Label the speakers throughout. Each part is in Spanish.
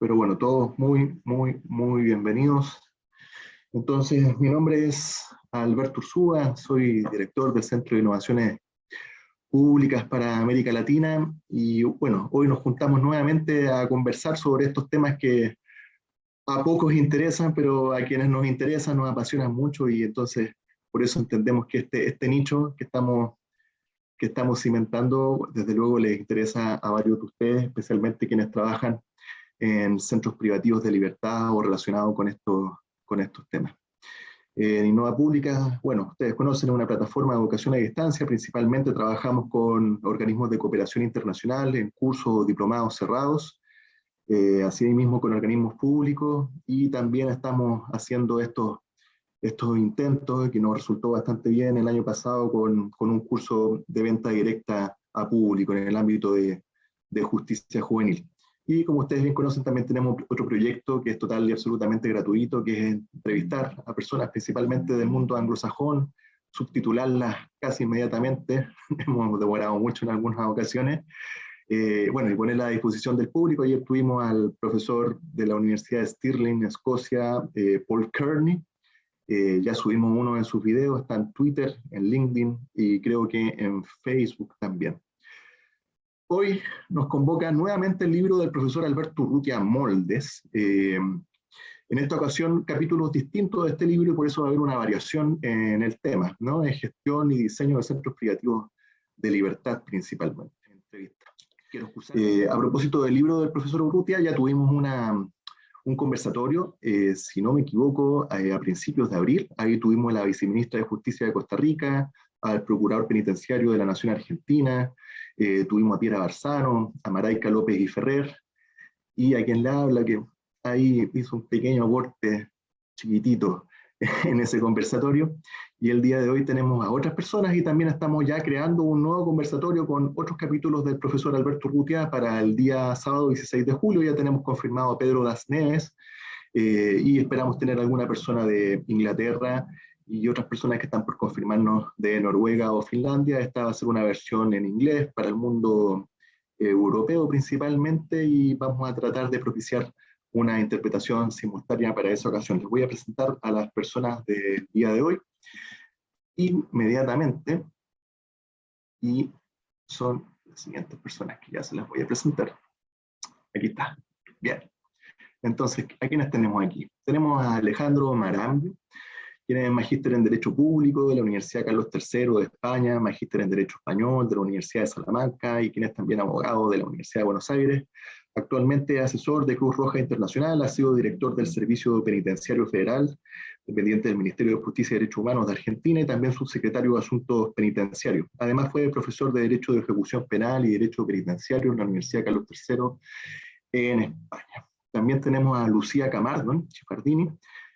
Speaker 1: pero bueno, todos muy bienvenidos. Entonces, mi nombre es Alberto Ursúa, soy director del Centro de Innovaciones Públicas para América Latina y bueno, hoy nos juntamos nuevamente a conversar sobre estos temas que a pocos interesan, pero a quienes nos interesan, nos apasionan mucho y entonces por eso entendemos que este nicho que estamos cimentando, desde luego les interesa a varios de ustedes, especialmente quienes trabajan en centros privativos de libertad o relacionados con estos temas. En Innova Pública, bueno, ustedes conocen una plataforma de educación a distancia, principalmente trabajamos con organismos de cooperación internacional en cursos diplomados cerrados, así mismo con organismos públicos, y también estamos haciendo estos intentos que nos resultó bastante bien el año pasado con un curso de venta directa a público en el ámbito de justicia juvenil. Y como ustedes bien conocen, también tenemos otro proyecto que es total y absolutamente gratuito, que es entrevistar a personas principalmente del mundo anglosajón, subtitularlas casi inmediatamente, hemos demorado mucho en algunas ocasiones, bueno, y ponerla a disposición del público. Ayer tuvimos al profesor de la Universidad de Stirling, Escocia, Paul Kearney. Ya subimos uno de sus videos, está en Twitter, en LinkedIn y creo que en Facebook también. Hoy nos convoca nuevamente el libro del profesor Alberto Urrutia Moldes. En esta ocasión, capítulos distintos de este libro y por eso va a haber una variación en el tema, ¿no? Es gestión y diseño de centros privativos de libertad principalmente. A propósito del libro del profesor Urrutia, ya tuvimos un conversatorio, si no me equivoco, a principios de abril. Ahí tuvimos a la viceministra de Justicia de Costa Rica, al procurador penitenciario de la Nación Argentina, tuvimos a Piera Barzano, a Maraica López y Ferrer, y a quien le habla, que ahí hizo un pequeño aporte chiquitito en ese conversatorio, y el día de hoy tenemos a otras personas y también estamos ya creando un nuevo conversatorio con otros capítulos del profesor Alberto Urrutia para el día sábado 16 de julio. Ya tenemos confirmado a Pedro Das Neves, y esperamos tener alguna persona de Inglaterra y otras personas que están por confirmarnos de Noruega o Finlandia. Esta va a ser una versión en inglés para el mundo europeo principalmente, y vamos a tratar de propiciar una interpretación simultánea para esa ocasión. Les voy a presentar a las personas del día de hoy inmediatamente, y son las siguientes personas que ya se las voy a presentar. Aquí está. Bien. Entonces, ¿a quiénes tenemos aquí? Tenemos a Alejandro Marambio, quien es magíster en Derecho Público de la Universidad Carlos III de España, magíster en Derecho Español de la Universidad de Salamanca y quien es también abogado de la Universidad de Buenos Aires. Actualmente es asesor de Cruz Roja Internacional, ha sido director del Servicio Penitenciario Federal, dependiente del Ministerio de Justicia y Derechos Humanos de Argentina, y también subsecretario de Asuntos Penitenciarios. Además fue profesor de Derecho de Ejecución Penal y Derecho Penitenciario en la Universidad Carlos III en España. También tenemos a Lucía Camardo Ciccardini,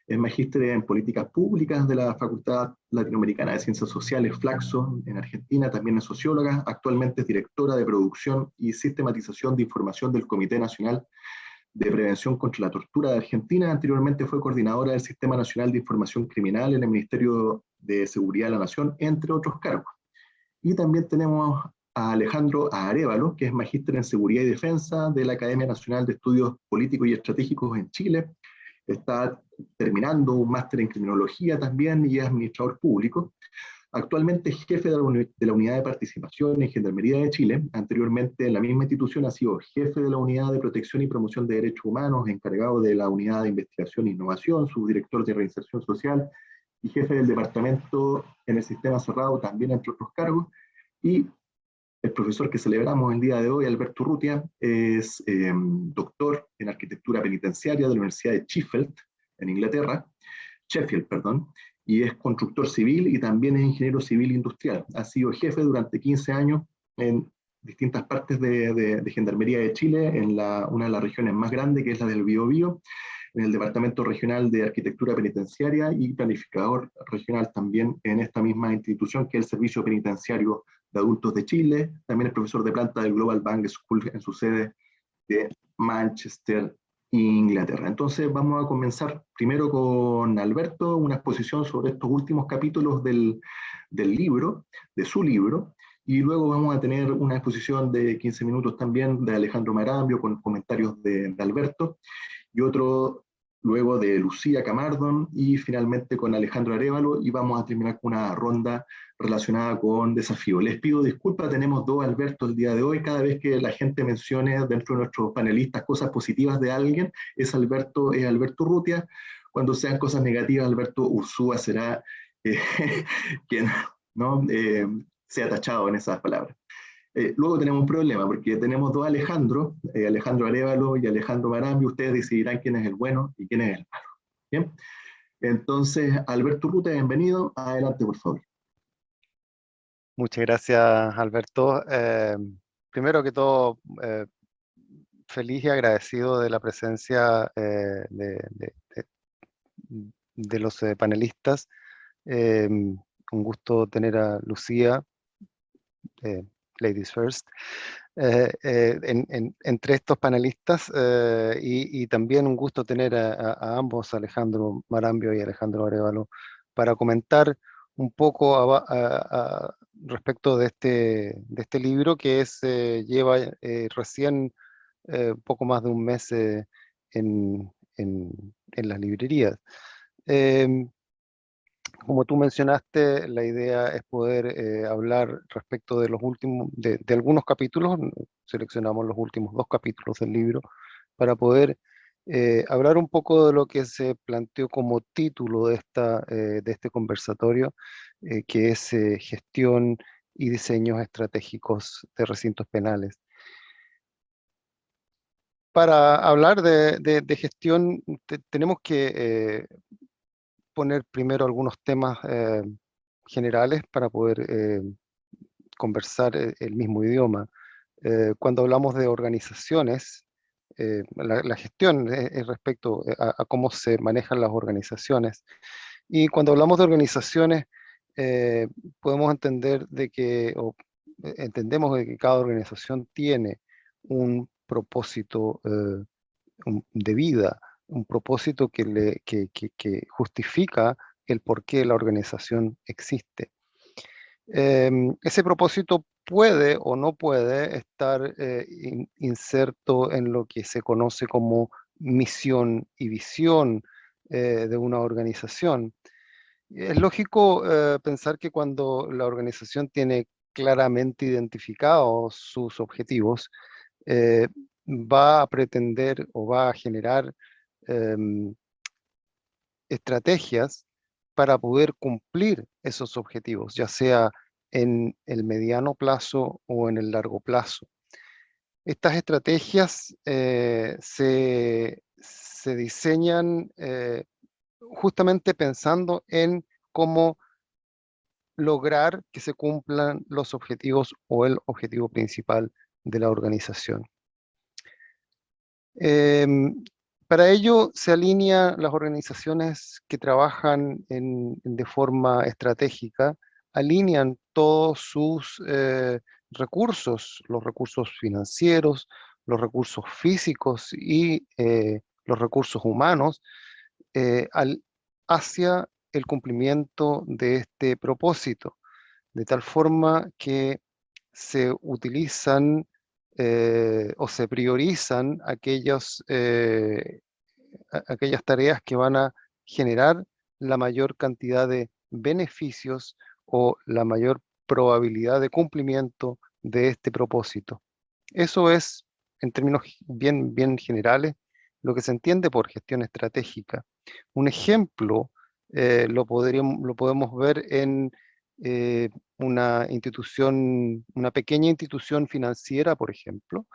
Speaker 1: es magíster en Políticas Públicas de la Facultad Latinoamericana de Ciencias Sociales, Flaxo, en Argentina, también es socióloga, actualmente es directora de Producción y Sistematización de Información del Comité Nacional de Prevención contra la Tortura de Argentina. Anteriormente fue coordinadora del Sistema Nacional de Información Criminal en el Ministerio de Seguridad de la Nación, entre otros cargos. Y también tenemos a Alejandro Arévalo, que es magíster en Seguridad y Defensa de la Academia Nacional de Estudios Políticos y Estratégicos en Chile. Está terminando un máster en Criminología también y es administrador público. Actualmente es jefe de la Unidad de Participación en Gendarmería de Chile. Anteriormente en la misma institución ha sido jefe de la Unidad de Protección y Promoción de Derechos Humanos, encargado de la Unidad de Investigación e Innovación, subdirector de Reinserción Social y jefe del departamento en el Sistema Cerrado, también entre otros cargos. Y el profesor que celebramos el día de hoy, Alberto Urrutia, es doctor en Arquitectura Penitenciaria de la Universidad de Sheffield, en Inglaterra, y es constructor civil y también es ingeniero civil industrial. Ha sido jefe durante 15 años en distintas partes de Gendarmería de Chile, en una de las regiones más grandes, que es la del Biobío, en el Departamento Regional de Arquitectura Penitenciaria y planificador regional también en esta misma institución, que es el Servicio Penitenciario de Adultos de Chile. También es profesor de planta del Global Bank School en su sede de Manchester, Inglaterra. Entonces vamos a comenzar primero con Alberto, una exposición sobre estos últimos capítulos del libro, de su libro, y luego vamos a tener una exposición de 15 minutos también de Alejandro Marambio con comentarios de Alberto, y otro luego de Lucía Camardón, y finalmente con Alejandro Arévalo, y vamos a terminar con una ronda relacionada con desafío. Les pido disculpas, tenemos dos Albertos el día de hoy. Cada vez que la gente mencione dentro de nuestros panelistas cosas positivas de alguien, es Alberto Urrutia. Cuando sean cosas negativas, Alberto Ursúa será eh, quien, ¿no? Sea tachado en esas palabras. Luego tenemos un problema, porque tenemos dos Alejandro, Alejandro Arévalo y Alejandro Marambio. Ustedes decidirán quién es el bueno y quién es el malo. ¿Bien? Entonces, Alberto Urrutia, bienvenido. Adelante, por favor.
Speaker 2: Muchas gracias, Alberto. Primero que todo, feliz y agradecido de la presencia de los panelistas. Un gusto tener a Lucía, Ladies First, entre estos panelistas, y también un gusto tener a ambos, Alejandro Marambio y Alejandro Arévalo, para comentar un poco respecto de este libro que lleva recién poco más de un mes en las librerías. Como tú mencionaste, la idea es poder hablar respecto de los últimos, de algunos capítulos. Seleccionamos los últimos 2 capítulos del libro para poder hablar un poco de lo que se planteó como título de este conversatorio, que es Gestión y Diseños Estratégicos de Recintos Penales. Para hablar de gestión, tenemos que poner primero algunos temas generales para poder conversar el mismo idioma. Cuando hablamos de organizaciones, la gestión es respecto a cómo se manejan las organizaciones. Y cuando hablamos de organizaciones, eh, podemos entender entendemos de que cada organización tiene un propósito de vida, un propósito que justifica el por qué la organización existe. Ese propósito puede o no puede estar inserto en lo que se conoce como misión y visión de una organización. Es lógico pensar que cuando la organización tiene claramente identificados sus objetivos, eh, va a pretender o va a generar em, estrategias para poder cumplir esos objetivos, ya sea en el mediano plazo o en el largo plazo. Estas estrategias se diseñan justamente pensando en cómo lograr que se cumplan los objetivos o el objetivo principal de la organización. Em, para ello se alinean las organizaciones que trabajan de forma estratégica, alinean todos sus recursos, los recursos financieros, los recursos físicos y los recursos humanos hacia el cumplimiento de este propósito, de tal forma que se utilizan o se priorizan aquellas tareas que van a generar la mayor cantidad de beneficios o la mayor probabilidad de cumplimiento de este propósito. Eso es, en términos bien generales, lo que se entiende por gestión estratégica. Un ejemplo lo podemos ver en una pequeña institución financiera, por ejemplo,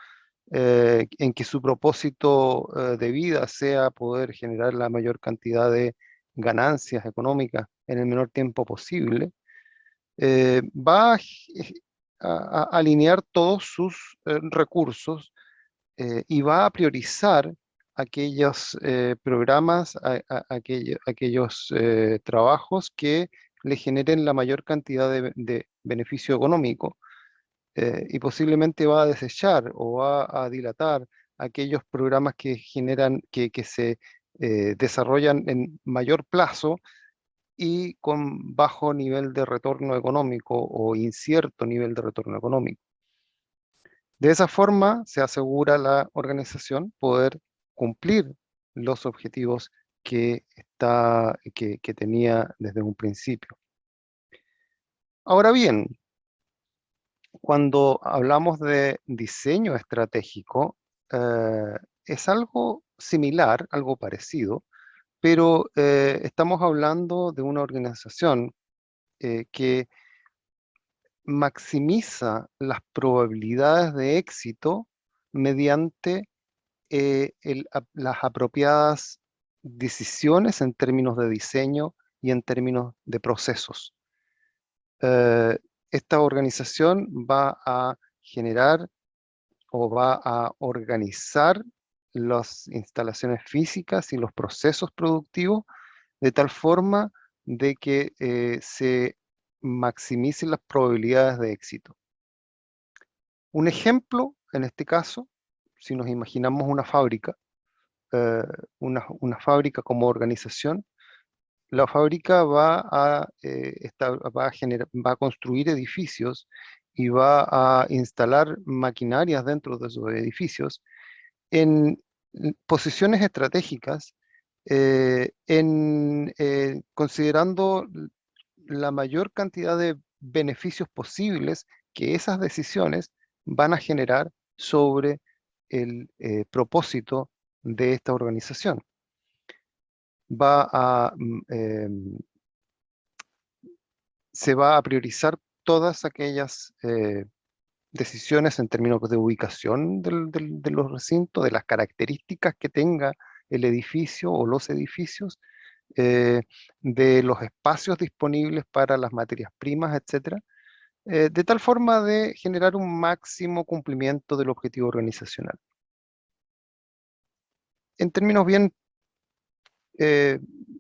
Speaker 2: en que su propósito de vida sea poder generar la mayor cantidad de ganancias económicas en el menor tiempo posible, va a alinear todos sus recursos y va a priorizar aquellos programas, aquellos trabajos que le generen la mayor cantidad de beneficio económico, y posiblemente va a desechar o va a dilatar aquellos programas que se desarrollan en mayor plazo y con bajo nivel de retorno económico o incierto nivel de retorno económico. De esa forma se asegura la organización poder cumplir los objetivos que tenía desde un principio. Ahora bien, cuando hablamos de diseño estratégico, es algo similar, algo parecido, pero estamos hablando de una organización que maximiza las probabilidades de éxito mediante las apropiadas decisiones en términos de diseño y en términos de procesos. Esta organización va a generar o va a organizar las instalaciones físicas y los procesos productivos de tal forma de que se maximicen las probabilidades de éxito. Un ejemplo, en este caso, si nos imaginamos una fábrica, eh, una fábrica como organización, la fábrica va a construir edificios y va a instalar maquinarias dentro de esos edificios en posiciones estratégicas, considerando la mayor cantidad de beneficios posibles que esas decisiones van a generar sobre el propósito de esta organización. Se va a priorizar todas aquellas decisiones en términos de ubicación de los recintos, de las características que tenga el edificio o los edificios, eh, de los espacios disponibles para las materias primas, etcétera, de tal forma de generar un máximo cumplimiento del objetivo organizacional. En términos bien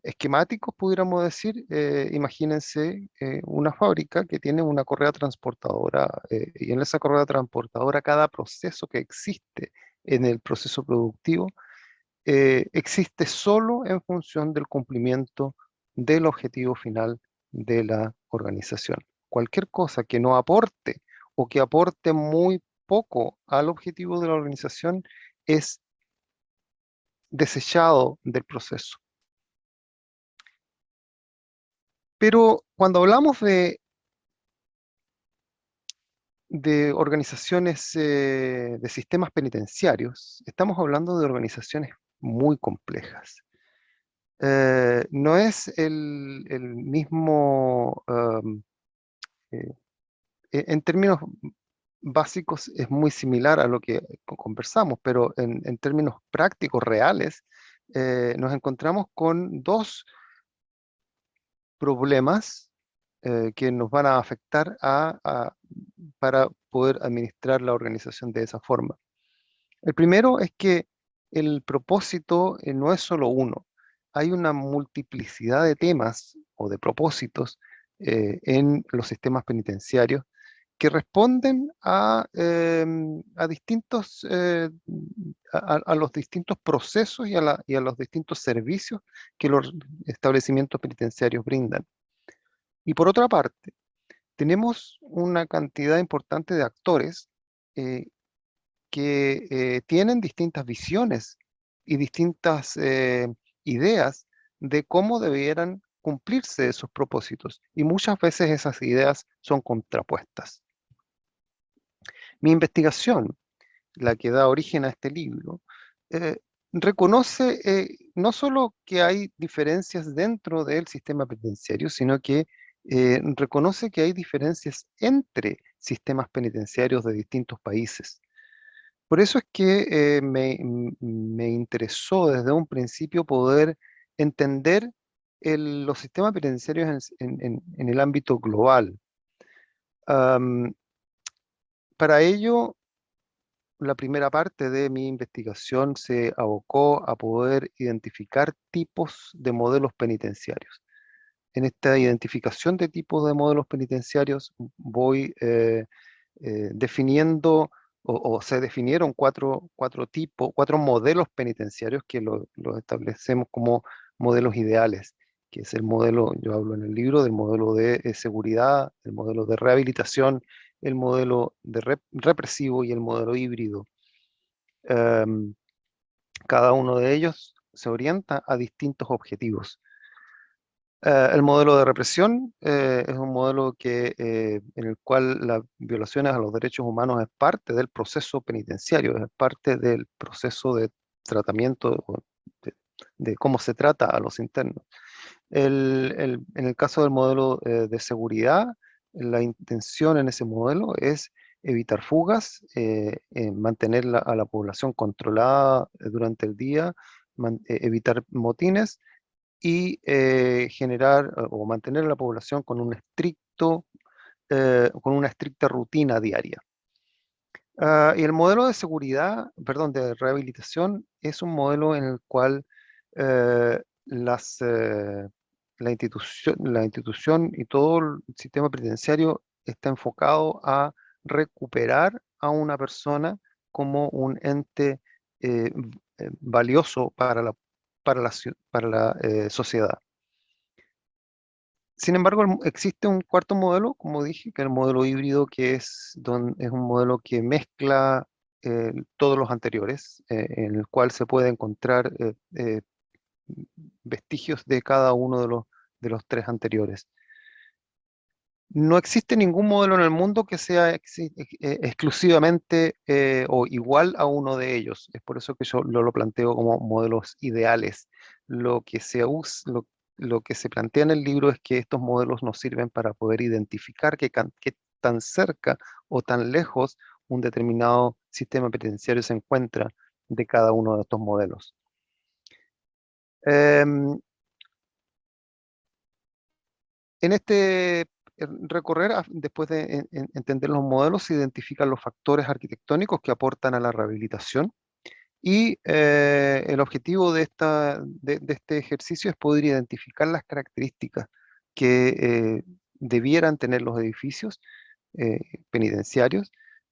Speaker 2: esquemáticos, pudiéramos decir, imagínense una fábrica que tiene una correa transportadora y en esa correa transportadora cada proceso que existe en el proceso productivo existe solo en función del cumplimiento del objetivo final de la organización. Cualquier cosa que no aporte o que aporte muy poco al objetivo de la organización es desechado del proceso. Pero cuando hablamos de organizaciones, de sistemas penitenciarios, estamos hablando de organizaciones muy complejas. No es el mismo, eh, en términos básicos es muy similar a lo que conversamos, pero en términos prácticos, reales, nos encontramos con dos problemas que nos van a afectar para poder administrar la organización de esa forma. El primero es que el propósito no es solo uno. Hay una multiplicidad de temas o de propósitos en los sistemas penitenciarios que responden a distintos, a los distintos procesos y a los distintos servicios que los establecimientos penitenciarios brindan. Y por otra parte, tenemos una cantidad importante de actores eh, que tienen distintas visiones y distintas ideas de cómo debieran cumplirse esos propósitos. Y muchas veces esas ideas son contrapuestas. Mi investigación, la que da origen a este libro, reconoce no solo que hay diferencias dentro del sistema penitenciario, sino que reconoce que hay diferencias entre sistemas penitenciarios de distintos países. Por eso es que me interesó desde un principio poder entender los sistemas penitenciarios en el ámbito global. Am, para ello, la primera parte de mi investigación se abocó a poder identificar tipos de modelos penitenciarios. En esta identificación de tipos de modelos penitenciarios voy definiendo o se definieron cuatro modelos penitenciarios que los establecemos como modelos ideales, que es el modelo, yo hablo en el libro del modelo de seguridad, el modelo de rehabilitación, el modelo de represivo y el modelo híbrido. Em, Cada uno de ellos se orienta a distintos objetivos. El modelo de represión es un modelo en el cual las violaciones a los derechos humanos es parte del proceso penitenciario, es parte del proceso de tratamiento, de, de cómo se trata a los internos. En el caso del modelo de seguridad, la intención en ese modelo es evitar fugas, mantener a la población controlada durante el día, evitar motines y generar o mantener a la población con con una estricta rutina diaria. Y el modelo de seguridad, perdón, de rehabilitación es un modelo en el cual eh, la institución y todo el sistema penitenciario está enfocado a recuperar a una persona como un ente valioso para la sociedad. Sin embargo, existe un cuarto modelo, como dije, que es el modelo híbrido, que es un modelo que mezcla todos los anteriores, en el cual se puede encontrar vestigios de cada uno de los tres anteriores. No existe ningún modelo en el mundo que sea exclusivamente o igual a uno de ellos. Es por eso que yo lo planteo como modelos ideales. Lo que lo que se plantea en el libro es que estos modelos nos sirven para poder identificar qué tan cerca o tan lejos un determinado sistema penitenciario se encuentra de cada uno de estos modelos. Em, En este recorrer, después de entender los modelos, se identifican los factores arquitectónicos que aportan a la rehabilitación y el objetivo de este ejercicio es poder identificar las características que debieran tener los edificios eh, penitenciarios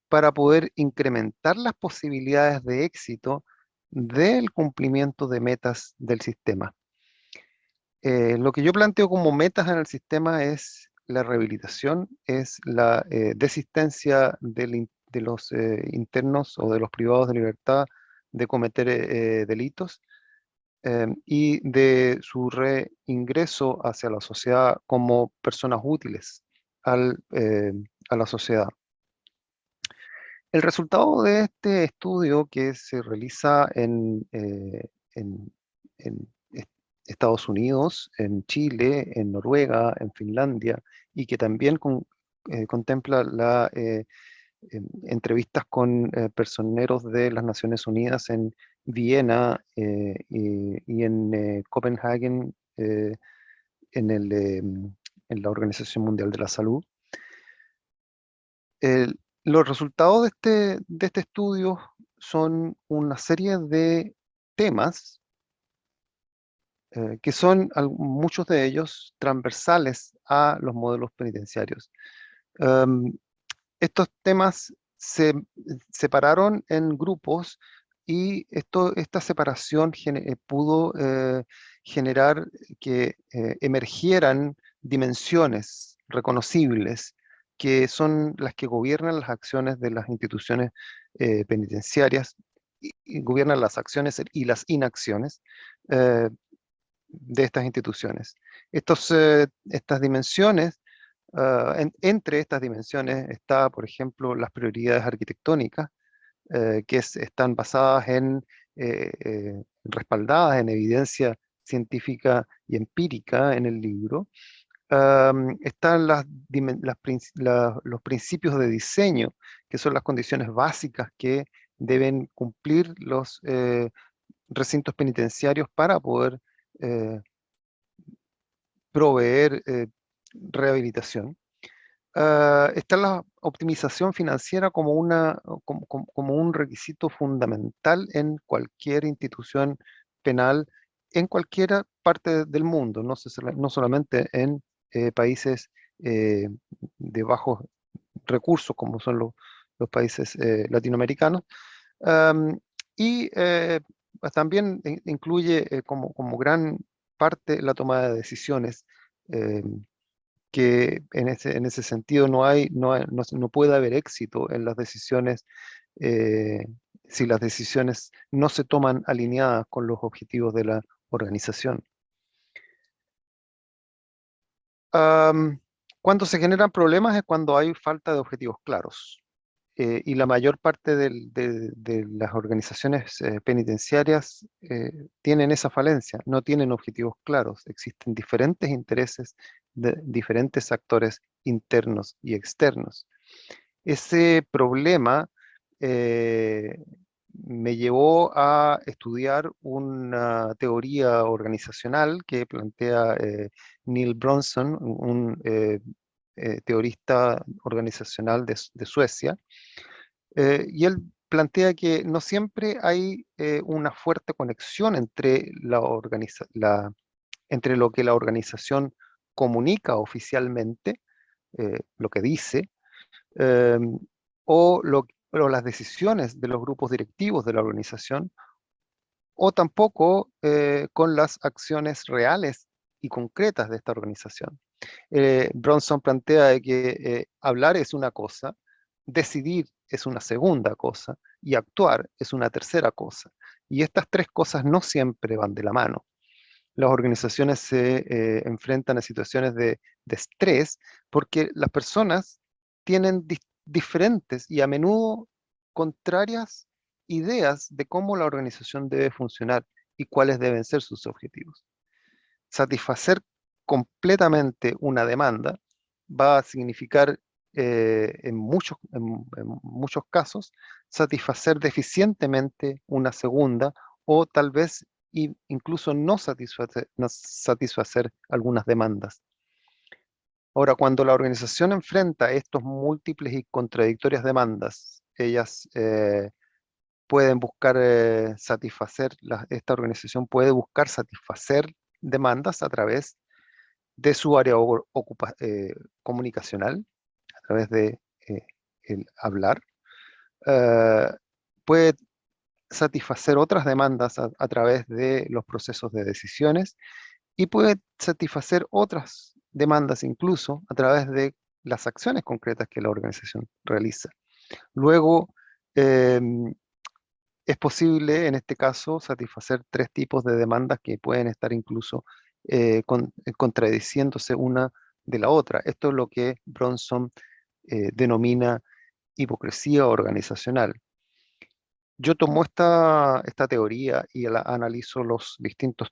Speaker 2: para poder incrementar las posibilidades de éxito del cumplimiento de metas del sistema. Lo que yo planteo como metas en el sistema es la rehabilitación, es la desistencia de los internos o de los privados de libertad de cometer delitos y de su reingreso hacia la sociedad como personas útiles a la sociedad. El resultado de este estudio que se realiza en Estados Unidos, en Chile, en Noruega, en Finlandia, y que también contempla entrevistas con personeros de las Naciones Unidas en Viena y en Copenhague, en en la Organización Mundial de la Salud. Los resultados de este estudio son una serie de temas que son muchos de ellos transversales a los modelos penitenciarios. Em, Estos temas se separaron en grupos y esta separación pudo generar que emergieran dimensiones reconocibles que son las que gobiernan las acciones de las instituciones penitenciarias y gobiernan las acciones y las inacciones eh, de estas instituciones. Estas dimensiones entre estas dimensiones está, por ejemplo, las prioridades arquitectónicas, están basadas respaldadas en evidencia científica y empírica en el libro. Están los principios de diseño, que son las condiciones básicas que deben cumplir los recintos penitenciarios para poder eh, proveer rehabilitación. Está la optimización financiera como, como un requisito fundamental en cualquier institución penal en cualquier parte del mundo, no solamente en países eh, de bajos recursos como son los países latinoamericanos. Am, y también incluye como gran parte la toma de decisiones, que en ese sentido no puede haber éxito en las decisiones si las decisiones no se toman alineadas con los objetivos de la organización. Cuando se generan problemas es cuando hay falta de objetivos claros. Y la mayor parte de las organizaciones penitenciarias tienen esa falencia, no tienen objetivos claros. Existen diferentes intereses de diferentes actores internos y externos. Ese problema me llevó a estudiar una teoría organizacional que plantea Neil Bronson, un teorista organizacional de Suecia, y él plantea que no siempre hay una fuerte conexión entre entre lo que la organización comunica oficialmente, lo que dice, eh, o las decisiones de los grupos directivos de la organización, o tampoco con las acciones reales y concretas de esta organización. Bronson plantea de que hablar es una cosa, decidir es una segunda cosa y actuar es una tercera cosa. Y estas tres cosas no siempre van de la mano. Las organizaciones se enfrentan a situaciones de estrés porque las personas tienen diferentes y a menudo contrarias ideas de cómo la organización debe funcionar y cuáles deben ser sus objetivos. Satisfacer completamente una demanda va a significar en muchos casos satisfacer deficientemente una segunda, o tal vez incluso no satisfacer algunas demandas. Ahora, cuando la organización enfrenta estos múltiples y contradictorias demandas, ellas pueden buscar esta organización puede buscar satisfacer demandas a través de su área comunicacional, a través de el hablar. Puede satisfacer otras demandas a través de los procesos de decisiones, y puede satisfacer otras demandas incluso a través de las acciones concretas que la organización realiza. Luego, es posible en este caso satisfacer tres tipos de demandas que pueden estar incluso contradiciéndose una de la otra. Esto es lo que Bronson denomina hipocresía organizacional. Yo tomo esta teoría y la analizo los distintos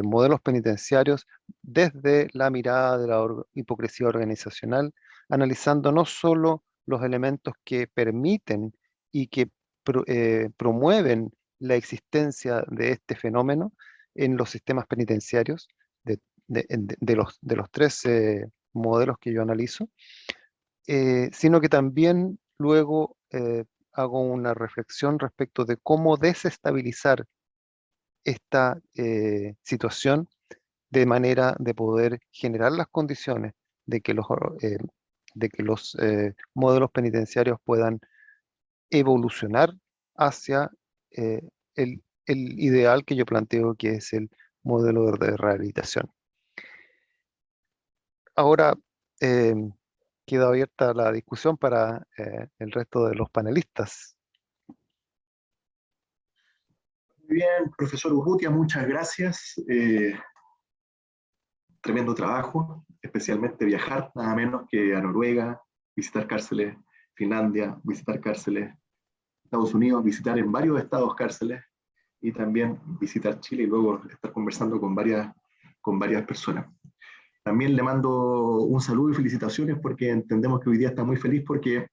Speaker 2: modelos penitenciarios desde la mirada de la hipocresía organizacional, analizando no solo los elementos que permiten y que promueven la existencia de este fenómeno en los sistemas penitenciarios de los tres modelos que yo analizo, sino que también luego hago una reflexión respecto de cómo desestabilizar esta situación de manera de poder generar las condiciones de que los modelos penitenciarios puedan evolucionar hacia el ideal que yo planteo, que es el modelo de rehabilitación. Ahora queda abierta la discusión para el resto de los panelistas.
Speaker 1: Muy bien, profesor Urrutia, muchas gracias. Tremendo trabajo, especialmente viajar nada menos que a Noruega, visitar cárceles, Finlandia, visitar cárceles, Estados Unidos, visitar en varios estados cárceles, y también visitar Chile y luego estar conversando con varias personas. También le mando un saludo y felicitaciones porque entendemos que hoy día está muy feliz porque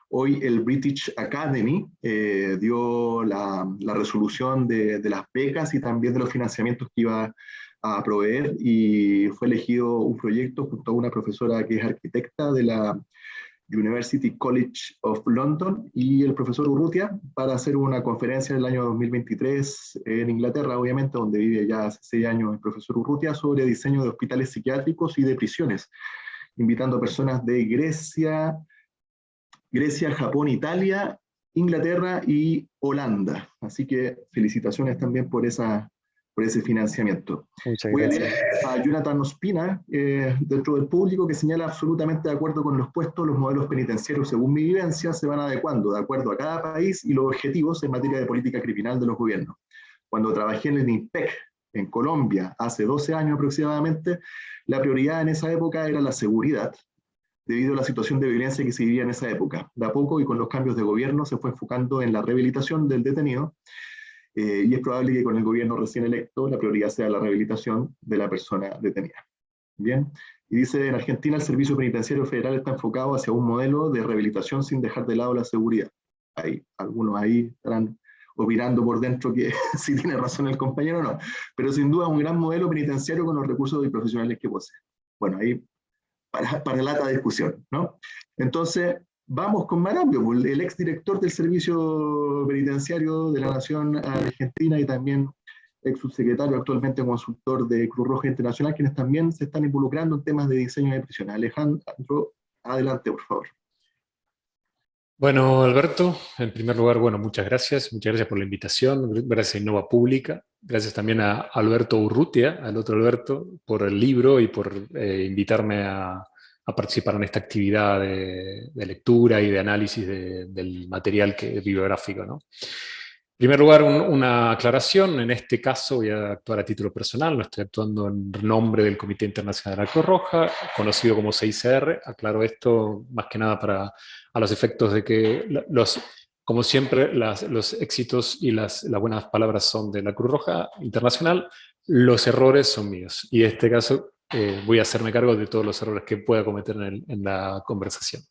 Speaker 1: hoy el British Academy dio la resolución de las becas y también de los financiamientos que iba a proveer, y fue elegido un proyecto junto a una profesora que es arquitecta de la University College of London y el profesor Urrutia para hacer una conferencia en el año 2023 en Inglaterra, obviamente, donde vive ya hace 6 años el profesor Urrutia, sobre diseño de hospitales psiquiátricos y de prisiones, invitando a personas de Grecia, Japón, Italia, Inglaterra y Holanda. Así que felicitaciones también por esa por ese financiamiento.
Speaker 2: Muchas
Speaker 1: Voy a
Speaker 2: gracias.
Speaker 1: leer a Jonathan Ospina, dentro del público, que señala absolutamente de acuerdo con los puestos, los modelos penitenciarios, según mi vivencia, se van adecuando de acuerdo a cada país y los objetivos en materia de política criminal de los gobiernos. Cuando trabajé en el INPEC, en Colombia, hace 12 años aproximadamente, la prioridad en esa época era la seguridad, debido a la situación de violencia que se vivía en esa época. De a poco y con los cambios de gobierno se fue enfocando en la rehabilitación del detenido, y es probable que con el gobierno recién electo la prioridad sea la rehabilitación de la persona detenida. Bien, y dice, en Argentina el Servicio Penitenciario Federal está enfocado hacia un modelo de rehabilitación sin dejar de lado la seguridad. Hay algunos ahí estarán opinando por dentro que si tiene razón el compañero o no, pero sin duda un gran modelo penitenciario con los recursos y profesionales que posee. Bueno, ahí para lata discusión, ¿no? Entonces, vamos con Marambio, el exdirector del Servicio Penitenciario de la Nación Argentina y también ex subsecretario, actualmente consultor de Cruz Roja Internacional, quienes también se están involucrando en temas de diseño de prisiones. Alejandro, adelante, por favor.
Speaker 3: Bueno, Alberto, en primer lugar, bueno, muchas gracias por la invitación, gracias a Innova Pública, gracias también a Alberto Urrutia, al otro Alberto, por el libro y por invitarme a participar en esta actividad de lectura y de análisis del material bibliográfico, ¿no? En primer lugar, una aclaración. En este caso voy a actuar a título personal, no estoy actuando en nombre del Comité Internacional de la Cruz Roja, conocido como CICR. Aclaro esto más que nada a los efectos de que, como siempre, los éxitos y las buenas palabras son de la Cruz Roja Internacional, los errores son míos. Y en este caso voy a hacerme cargo de todos los errores que pueda cometer en la conversación.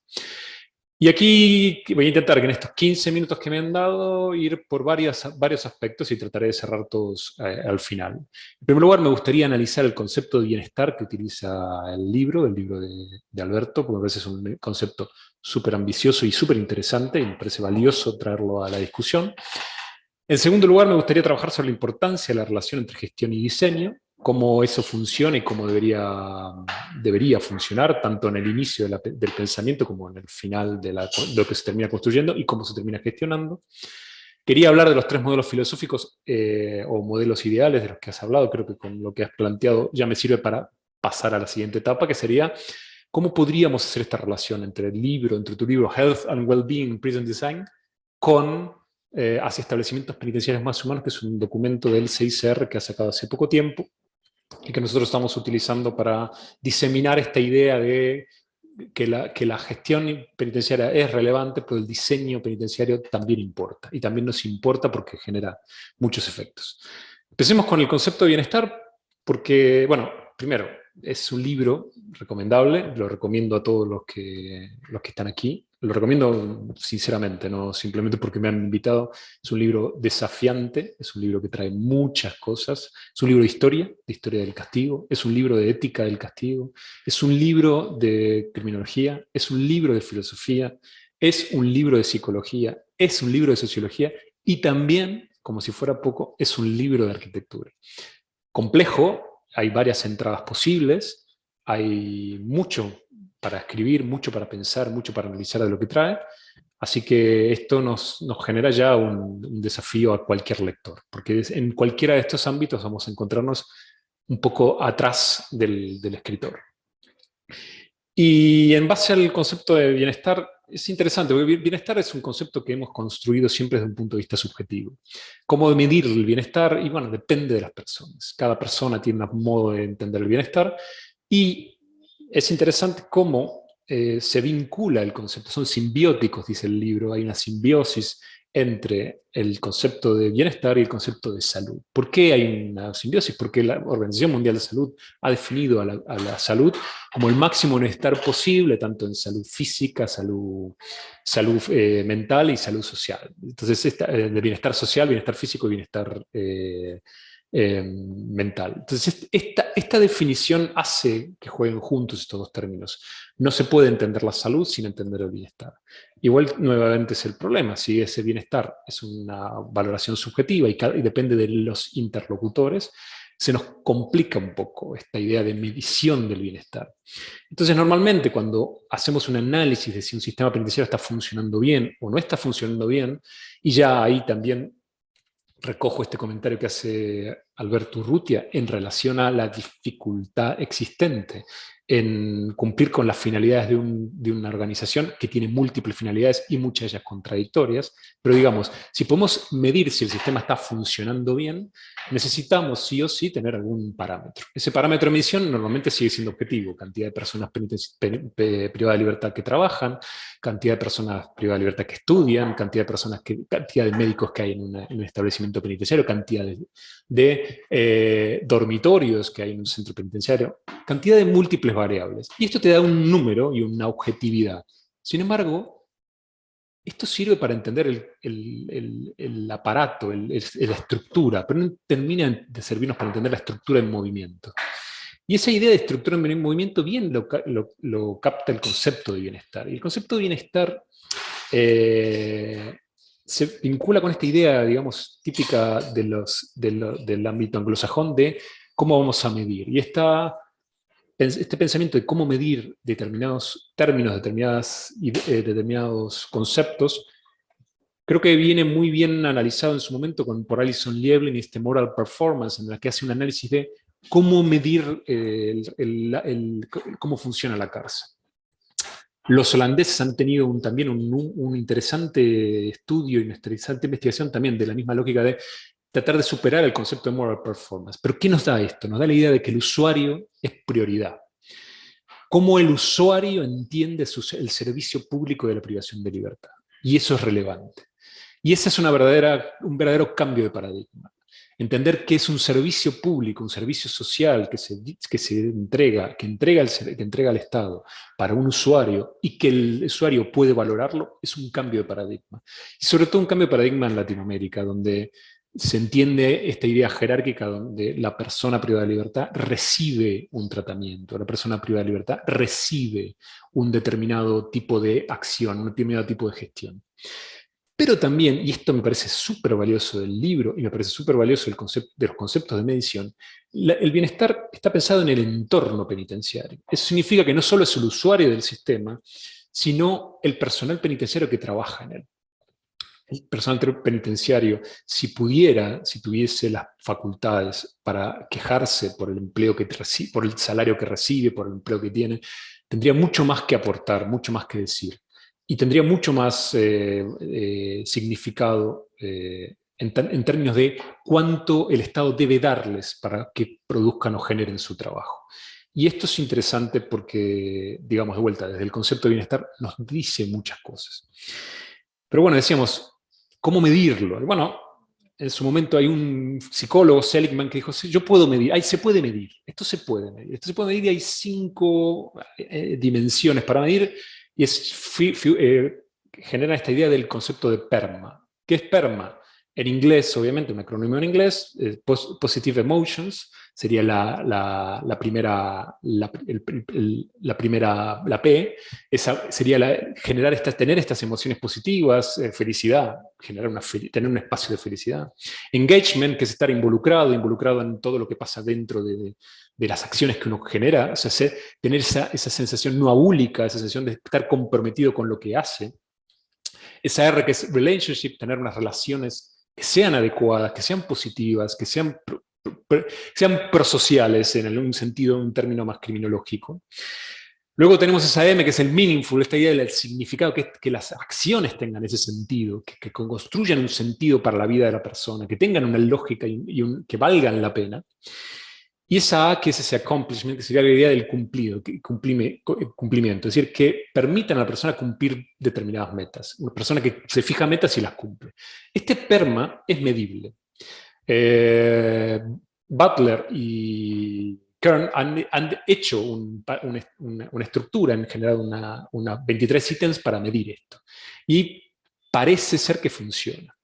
Speaker 3: Y aquí voy a intentar que en estos 15 minutos que me han dado ir por varios aspectos y trataré de cerrar todos al final. En primer lugar, me gustaría analizar el concepto de bienestar que utiliza el libro de Alberto, porque me parece es un concepto súper ambicioso y súper interesante y me parece valioso traerlo a la discusión. En segundo lugar, me gustaría trabajar sobre la importancia de la relación entre gestión y diseño, cómo eso funciona y cómo debería funcionar, tanto en el inicio del pensamiento como en el final de lo que se termina construyendo y cómo se termina gestionando. Quería hablar de los 3 modelos filosóficos o modelos ideales de los que has hablado. Creo que con lo que has planteado ya me sirve para pasar a la siguiente etapa, que sería cómo podríamos hacer esta relación entre tu libro Health and Wellbeing in Prison Design, hacia establecimientos penitenciarios más humanos, que es un documento del CICR que ha sacado hace poco tiempo, y que nosotros estamos utilizando para diseminar esta idea de que la gestión penitenciaria es relevante, pero el diseño penitenciario también importa, y también nos importa porque genera muchos efectos. Empecemos con el concepto de bienestar, porque, bueno, primero, es un libro recomendable, lo recomiendo a todos los que están aquí, lo recomiendo sinceramente, no simplemente porque me han invitado. Es un libro desafiante, es un libro que trae muchas cosas, es un libro de historia del castigo, es un libro de ética del castigo, es un libro de criminología, es un libro de filosofía, es un libro de psicología, es un libro de sociología y también, como si fuera poco, es un libro de arquitectura. Complejo, hay varias entradas posibles, hay mucho para escribir, mucho para pensar, mucho para analizar de lo que trae, así que esto nos genera ya un desafío a cualquier lector, porque en cualquiera de estos ámbitos vamos a encontrarnos un poco atrás del escritor. Y en base al concepto de bienestar, es interesante, porque bienestar es un concepto que hemos construido siempre desde un punto de vista subjetivo. ¿Cómo medir el bienestar? Y bueno, depende de las personas. Cada persona tiene un modo de entender el bienestar, y es interesante cómo se vincula el concepto. Son simbióticos, dice el libro, hay una simbiosis entre el concepto de bienestar y el concepto de salud. ¿Por qué hay una simbiosis? Porque la Organización Mundial de Salud ha definido a la salud como el máximo bienestar posible, tanto en salud física, salud mental y salud social. Entonces, de bienestar social, bienestar físico y bienestar mental. Entonces, esta definición hace que jueguen juntos estos dos términos. No se puede entender la salud sin entender el bienestar. Igual, nuevamente, es el problema. Si ese bienestar es una valoración subjetiva y depende de los interlocutores, se nos complica un poco esta idea de medición del bienestar. Entonces, normalmente, cuando hacemos un análisis de si un sistema penitenciario está funcionando bien o no está funcionando bien, y ya ahí también recojo este comentario que hace Alberto Urrutia en relación a la dificultad existente en cumplir con las finalidades de una organización que tiene múltiples finalidades y muchas de ellas contradictorias, pero digamos, si podemos medir si el sistema está funcionando bien, necesitamos sí o sí tener algún parámetro. Ese parámetro de medición normalmente sigue siendo objetivo: cantidad de personas privadas de libertad que trabajan, cantidad de personas privadas de libertad que estudian, cantidad de médicos que hay en un establecimiento penitenciario, cantidad de dormitorios que hay en un centro penitenciario, cantidad de múltiples variables. Y esto te da un número y una objetividad. Sin embargo, esto sirve para entender el aparato, la estructura, pero no termina de servirnos para entender la estructura en movimiento. Y esa idea de estructura en movimiento bien lo capta el concepto de bienestar. Y el concepto de bienestar se vincula con esta idea, digamos, típica del ámbito anglosajón de cómo vamos a medir. Y este pensamiento de cómo medir determinados términos, determinados conceptos, creo que viene muy bien analizado en su momento por Alison Liebling y este Moral Performance, en la que hace un análisis de cómo medir cómo funciona la cárcel. Los holandeses han tenido también un interesante estudio y una interesante investigación también de la misma lógica de tratar de superar el concepto de moral performance. Pero ¿qué nos da esto? Nos da la idea de que el usuario es prioridad. Cómo el usuario entiende el servicio público de la privación de libertad. Y eso es relevante. Y ese es un verdadero cambio de paradigma. Entender que es un servicio público, un servicio social que entrega el Estado para un usuario y que el usuario puede valorarlo, es un cambio de paradigma. Y sobre todo un cambio de paradigma en Latinoamérica, donde se entiende esta idea jerárquica donde la persona privada de libertad recibe un tratamiento, la persona privada de libertad recibe un determinado tipo de acción, un determinado tipo de gestión. Pero también, y esto me parece súper valioso del libro, y me parece súper valioso de los conceptos de medición, el bienestar está pensado en el entorno penitenciario. Eso significa que no solo es el usuario del sistema, sino el personal penitenciario que trabaja en él. El personal penitenciario, si tuviese las facultades para quejarse por el empleo que recibe, por el salario que recibe, por el empleo que tiene, tendría mucho más que aportar, mucho más que decir. Y tendría mucho más significado en términos de cuánto el Estado debe darles para que produzcan o generen su trabajo. Y esto es interesante porque, digamos, de vuelta, desde el concepto de bienestar nos dice muchas cosas. Pero bueno, decíamos, ¿cómo medirlo? Bueno, en su momento hay un psicólogo, Seligman, que dijo, sí, yo puedo medir, se puede medir, esto se puede medir. Esto se puede medir y hay 5 dimensiones para medir, y genera esta idea del concepto de PERMA. ¿Qué es PERMA? En inglés, obviamente, un acrónimo en inglés, Positive Emotions, sería la primera P, esa sería tener estas emociones positivas, felicidad, tener un espacio de felicidad. Engagement, que es estar involucrado en todo lo que pasa dentro de las acciones que uno genera, o sea, tener esa sensación no aúlica, esa sensación de estar comprometido con lo que hace. Esa R que es relationship, tener unas relaciones que sean adecuadas, que sean positivas, que sean prosociales en algún sentido, un término más criminológico. Luego tenemos esa M, que es el meaningful, esta idea del significado, que las acciones tengan ese sentido, que construyan un sentido para la vida de la persona, que tengan una lógica que valgan la pena. Y esa A, que es ese accomplishment, que sería la idea del cumplimiento, es decir, que permitan a la persona cumplir determinadas metas. Una persona que se fija metas y las cumple. Este PERMA es medible. Butler y Kern han hecho una estructura, han generado una 23 ítems para medir esto. Y parece ser que funciona.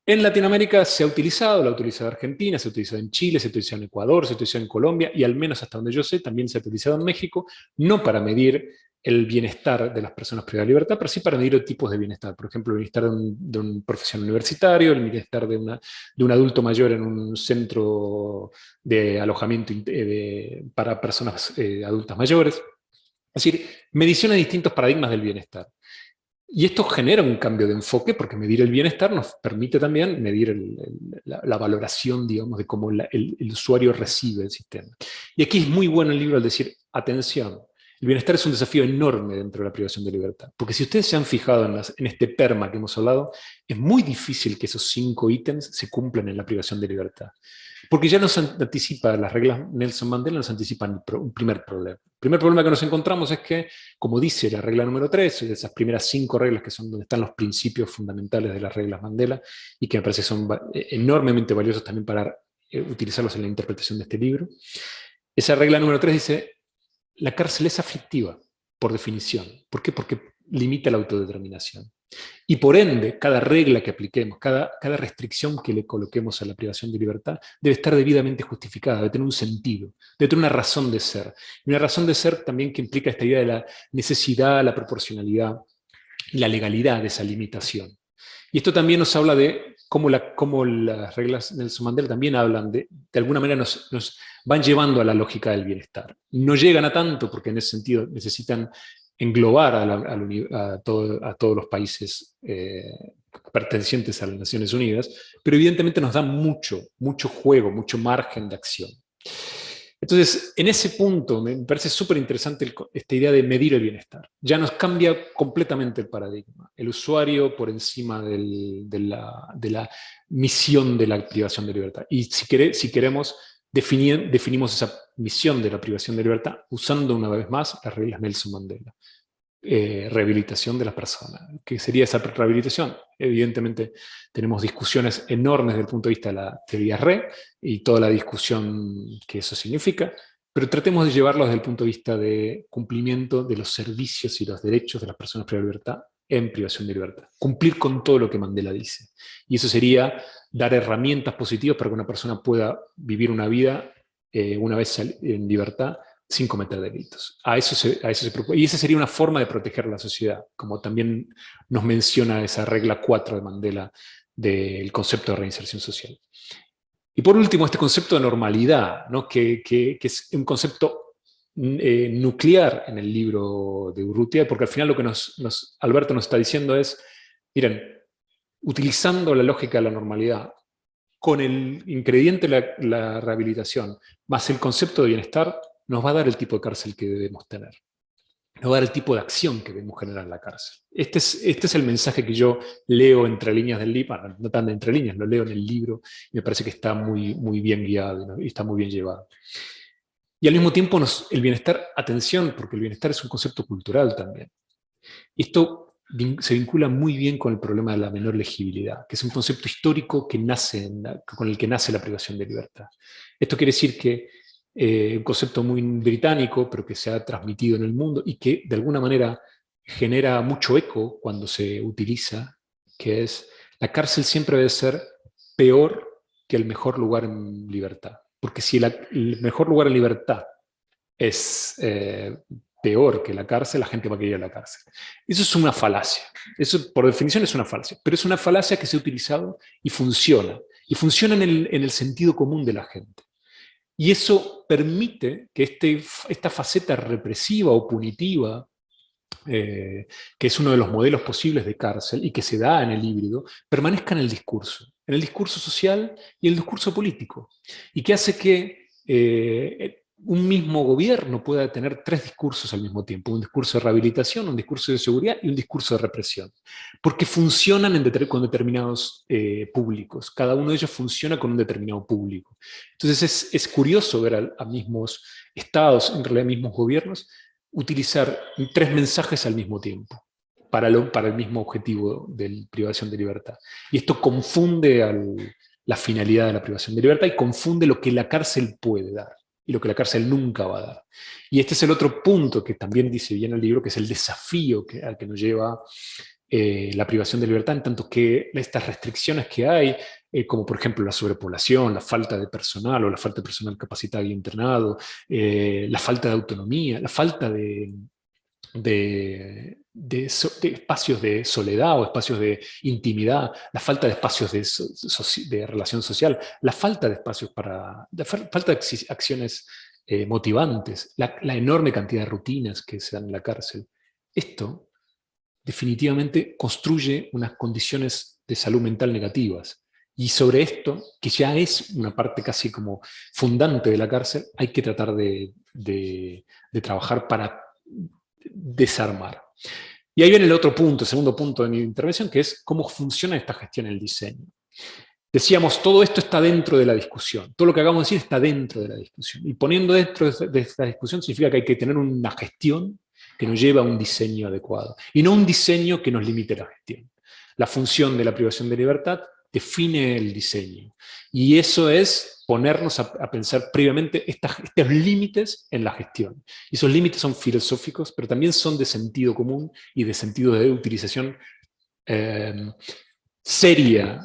Speaker 3: En Latinoamérica se ha utilizado, la ha utilizado Argentina, se ha utilizado en Chile, se ha utilizado en Ecuador, se ha utilizado en Colombia y al menos hasta donde yo sé también se ha utilizado en México, no para medir el bienestar de las personas privadas de libertad, pero sí para medir tipos de bienestar. Por ejemplo, el bienestar de un profesional universitario, el bienestar de un adulto mayor en un centro de alojamiento para personas adultas mayores. Es decir, medición de distintos paradigmas del bienestar. Y esto genera un cambio de enfoque porque medir el bienestar nos permite también medir la valoración, digamos, de cómo el usuario recibe el sistema. Y aquí es muy bueno el libro al decir, atención, el bienestar es un desafío enorme dentro de la privación de libertad. Porque si ustedes se han fijado en este PERMA que hemos hablado, es muy difícil que esos 5 ítems se cumplan en la privación de libertad. Porque ya nos anticipa, las reglas Nelson Mandela nos anticipan un primer problema. El primer problema que nos encontramos es que, como dice la regla número 3, de esas primeras 5 reglas que son donde están los principios fundamentales de las reglas Mandela, y que me parece son enormemente valiosos también para utilizarlos en la interpretación de este libro. Esa regla número 3 dice, la cárcel es aflictiva, por definición. ¿Por qué? Porque limita la autodeterminación. Y por ende, cada regla que apliquemos, cada restricción que le coloquemos a la privación de libertad, debe estar debidamente justificada, debe tener un sentido, debe tener una razón de ser. Y una razón de ser también que implica esta idea de la necesidad, la proporcionalidad y la legalidad de esa limitación. Y esto también nos habla de cómo las reglas de Nelson Mandela también hablan de alguna manera nos van llevando a la lógica del bienestar. No llegan a tanto porque en ese sentido necesitan englobar a todos los países pertenecientes a las Naciones Unidas, pero evidentemente nos dan mucho juego, mucho margen de acción. Entonces, en ese punto me parece súper interesante esta idea de medir el bienestar. Ya nos cambia completamente el paradigma. El usuario por encima de la misión de la privación de libertad. Y si queremos, definimos esa misión de la privación de libertad usando una vez más las reglas Nelson Mandela. Rehabilitación de las personas. ¿Qué sería esa rehabilitación? Evidentemente tenemos discusiones enormes desde el punto de vista de la teoría RE y toda la discusión que eso significa, pero tratemos de llevarlo desde el punto de vista de cumplimiento de los servicios y los derechos de las personas privadas de libertad en privación de libertad. Cumplir con todo lo que Mandela dice. Y eso sería dar herramientas positivas para que una persona pueda vivir una vida una vez en libertad sin cometer delitos. A eso se propone. Y esa sería una forma de proteger la sociedad, como también nos menciona esa regla 4 de Mandela del concepto de reinserción social. Y por último, este concepto de normalidad, ¿no? que es un concepto nuclear en el libro de Urrutia, porque al final lo que Alberto nos está diciendo es, miren, utilizando la lógica de la normalidad, con el ingrediente de la rehabilitación, más el concepto de bienestar, nos va a dar el tipo de cárcel que debemos tener. Nos va a dar el tipo de acción que debemos generar en la cárcel. Este es el mensaje que yo leo entre líneas del libro, no tan de entre líneas, lo leo en el libro, y me parece que está muy bien guiado, ¿no? Y está muy bien llevado. Y al mismo tiempo el bienestar, atención, porque el bienestar es un concepto cultural también. Esto se vincula muy bien con el problema de la menor legibilidad, que es un concepto histórico que con el que nace la privación de libertad. Esto quiere decir que un concepto muy británico, pero que se ha transmitido en el mundo y que de alguna manera genera mucho eco cuando se utiliza, que es la cárcel siempre debe ser peor que el mejor lugar en libertad. Porque si el mejor lugar en libertad es peor que la cárcel, la gente va a querer ir a la cárcel. Eso es una falacia. Eso por definición es una falacia, pero es una falacia que se ha utilizado y funciona. Y funciona en el sentido común de la gente. Y eso permite que esta faceta represiva o punitiva, que es uno de los modelos posibles de cárcel y que se da en el híbrido, permanezca en el discurso social y el discurso político, y que hace que un mismo gobierno pueda tener 3 discursos al mismo tiempo, un discurso de rehabilitación, un discurso de seguridad y un discurso de represión, porque funcionan con determinados públicos, cada uno de ellos funciona con un determinado público. Entonces es curioso ver a mismos estados, en realidad mismos gobiernos, utilizar 3 mensajes al mismo tiempo para el mismo objetivo de privación de libertad. Y esto confunde la finalidad de la privación de libertad y confunde lo que la cárcel puede dar y lo que la cárcel nunca va a dar. Y este es el otro punto que también dice bien el libro, que es el desafío al que nos lleva la privación de libertad, en tanto que estas restricciones que hay, como por ejemplo la sobrepoblación, la falta de personal o la falta de personal capacitado y entrenado, la falta de autonomía, la falta de espacios de soledad o espacios de intimidad, la falta de espacios de relación social, la falta de espacios falta de acciones motivantes, la enorme cantidad de rutinas que se dan en la cárcel. Esto definitivamente construye unas condiciones de salud mental negativas. Y sobre esto, que ya es una parte casi como fundante de la cárcel, hay que tratar de trabajar para desarmar. Y ahí viene el otro punto, el segundo punto de mi intervención, que es cómo funciona esta gestión en el diseño. Decíamos, todo esto está dentro de la discusión. Todo lo que acabamos de decir está dentro de la discusión. Y poniendo dentro de esta discusión significa que hay que tener una gestión que nos lleve a un diseño adecuado. Y no un diseño que nos limite la gestión. La función de la privación de libertad define el diseño. Y eso es ponernos a pensar previamente estos límites en la gestión. Y esos límites son filosóficos, pero también son de sentido común y de sentido de utilización seria,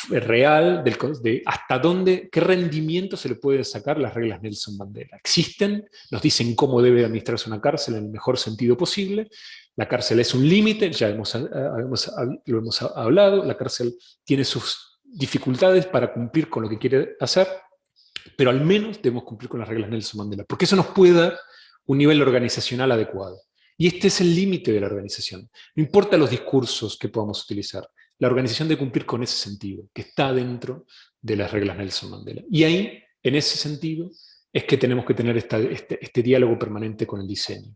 Speaker 3: real, de hasta dónde, qué rendimiento se le puede sacar las reglas Nelson Mandela. Existen, nos dicen cómo debe administrarse una cárcel en el mejor sentido posible. La cárcel es un límite, ya lo hemos hablado, la cárcel tiene sus dificultades para cumplir con lo que quiere hacer, pero al menos debemos cumplir con las reglas Nelson Mandela, porque eso nos puede dar un nivel organizacional adecuado. Y este es el límite de la organización. No importa los discursos que podamos utilizar, la organización debe cumplir con ese sentido, que está dentro de las reglas Nelson Mandela. Y ahí, en ese sentido, es que tenemos que tener este diálogo permanente con el diseño.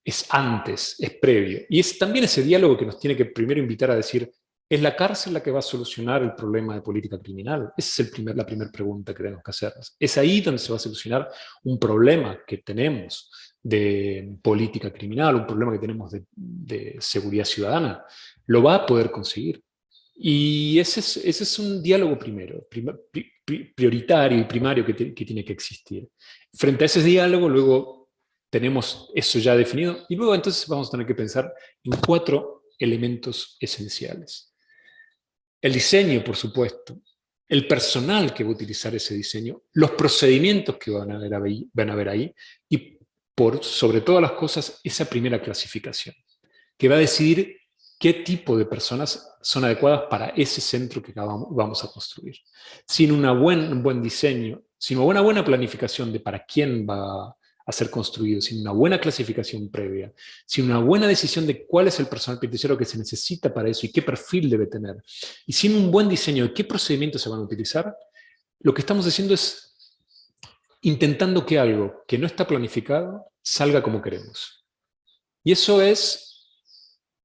Speaker 3: Es antes, es previo. Y es también ese diálogo que nos tiene que primero invitar a decir, ¿es la cárcel la que va a solucionar el problema de política criminal? Esa es la primera pregunta que tenemos que hacernos. ¿Es ahí donde se va a solucionar un problema que tenemos de política criminal, un problema que tenemos de seguridad ciudadana? ¿Lo va a poder conseguir? Y ese es un diálogo prioritario y primario que tiene que existir. Frente a ese diálogo, luego tenemos eso ya definido, y luego entonces vamos a tener que pensar en 4 elementos esenciales. El diseño, por supuesto, el personal que va a utilizar ese diseño, los procedimientos que van a haber ahí, y sobre todas las cosas, esa primera clasificación, que va a decidir qué tipo de personas son adecuadas para ese centro que vamos a construir. Sin un buen diseño, sin una buena planificación de para quién va a ser construido, sin una buena clasificación previa, sin una buena decisión de cuál es el personal penitenciario que se necesita para eso y qué perfil debe tener, y sin un buen diseño de qué procedimientos se van a utilizar, lo que estamos haciendo es intentando que algo que no está planificado salga como queremos. Y eso es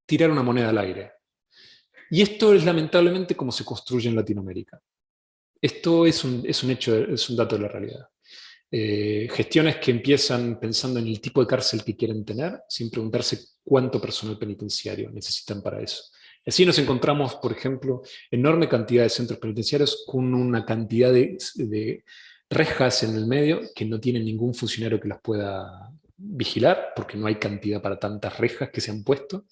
Speaker 3: tirar una moneda al aire. Y esto es lamentablemente como se construye en Latinoamérica. Esto es un hecho, es un dato de la realidad. Gestiones que empiezan pensando en el tipo de cárcel que quieren tener, sin preguntarse cuánto personal penitenciario necesitan para eso. Y así nos encontramos, por ejemplo, enorme cantidad de centros penitenciarios con una cantidad de rejas en el medio que no tienen ningún funcionario que las pueda vigilar, porque no hay cantidad para tantas rejas que se han puesto.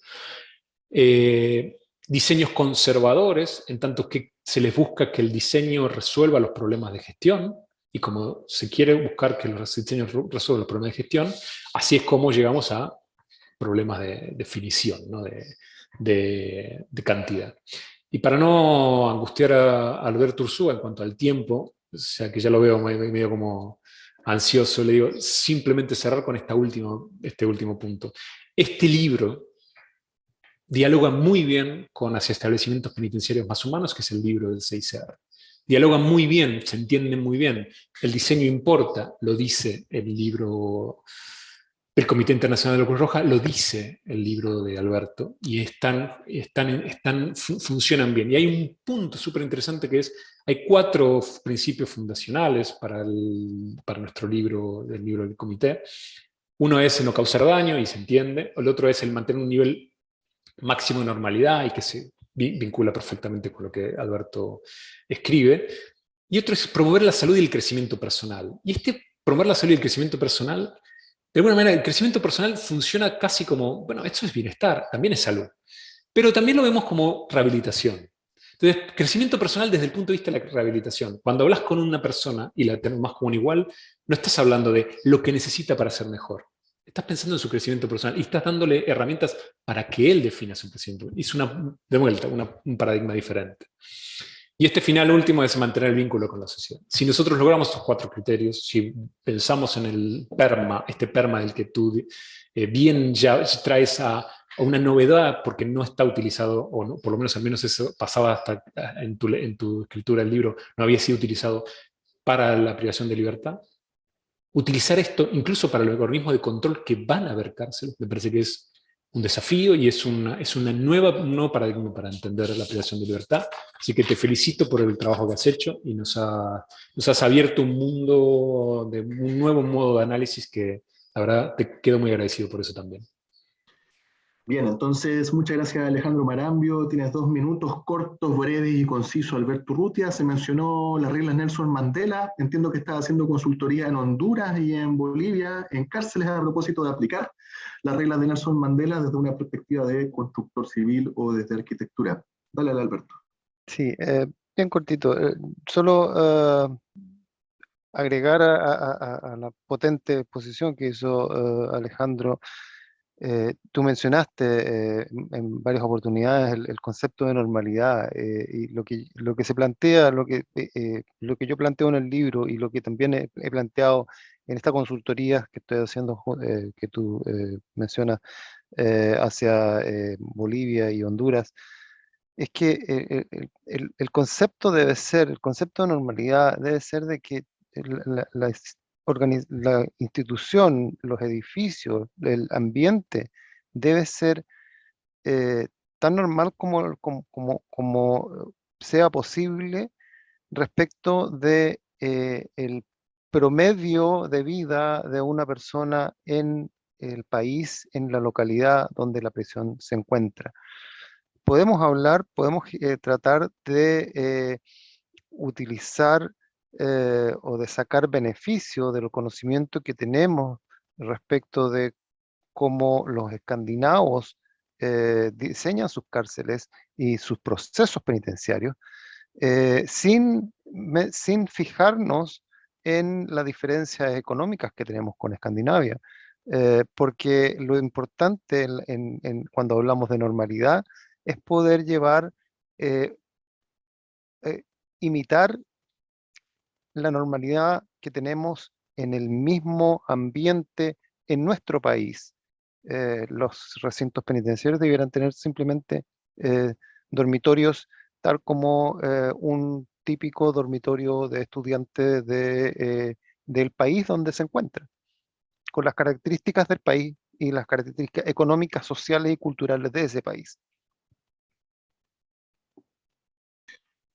Speaker 3: Diseños conservadores, en tanto que se les busca que el diseño resuelva los problemas de gestión, y como se quiere buscar que los diseños resuelvan los problemas de gestión, así es como llegamos a problemas de definición, ¿no? de cantidad. Y para no angustiar a Alberto Urzúa en cuanto al tiempo, o sea que ya lo veo medio como ansioso, le digo simplemente cerrar con este último punto. Este libro dialoga muy bien con hacia establecimientos penitenciarios más humanos, que es el libro del 6R. Dialoga muy bien, se entiende muy bien. El diseño importa, lo dice el libro del Comité Internacional de la Cruz Roja, lo dice el libro de Alberto, y funcionan bien. Y hay un punto súper interesante que es, hay 4 principios fundacionales para nuestro libro, el libro del comité. Uno es el no causar daño, y se entiende. El otro es el mantener un nivel máximo de normalidad, y que se vincula perfectamente con lo que Alberto escribe. Y otro es promover la salud y el crecimiento personal. Y promover la salud y el crecimiento personal, de alguna manera, el crecimiento personal funciona casi como, bueno, esto es bienestar, también es salud. Pero también lo vemos como rehabilitación. Entonces, crecimiento personal desde el punto de vista de la rehabilitación. Cuando hablas con una persona y la tenés más como un igual, no estás hablando de lo que necesita para ser mejor. Estás pensando en su crecimiento personal y estás dándole herramientas para que él defina su crecimiento. Es de vuelta, un paradigma diferente. Y este final último es mantener el vínculo con la sociedad. Si nosotros logramos estos 4 criterios, si pensamos en el PERMA, este PERMA del que tú bien ya traes a una novedad porque no está utilizado, o no, por lo menos al menos eso pasaba hasta en tu escritura del libro, no había sido utilizado para la privación de libertad. Utilizar esto incluso para los organismos de control que van a haber cárcel, me parece que es un desafío y es un nuevo paradigma para entender la privación de libertad. Así que te felicito por el trabajo que has hecho y nos has abierto un mundo, un nuevo modo de análisis que la verdad te quedo muy agradecido por eso también.
Speaker 1: Bien, entonces muchas gracias Alejandro Marambio. Tienes 2 minutos cortos, breves y concisos. Alberto Urrutia, se mencionó las reglas Nelson Mandela. Entiendo que estás haciendo consultoría en Honduras y en Bolivia, en cárceles, a propósito de aplicar las reglas de Nelson Mandela desde una perspectiva de constructor civil o desde arquitectura. Dale, Alberto.
Speaker 2: Sí, bien cortito. Solo agregar a la potente exposición que hizo Alejandro. Tú mencionaste en varias oportunidades el concepto de normalidad, y lo que se plantea, lo que yo planteo en el libro y lo que también he planteado en esta consultoría que estoy haciendo, que tú mencionas, hacia Bolivia y Honduras, es que el concepto el concepto de normalidad debe ser de que la institución, los edificios, el ambiente debe ser tan normal como sea posible respecto de el promedio de vida de una persona en el país, en la localidad donde la prisión se encuentra. Podemos tratar de utilizar o de sacar beneficio del conocimiento que tenemos respecto de cómo los escandinavos diseñan sus cárceles y sus procesos penitenciarios, sin fijarnos en las diferencias económicas que tenemos con Escandinavia. Porque lo importante cuando hablamos de normalidad es poder eh, imitar la normalidad que tenemos en el mismo ambiente en nuestro país. Los recintos penitenciarios debieran tener simplemente dormitorios tal como un típico dormitorio de estudiantes del país donde se encuentra, con las características del país y las características económicas, sociales y culturales de ese país.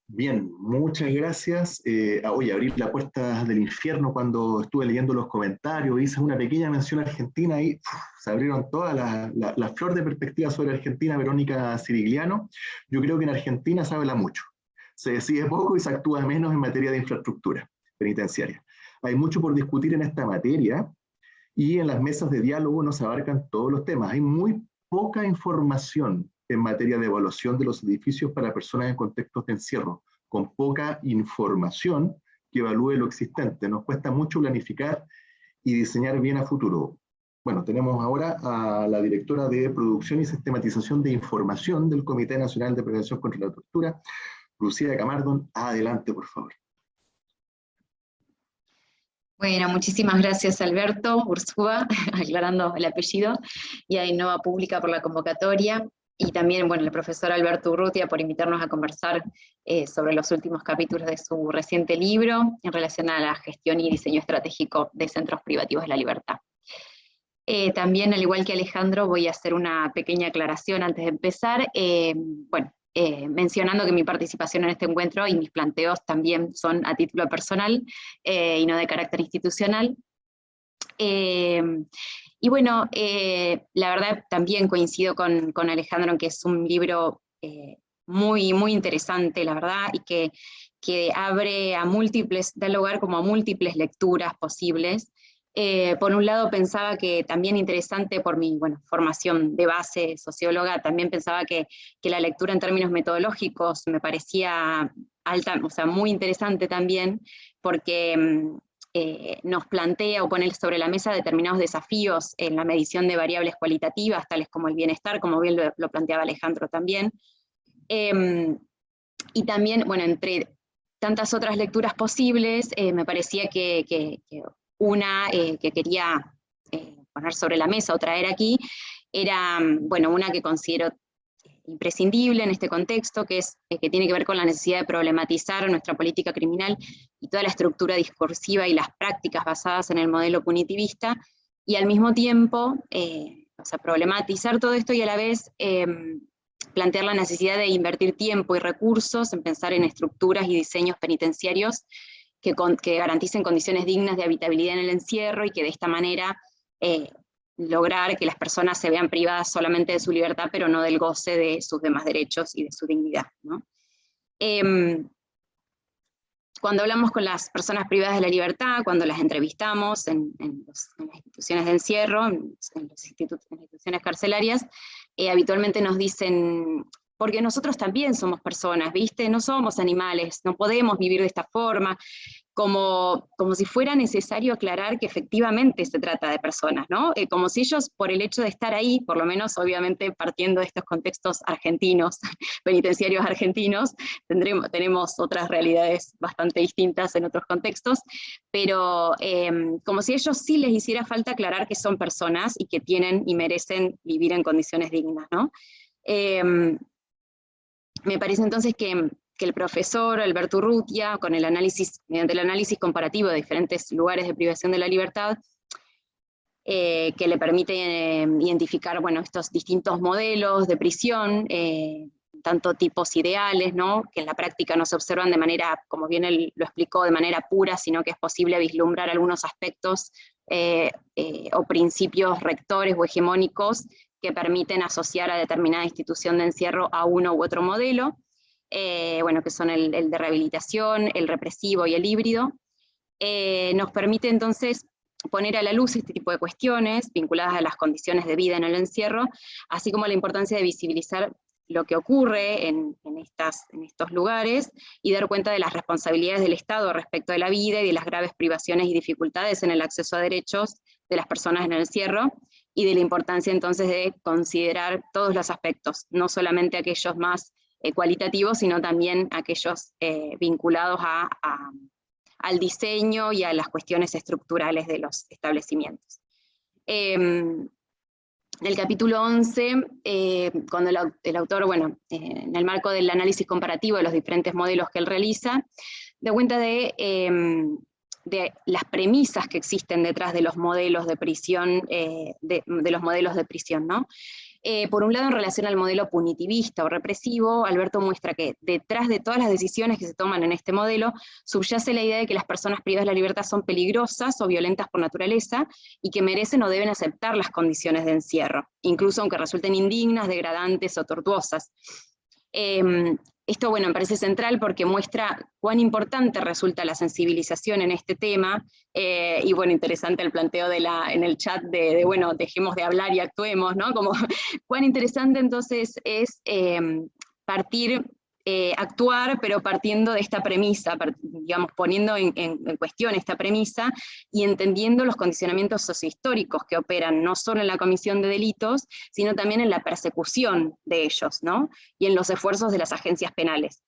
Speaker 1: Bien, muchas gracias. Oye, abrí la puerta del infierno cuando estuve leyendo los comentarios, hice una pequeña mención a Argentina y se abrieron todas las flores de perspectiva sobre Argentina, Verónica Cirigliano. Yo creo que en Argentina se habla mucho, se decide poco y se actúa menos en materia de infraestructura penitenciaria. Hay mucho por discutir en esta materia y en las mesas de diálogo no se abarcan todos los temas. Hay muy poca información en materia de evaluación de los edificios para personas en contextos de encierro, con poca información que evalúe lo existente. Nos cuesta mucho planificar y diseñar bien a futuro. Bueno, tenemos ahora a la directora de Producción y Sistematización de Información del Comité Nacional de Prevención contra la Tortura, Lucía Camardón. Adelante, por favor.
Speaker 4: Bueno, muchísimas gracias Alberto Urzúa, aclarando el apellido, y a Innova Pública por la convocatoria, y también, bueno, el profesor Alberto Urrutia por invitarnos a conversar sobre los últimos capítulos de su reciente libro en relación a la gestión y diseño estratégico de centros privativos de la libertad. También, al igual que Alejandro, voy a hacer una pequeña aclaración antes de empezar. Mencionando que mi participación en este encuentro y mis planteos también son a título personal y no de carácter institucional. Y bueno, la verdad también coincido con Alejandro en que es un libro muy, muy interesante, la verdad, y que abre a múltiples, da lugar como a múltiples lecturas posibles. Por un lado pensaba que también interesante por mi formación de base socióloga, también pensaba que la lectura en términos metodológicos me parecía muy interesante también, porque nos plantea o pone sobre la mesa determinados desafíos en la medición de variables cualitativas, tales como el bienestar, como bien lo planteaba Alejandro también. Y también, entre tantas otras lecturas posibles, me parecía que una que quería poner sobre la mesa o traer aquí, era, bueno, una que considero imprescindible en este contexto, que tiene que ver con la necesidad de problematizar nuestra política criminal y toda la estructura discursiva y las prácticas basadas en el modelo punitivista, y al mismo tiempo, o sea, problematizar todo esto y a la vez plantear la necesidad de invertir tiempo y recursos en pensar en estructuras y diseños penitenciarios que garanticen condiciones dignas de habitabilidad en el encierro y que de esta manera lograr que las personas se vean privadas solamente de su libertad, pero no del goce de sus demás derechos y de su dignidad, ¿no? Cuando hablamos con las personas privadas de la libertad, cuando las entrevistamos en las instituciones de encierro, en las instituciones carcelarias, habitualmente nos dicen, porque nosotros también somos personas, ¿viste? No somos animales, no podemos vivir de esta forma, como si fuera necesario aclarar que efectivamente se trata de personas, ¿no? Como si ellos, por el hecho de estar ahí, por lo menos obviamente partiendo de estos contextos argentinos, penitenciarios argentinos, tenemos otras realidades bastante distintas en otros contextos, pero como si a ellos sí les hiciera falta aclarar que son personas y que tienen y merecen vivir en condiciones dignas, ¿no? Me parece entonces que el profesor Alberto Urrutia, mediante el análisis comparativo de diferentes lugares de privación de la libertad, que le permite identificar, bueno, estos distintos modelos de prisión, tanto tipos ideales, ¿no? Que en la práctica no se observan de manera, como bien él lo explicó, de manera pura, sino que es posible vislumbrar algunos aspectos o principios rectores o hegemónicos que permiten asociar a determinada institución de encierro a uno u otro modelo, bueno, que son el de rehabilitación, el represivo y el híbrido. Nos permite entonces poner a la luz este tipo de cuestiones vinculadas a las condiciones de vida en el encierro, así como la importancia de visibilizar lo que ocurre en estos lugares y dar cuenta de las responsabilidades del Estado respecto de la vida y de las graves privaciones y dificultades en el acceso a derechos de las personas en el encierro, y de la importancia entonces de considerar todos los aspectos, no solamente aquellos más cualitativos, sino también aquellos vinculados al diseño y a las cuestiones estructurales de los establecimientos. En el capítulo 11, cuando el autor, bueno, en el marco del análisis comparativo de los diferentes modelos que él realiza, da cuenta de las premisas que existen detrás de los modelos de prisión, de los modelos de prisión, ¿no? Por un lado, en relación al modelo punitivista o represivo, Alberto muestra que detrás de todas las decisiones que se toman en este modelo, subyace la idea de que las personas privadas de la libertad son peligrosas o violentas por naturaleza, y que merecen o deben aceptar las condiciones de encierro, incluso aunque resulten indignas, degradantes o tortuosas. Esto, bueno, me parece central porque muestra cuán importante resulta la sensibilización en este tema, y bueno, interesante el planteo en el chat de bueno, dejemos de hablar y actuemos, ¿no? Como cuán interesante entonces es actuar, pero partiendo de esta premisa, digamos, poniendo en cuestión esta premisa y entendiendo los condicionamientos sociohistóricos que operan no solo en la comisión de delitos, sino también en la persecución de ellos, ¿no? Y en los esfuerzos de las agencias penales.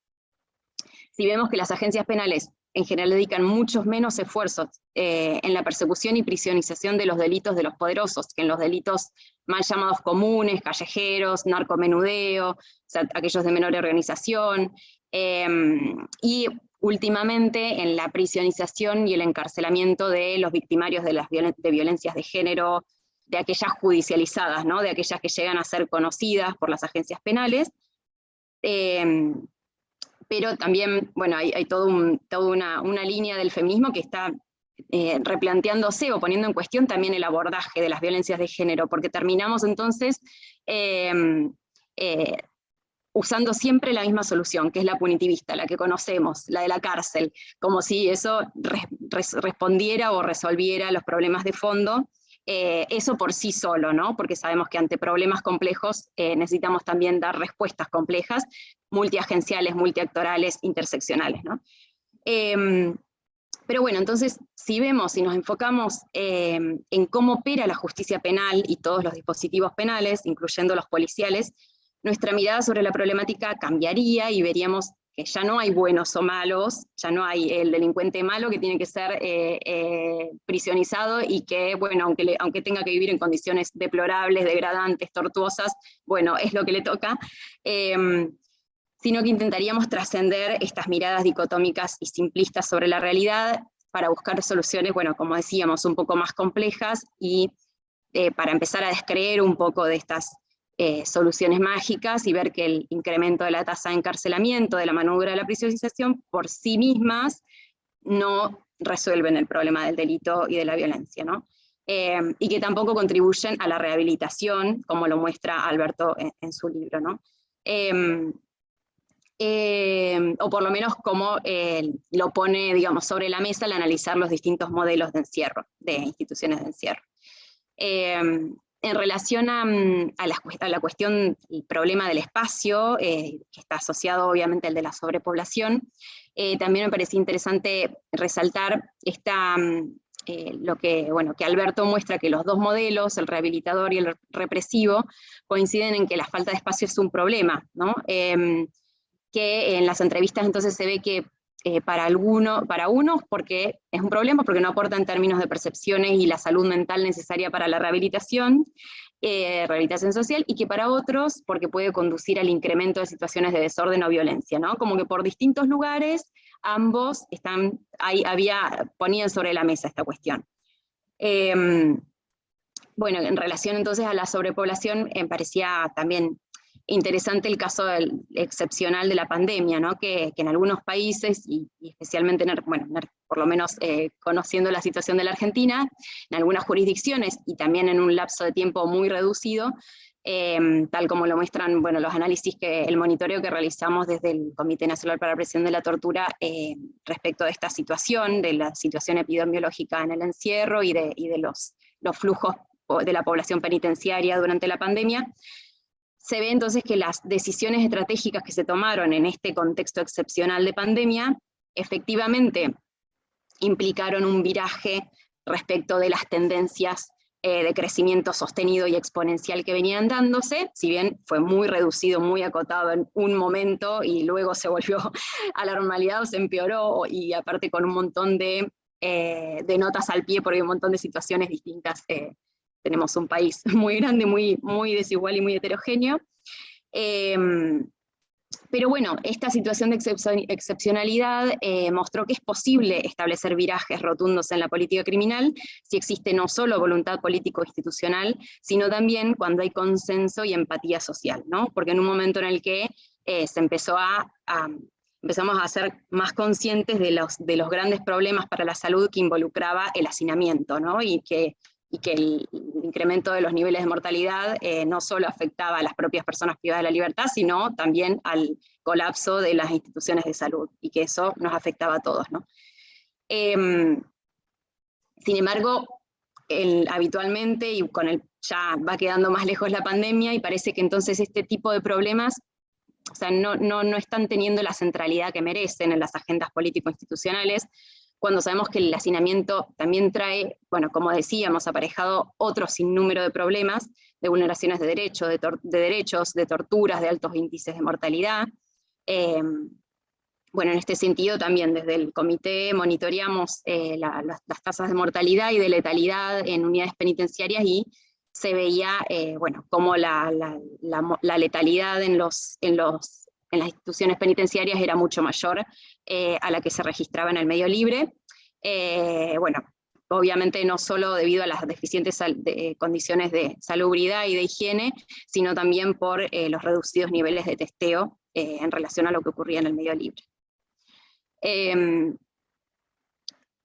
Speaker 4: Si vemos que las agencias penales en general dedican muchos menos esfuerzos en la persecución y prisionización de los delitos de los poderosos, que en los delitos mal llamados comunes, callejeros, narcomenudeo, o sea, aquellos de menor organización, y últimamente en la prisionización y el encarcelamiento de los victimarios de violencias de género, de aquellas judicializadas, ¿no? De aquellas que llegan a ser conocidas por las agencias penales, pero también, bueno, hay toda una línea del feminismo que está replanteándose o poniendo en cuestión también el abordaje de las violencias de género, porque terminamos entonces usando siempre la misma solución, que es la punitivista, la que conocemos, la de la cárcel, como si eso respondiera o resolviera los problemas de fondo. Eso por sí solo, ¿no? Porque sabemos que ante problemas complejos necesitamos también dar respuestas complejas, multiagenciales, multiactorales, interseccionales, ¿no? Pero bueno, entonces, si vemos y nos enfocamos en cómo opera la justicia penal y todos los dispositivos penales, incluyendo los policiales, nuestra mirada sobre la problemática cambiaría y veríamos ya no hay buenos o malos, ya no hay el delincuente malo que tiene que ser prisionizado y que, bueno, aunque tenga que vivir en condiciones deplorables, degradantes, tortuosas, bueno, es lo que le toca, sino que intentaríamos trascender estas miradas dicotómicas y simplistas sobre la realidad para buscar soluciones, bueno, como decíamos, un poco más complejas y para empezar a descreer un poco de estas soluciones mágicas y ver que el incremento de la tasa de encarcelamiento, de la mano dura de la prisionización, por sí mismas no resuelven el problema del delito y de la violencia, ¿no? Y que tampoco contribuyen a la rehabilitación, como lo muestra Alberto en su libro, ¿no? O por lo menos como lo pone, digamos, sobre la mesa al analizar los distintos modelos de encierro, de instituciones de encierro. En relación a la cuestión, el problema del espacio, que está asociado obviamente al de la sobrepoblación, también me parece interesante resaltar que Alberto muestra que los dos modelos, el rehabilitador y el represivo, coinciden en que la falta de espacio es un problema, ¿no? Que en las entrevistas entonces se ve que para unos porque es un problema, porque no aporta en términos de percepciones y la salud mental necesaria para la rehabilitación social, y que para otros porque puede conducir al incremento de situaciones de desorden o violencia, ¿no? Como que por distintos lugares ambos ponían sobre la mesa esta cuestión. Bueno, en relación entonces a la sobrepoblación, me parecía también interesante el caso excepcional de la pandemia, ¿no? Que en algunos países, y especialmente, por lo menos conociendo la situación de la Argentina, en algunas jurisdicciones y también en un lapso de tiempo muy reducido, tal como lo muestran los análisis, el monitoreo que realizamos desde el Comité Nacional para la Prevención de la Tortura respecto de esta situación, de la situación epidemiológica en el encierro y de los flujos de la población penitenciaria durante la pandemia. Se ve entonces que las decisiones estratégicas que se tomaron en este contexto excepcional de pandemia efectivamente implicaron un viraje respecto de las tendencias de crecimiento sostenido y exponencial que venían dándose, si bien fue muy reducido, muy acotado en un momento y luego se volvió a la normalidad o se empeoró, y aparte con un montón de notas al pie porque hay un montón de situaciones distintas. Tenemos un país muy grande, muy, muy desigual y muy heterogéneo. Pero bueno, esta situación de excepcionalidad mostró que es posible establecer virajes rotundos en la política criminal si existe no solo voluntad político-institucional, sino también cuando hay consenso y empatía social, ¿no? Porque en un momento en el que empezamos a ser más conscientes de los grandes problemas para la salud que involucraba el hacinamiento, ¿no? Y que el incremento de los niveles de mortalidad no solo afectaba a las propias personas privadas de la libertad, sino también al colapso de las instituciones de salud, y que eso nos afectaba a todos, ¿no? Sin embargo, habitualmente, y ya va quedando más lejos la pandemia, y parece que entonces este tipo de problemas, o sea, no están teniendo la centralidad que merecen en las agendas político-institucionales, cuando sabemos que el hacinamiento también trae, como decíamos, aparejado otro sinnúmero de problemas, de vulneraciones de derechos, de torturas, de altos índices de mortalidad. En este sentido también desde el comité monitoreamos las tasas de mortalidad y de letalidad en unidades penitenciarias, y se veía, cómo la letalidad en las instituciones penitenciarias era mucho mayor a la que se registraba en el medio libre. Obviamente no solo debido a las deficientes condiciones de salubridad y de higiene, sino también por los reducidos niveles de testeo en relación a lo que ocurría en el medio libre.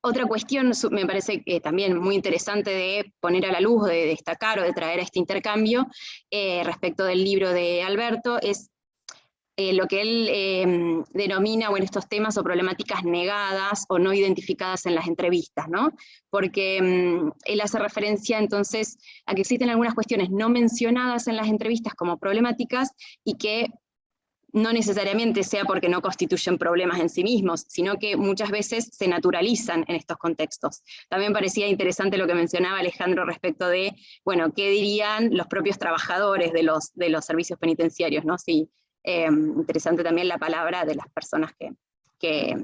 Speaker 4: Otra cuestión me parece también muy interesante de poner a la luz, de destacar o de traer a este intercambio respecto del libro de Alberto, es lo que él denomina, estos temas o problemáticas negadas o no identificadas en las entrevistas, ¿no? Porque él hace referencia entonces a que existen algunas cuestiones no mencionadas en las entrevistas como problemáticas, y que no necesariamente sea porque no constituyen problemas en sí mismos, sino que muchas veces se naturalizan en estos contextos. También parecía interesante lo que mencionaba Alejandro respecto de, ¿qué dirían los propios trabajadores de los servicios penitenciarios, ¿no? Si Interesante también la palabra de las personas que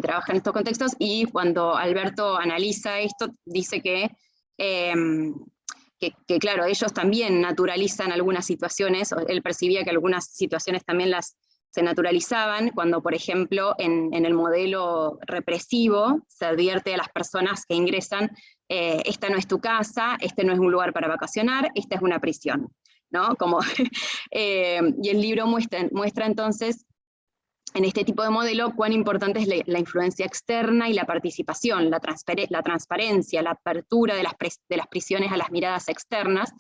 Speaker 4: trabajan en estos contextos, y cuando Alberto analiza esto, dice que claro, ellos también naturalizan algunas situaciones, él percibía que algunas situaciones también se naturalizaban, cuando por ejemplo en el modelo represivo se advierte a las personas que ingresan, esta no es tu casa, este no es un lugar para vacacionar, esta es una prisión, ¿no? Como, y el libro muestra entonces, en este tipo de modelo, cuán importante es la influencia externa y la participación, la transparencia, la apertura de las prisiones a las miradas externas,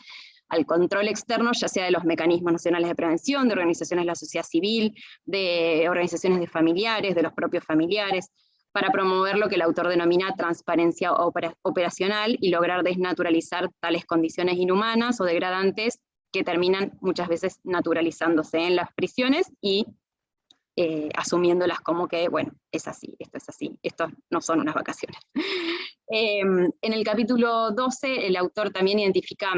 Speaker 4: al control externo, ya sea de los mecanismos nacionales de prevención, de organizaciones de la sociedad civil, de organizaciones de familiares, de los propios familiares, para promover lo que el autor denomina transparencia operacional y lograr desnaturalizar tales condiciones inhumanas o degradantes que terminan muchas veces naturalizándose en las prisiones y asumiéndolas como que, bueno, es así, esto no son unas vacaciones. En el capítulo 12, el autor también identifica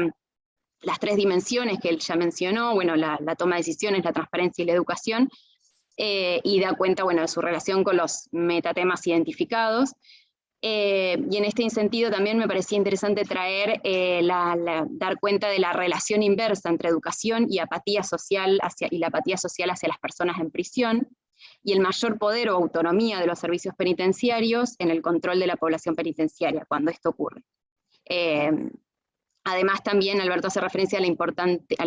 Speaker 4: las 3 dimensiones que él ya mencionó, bueno, la toma de decisiones, la transparencia y la educación, y da cuenta, bueno, de su relación con los metatemas identificados. Y en este sentido también me parecía interesante traer, dar cuenta de la relación inversa entre educación y apatía social y la apatía social hacia las personas en prisión, y el mayor poder o autonomía de los servicios penitenciarios en el control de la población penitenciaria, cuando esto ocurre. Además también Alberto hace referencia a la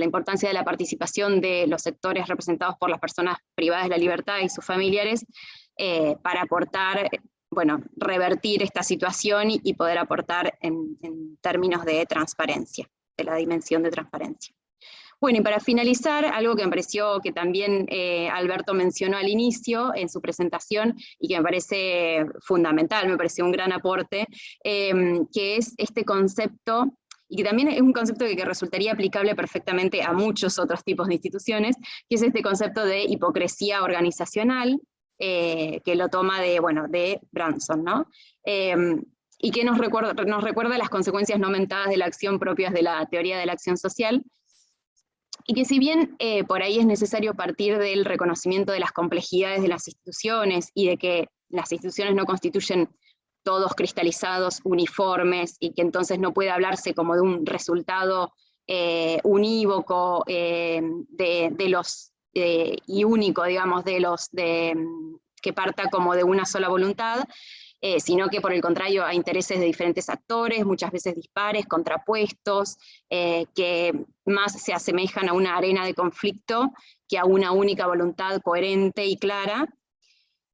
Speaker 4: importancia de la participación de los sectores representados por las personas privadas de la libertad y sus familiares, para aportar, bueno, revertir esta situación y poder aportar en términos de transparencia, de la dimensión de transparencia. Bueno, y para finalizar, algo que me pareció que también Alberto mencionó al inicio en su presentación y que me parece fundamental, me pareció un gran aporte, que es este concepto, y que también es un concepto que resultaría aplicable perfectamente a muchos otros tipos de instituciones, que es este concepto de hipocresía organizacional, que lo toma de Branson, ¿no? Y que nos recuerda las consecuencias no aumentadas de la acción propias de la teoría de la acción social, y que si bien por ahí es necesario partir del reconocimiento de las complejidades de las instituciones, y de que las instituciones no constituyen todos cristalizados, uniformes, y que entonces no puede hablarse como de un resultado unívoco y único, digamos, que parta como de una sola voluntad, sino que por el contrario hay intereses de diferentes actores, muchas veces dispares, contrapuestos, que más se asemejan a una arena de conflicto que a una única voluntad coherente y clara.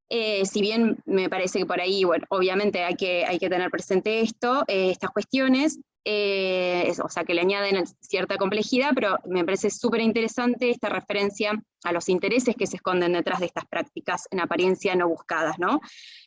Speaker 4: Si bien me parece que por ahí, bueno, obviamente hay que tener presente estas cuestiones, o sea, que le añaden cierta complejidad, pero me parece súper interesante esta referencia a los intereses que se esconden detrás de estas prácticas en apariencia no buscadas, ¿no?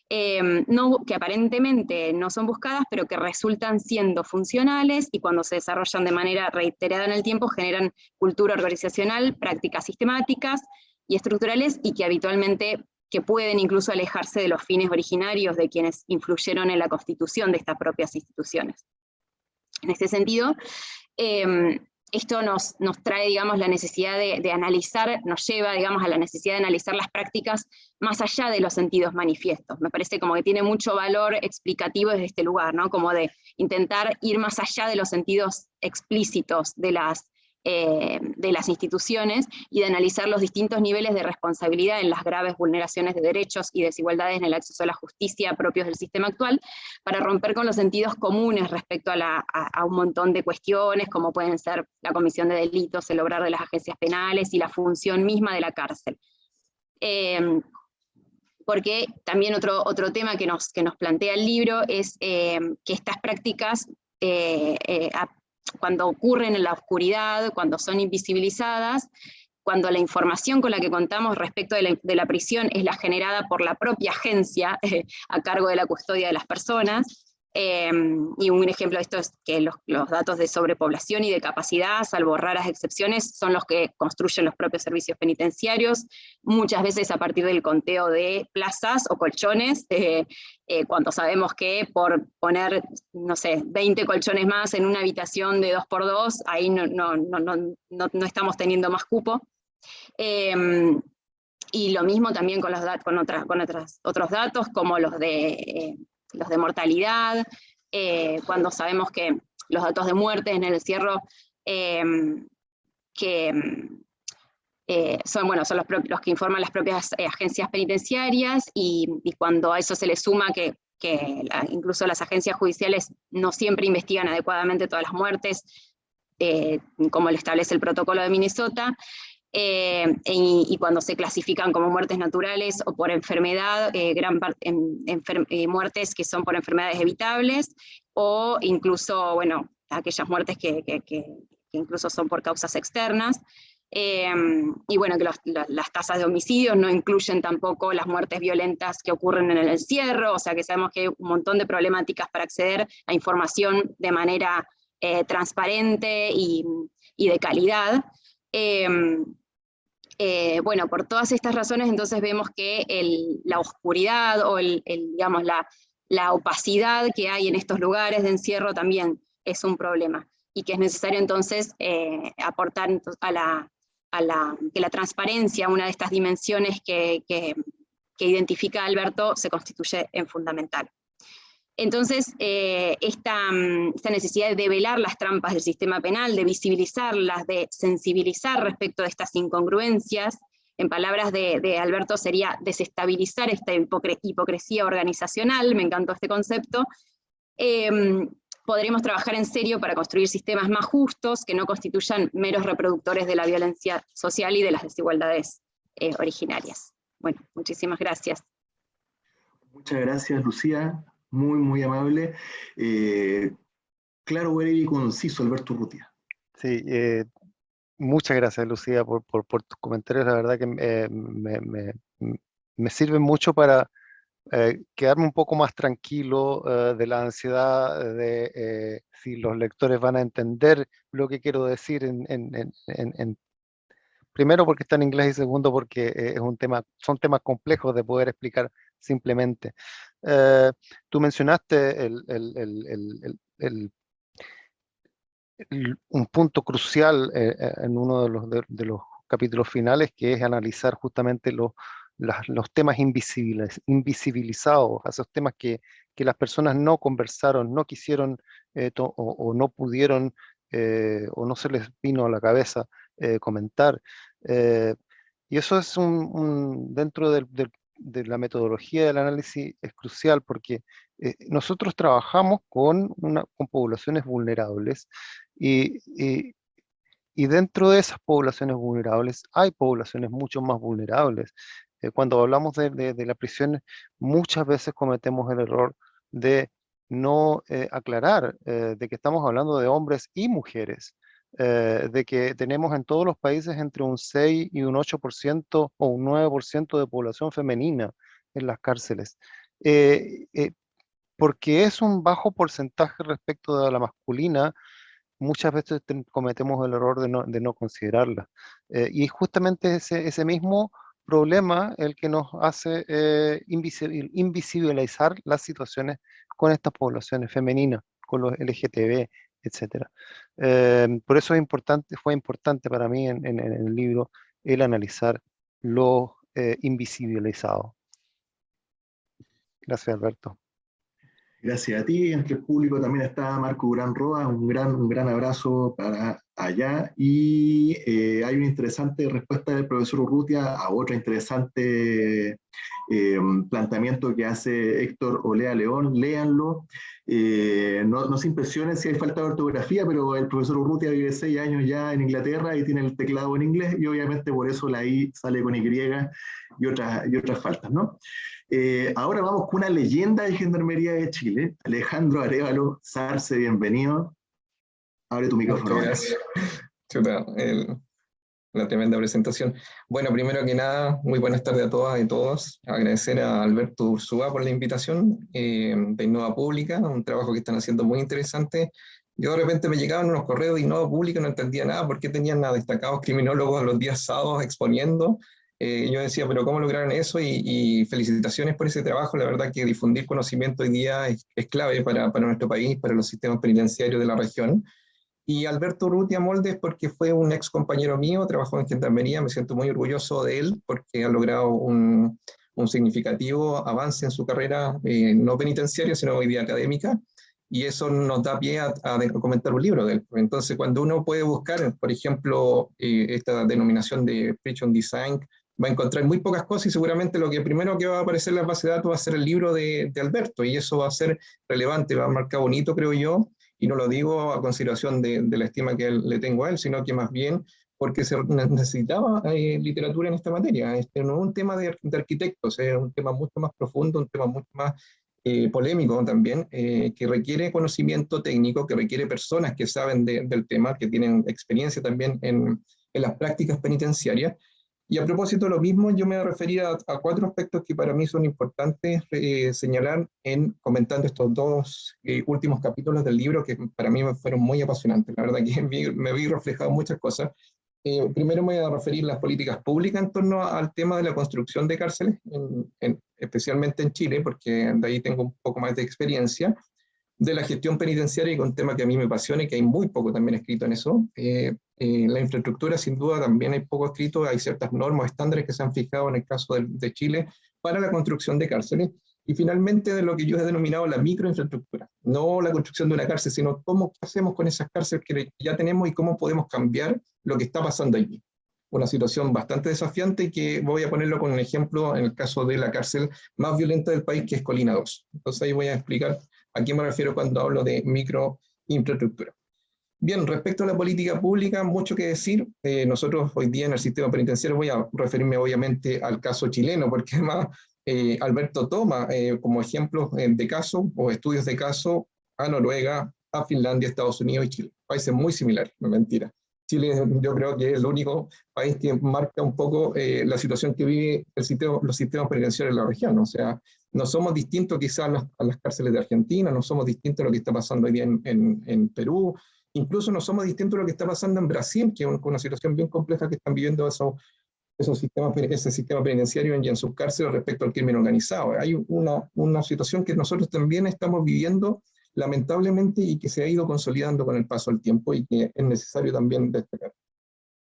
Speaker 4: Que aparentemente no son buscadas, pero que resultan siendo funcionales, y cuando se desarrollan de manera reiterada en el tiempo generan cultura organizacional, prácticas sistemáticas y estructurales, y que habitualmente pueden incluso alejarse de los fines originarios de quienes influyeron en la constitución de estas propias instituciones. En este sentido, esto nos trae, digamos, la necesidad de analizar, nos lleva, digamos, a la necesidad de analizar las prácticas más allá de los sentidos manifiestos. Me parece como que tiene mucho valor explicativo desde este lugar, ¿no? Como de intentar ir más allá de los sentidos explícitos de las instituciones, y de analizar los distintos niveles de responsabilidad en las graves vulneraciones de derechos y desigualdades en el acceso a la justicia propios del sistema actual, para romper con los sentidos comunes respecto a un montón de cuestiones, como pueden ser la comisión de delitos, el obrar de las agencias penales y la función misma de la cárcel. Porque también otro tema que nos plantea el libro es que estas prácticas cuando ocurren en la oscuridad, cuando son invisibilizadas, cuando la información con la que contamos respecto de la prisión es la generada por la propia agencia a cargo de la custodia de las personas, y un ejemplo de esto es que los datos de sobrepoblación y de capacidad, salvo raras excepciones, son los que construyen los propios servicios penitenciarios, muchas veces a partir del conteo de plazas o colchones, cuando sabemos que por poner, no sé, 20 colchones más en una habitación de 2x2, ahí no estamos teniendo más cupo. Y lo mismo también con, otros datos, como los de mortalidad, cuando sabemos que los datos de muerte en el encierro son los que informan las propias agencias penitenciarias, y cuando a eso se le suma que incluso las agencias judiciales no siempre investigan adecuadamente todas las muertes, como lo establece el protocolo de Minnesota, y cuando se clasifican como muertes naturales o por enfermedad, muertes que son por enfermedades evitables, o incluso, bueno, aquellas muertes que incluso son por causas externas, y bueno, que las tasas de homicidios no incluyen tampoco las muertes violentas que ocurren en el encierro, o sea que sabemos que hay un montón de problemáticas para acceder a información de manera transparente y de calidad. Bueno, por todas estas razones, entonces vemos que la oscuridad o digamos, la opacidad que hay en estos lugares de encierro también es un problema, y que es necesario entonces aportar que la transparencia, una de estas dimensiones que identifica Alberto, se constituye en fundamental. Entonces, esta necesidad de develar las trampas del sistema penal, de visibilizarlas, de sensibilizar respecto de estas incongruencias, en palabras de Alberto sería desestabilizar esta hipocresía organizacional, me encantó este concepto. Podremos trabajar en serio para construir sistemas más justos, que no constituyan meros reproductores de la violencia social y de las desigualdades originarias. Bueno, muchísimas gracias.
Speaker 1: Muchas gracias, Lucía. Muy, muy amable. Claro, breve y conciso, Alberto Urrutia.
Speaker 2: Sí, muchas gracias, Lucía, por tus comentarios. La verdad que me sirven mucho para quedarme un poco más tranquilo de la ansiedad de si los lectores van a entender lo que quiero decir primero porque está en inglés, y segundo porque son temas complejos de poder explicar simplemente. Tú mencionaste un punto crucial en uno de los capítulos finales, que es analizar justamente los temas invisibilizados, esos temas que las personas no conversaron, no quisieron o no pudieron, o no se les vino a la cabeza comentar. Y eso es dentro de la metodología del análisis es crucial, porque nosotros trabajamos con poblaciones vulnerables, y dentro de esas poblaciones vulnerables hay poblaciones mucho más vulnerables. Cuando hablamos de la prisión, muchas veces cometemos el error de no aclarar de que estamos hablando de hombres y mujeres, de que tenemos en todos los países entre un 6 y un 8% o un 9% de población femenina en las cárceles, porque es un bajo porcentaje respecto de la masculina. Muchas veces cometemos el error de no considerarla. Y justamente ese mismo problema el que nos hace invisibilizar las situaciones con estas poblaciones femeninas, con los LGTB, etc. Por eso fue importante para mí en el libro el analizar lo invisibilizado. Gracias, Alberto.
Speaker 1: Gracias a ti. Entre el público también está Marco Durán Roa. Un gran abrazo para allá. Y hay una interesante respuesta del profesor Urrutia a otro interesante planteamiento que hace Héctor Olea León. Léanlo. No se impresionen si hay falta de ortografía, pero el profesor Urrutia vive 6 años ya en Inglaterra y tiene el teclado en inglés, y obviamente por eso la I sale con Y y otras faltas, ¿no? Ahora vamos con una leyenda de Gendarmería de Chile, Alejandro Arévalo Sarce, bienvenido. Abre tu micrófono.
Speaker 5: Muchas gracias. Chuta, la tremenda presentación. Bueno, primero que nada, muy buenas tardes a todas y todos. Agradecer a Alberto Ursúa por la invitación de Innova Pública, un trabajo que están haciendo muy interesante. Yo de repente me llegaban unos correos de Innova Pública, no entendía nada, por qué tenían a destacados criminólogos los días sábados exponiendo. Yo decía, pero ¿cómo lograron eso? Y felicitaciones por ese trabajo. La verdad que difundir conocimiento hoy día es clave para nuestro país, para los sistemas penitenciarios de la región. Y Alberto Urrutia Moldes porque fue un ex compañero mío, trabajó en Gendarmería, me siento muy orgulloso de él porque ha logrado un significativo avance en su carrera, no penitenciaria, sino hoy día académica, y eso nos da pie a comentar un libro de él. Entonces, cuando uno puede buscar, por ejemplo, esta denominación de Prison Design, va a encontrar muy pocas cosas y seguramente lo que primero que va a aparecer en la base de datos va a ser el libro de Alberto, y eso va a ser relevante, va a marcar bonito, creo yo, y no lo digo a consideración de la estima que le tengo a él, sino que más bien porque se necesitaba literatura en esta materia. Este no es un tema de arquitectos, es un tema mucho más profundo, un tema mucho más polémico también, que requiere conocimiento técnico, que requiere personas que saben del tema, que tienen experiencia también en las prácticas penitenciarias. Y a propósito de lo mismo, yo me voy a referir a 4 aspectos que para mí son importantes señalar comentando estos 2 últimos capítulos del libro que para mí fueron muy apasionantes. La verdad que me vi reflejado en muchas cosas. Primero me voy a referir a las políticas públicas en torno al tema de la construcción de cárceles, especialmente en Chile, porque de ahí tengo un poco más de experiencia, de la gestión penitenciaria, y con un tema que a mí me apasiona y que hay muy poco también escrito en eso. La infraestructura, sin duda, también hay poco escrito, hay ciertas normas, estándares que se han fijado en el caso de Chile para la construcción de cárceles, y finalmente de lo que yo he denominado la microinfraestructura, no la construcción de una cárcel, sino cómo hacemos con esas cárceles que ya tenemos y cómo podemos cambiar lo que está pasando allí. Una situación bastante desafiante y que voy a ponerlo con un ejemplo en el caso de la cárcel más violenta del país, que es Colina 2. Entonces ahí voy a explicar a qué me refiero cuando hablo de microinfraestructura. Bien, respecto a la política pública, mucho que decir. Nosotros hoy día en el sistema penitenciario, voy a referirme obviamente al caso chileno, porque además Alberto toma como ejemplos de caso o estudios de caso a Noruega, a Finlandia, Estados Unidos y Chile. Países muy similares, no mentira. Chile yo creo que es el único país que marca un poco la situación que vive los sistemas penitenciarios en la región. O sea, no somos distintos quizás a las cárceles de Argentina, no somos distintos a lo que está pasando hoy día en Perú, incluso no somos distintos a lo que está pasando en Brasil, que es una situación bien compleja que están viviendo ese sistema penitenciario y en sus cárceles respecto al crimen organizado. Hay una situación que nosotros también estamos viviendo lamentablemente y que se ha ido consolidando con el paso del tiempo y que es necesario también destacar.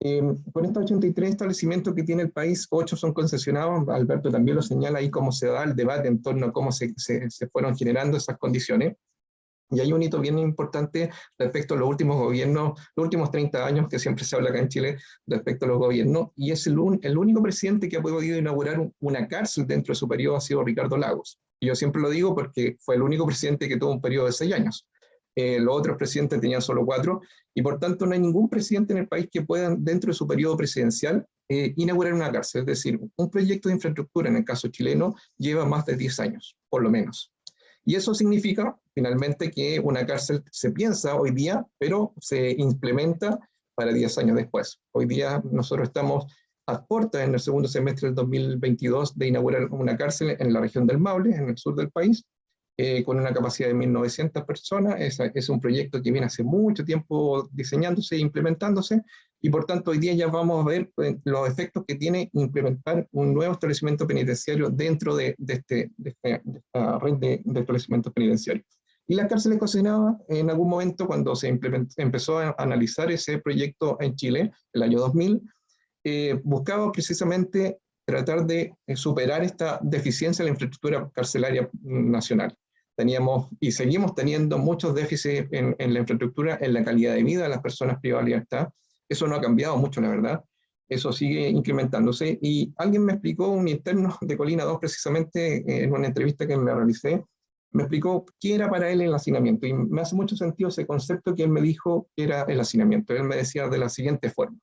Speaker 5: Con estos 83 establecimientos que tiene el país, 8 son concesionados. Alberto también lo señala ahí cómo se da el debate en torno a cómo se fueron generando esas condiciones. Y hay un hito bien importante respecto a los últimos gobiernos, los últimos 30 años, que siempre se habla acá en Chile respecto a los gobiernos, y es el único presidente que ha podido inaugurar una cárcel dentro de su periodo ha sido Ricardo Lagos. Y yo siempre lo digo porque fue el único presidente que tuvo un periodo de 6 años. Los otros presidentes tenían solo 4, y por tanto no hay ningún presidente en el país que pueda, dentro de su periodo presidencial, inaugurar una cárcel. Es decir, un proyecto de infraestructura, en el caso chileno, lleva más de 10 años, por lo menos. Y eso significa, finalmente, que una cárcel se piensa hoy día, pero se implementa para 10 años después. Hoy día nosotros estamos a puertas en el segundo semestre del 2022 de inaugurar una cárcel en la región del Maule, en el sur del país, con una capacidad de 1.900 personas. Es un proyecto que viene hace mucho tiempo diseñándose e implementándose, y por tanto hoy día ya vamos a ver los efectos que tiene implementar un nuevo establecimiento penitenciario dentro de esta red de establecimientos penitenciarios. Y las cárceles concesionadas, en algún momento cuando se empezó a analizar ese proyecto en Chile, el año 2000, buscaba precisamente tratar de superar esta deficiencia en la infraestructura carcelaria nacional. Teníamos y seguimos teniendo muchos déficits en la infraestructura, en la calidad de vida de las personas privadas de libertad. Eso no ha cambiado mucho, la verdad. Eso sigue incrementándose. Y alguien me explicó, un interno de Colina 2, precisamente en una entrevista que me realicé, me explicó qué era para él el hacinamiento. Y me hace mucho sentido ese concepto que él me dijo que era el hacinamiento. Él me decía de la siguiente forma: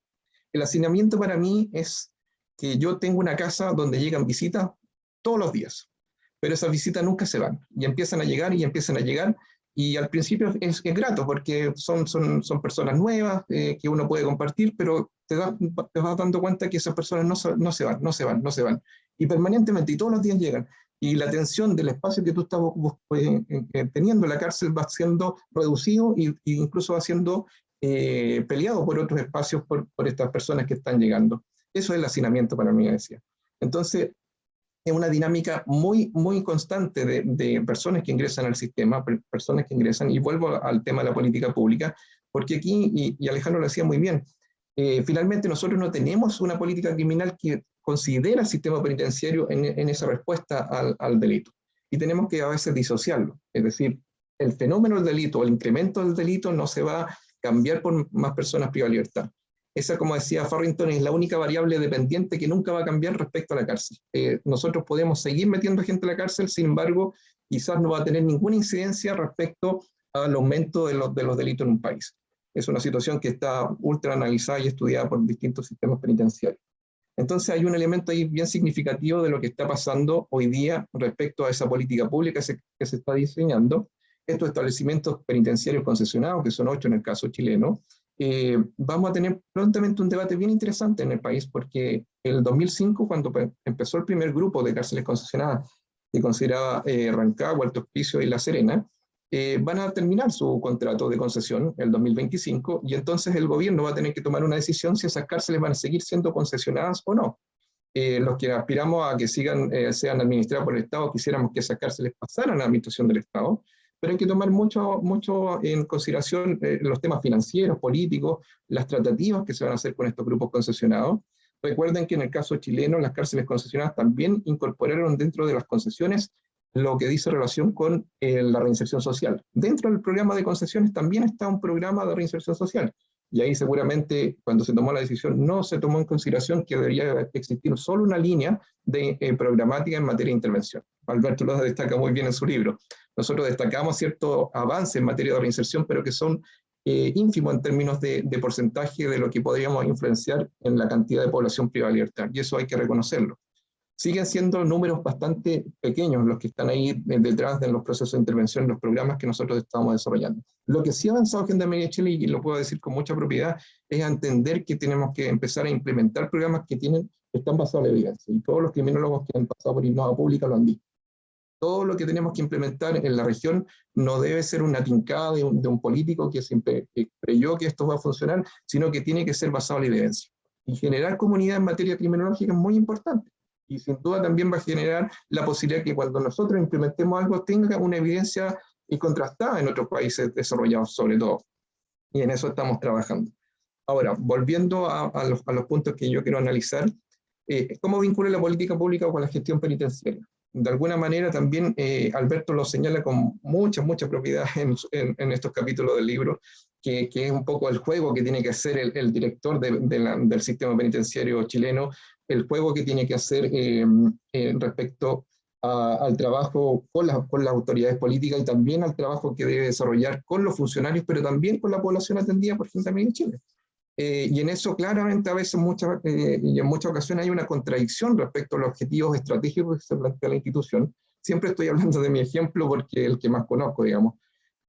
Speaker 5: el hacinamiento para mí es que yo tengo una casa donde llegan visitas todos los días, pero esas visitas nunca se van, y empiezan a llegar y empiezan a llegar, y al principio es grato porque son personas nuevas que uno puede compartir, pero te vas dando cuenta que esas personas no se van, y permanentemente, y todos los días llegan, y la tensión del espacio que tú estás teniendo en la cárcel va siendo reducido e incluso va siendo peleado por otros espacios por estas personas que están llegando. Eso es el hacinamiento para mí, decía. Entonces, es una dinámica muy, muy constante de personas que ingresan al sistema, personas que ingresan, y vuelvo al tema de la política pública, Porque aquí, y Alejandro lo decía muy bien, finalmente nosotros no tenemos una política criminal que considera el sistema penitenciario en esa respuesta al delito. Y tenemos que a veces disociarlo. Es decir, el fenómeno del delito, el incremento del delito no se va a cambiar por más personas privadas de libertad. Esa, como decía Farrington, es la única variable dependiente que nunca va a cambiar respecto a la cárcel. Nosotros podemos seguir metiendo gente a la cárcel, sin embargo, quizás no va a tener ninguna incidencia respecto al aumento de los delitos en un país. Es una situación que está ultra analizada y estudiada por distintos sistemas penitenciarios. Entonces hay un elemento ahí bien significativo de lo que está pasando hoy día respecto a esa política pública que se está diseñando. Estos establecimientos penitenciarios concesionados, que son 8 en el caso chileno, vamos a tener prontamente un debate bien interesante en el país, porque en el 2005, cuando empezó el primer grupo de cárceles concesionadas, que consideraba Rancagua, Alto Hospicio y La Serena, van a terminar su contrato de concesión el 2025, y entonces el gobierno va a tener que tomar una decisión si esas cárceles van a seguir siendo concesionadas o no. Los que aspiramos a que sean administradas por el Estado, quisiéramos que esas cárceles pasaran a la administración del Estado, pero hay que tomar mucho en consideración los temas financieros, políticos, las tratativas que se van a hacer con estos grupos concesionados. Recuerden que en el caso chileno, las cárceles concesionadas también incorporaron dentro de las concesiones lo que dice relación con la reinserción social. Dentro del programa de concesiones también está un programa de reinserción social, y ahí seguramente cuando se tomó la decisión no se tomó en consideración que debería existir solo una línea de programática en materia de intervención. Alberto lo destaca muy bien en su libro. Nosotros destacamos cierto avance en materia de reinserción, pero que son ínfimos en términos de porcentaje de lo que podríamos influenciar en la cantidad de población privada de libertad, y eso hay que reconocerlo. Siguen siendo números bastante pequeños los que están ahí detrás de los procesos de intervención, los programas que nosotros estamos desarrollando. Lo que sí ha avanzado Gendarmería de Chile, y lo puedo decir con mucha propiedad, es entender que tenemos que empezar a implementar programas que están basados en la evidencia, y todos los criminólogos que han pasado por Innova Pública lo han dicho. Todo lo que tenemos que implementar en la región no debe ser una tincada de un político que siempre creyó que esto va a funcionar, sino que tiene que ser basado en la evidencia. Y generar comunidad en materia criminológica es muy importante. Y sin duda también va a generar la posibilidad que cuando nosotros implementemos algo tenga una evidencia contrastada en otros países desarrollados sobre todo. Y en eso estamos trabajando. Ahora, volviendo a los puntos que yo quiero analizar, ¿cómo vincula la política pública con la gestión penitenciaria? De alguna manera también Alberto lo señala con mucha propiedad en estos capítulos del libro, que es un poco el juego que tiene que hacer el director del sistema penitenciario chileno, el juego que tiene que hacer respecto al trabajo con las autoridades políticas, y también al trabajo que debe desarrollar con los funcionarios, pero también con la población atendida por Gendarmería de Chile. Y en eso claramente a veces y en muchas ocasiones hay una contradicción respecto a los objetivos estratégicos que se plantea la institución. Siempre estoy hablando de mi ejemplo porque es el que más conozco, digamos.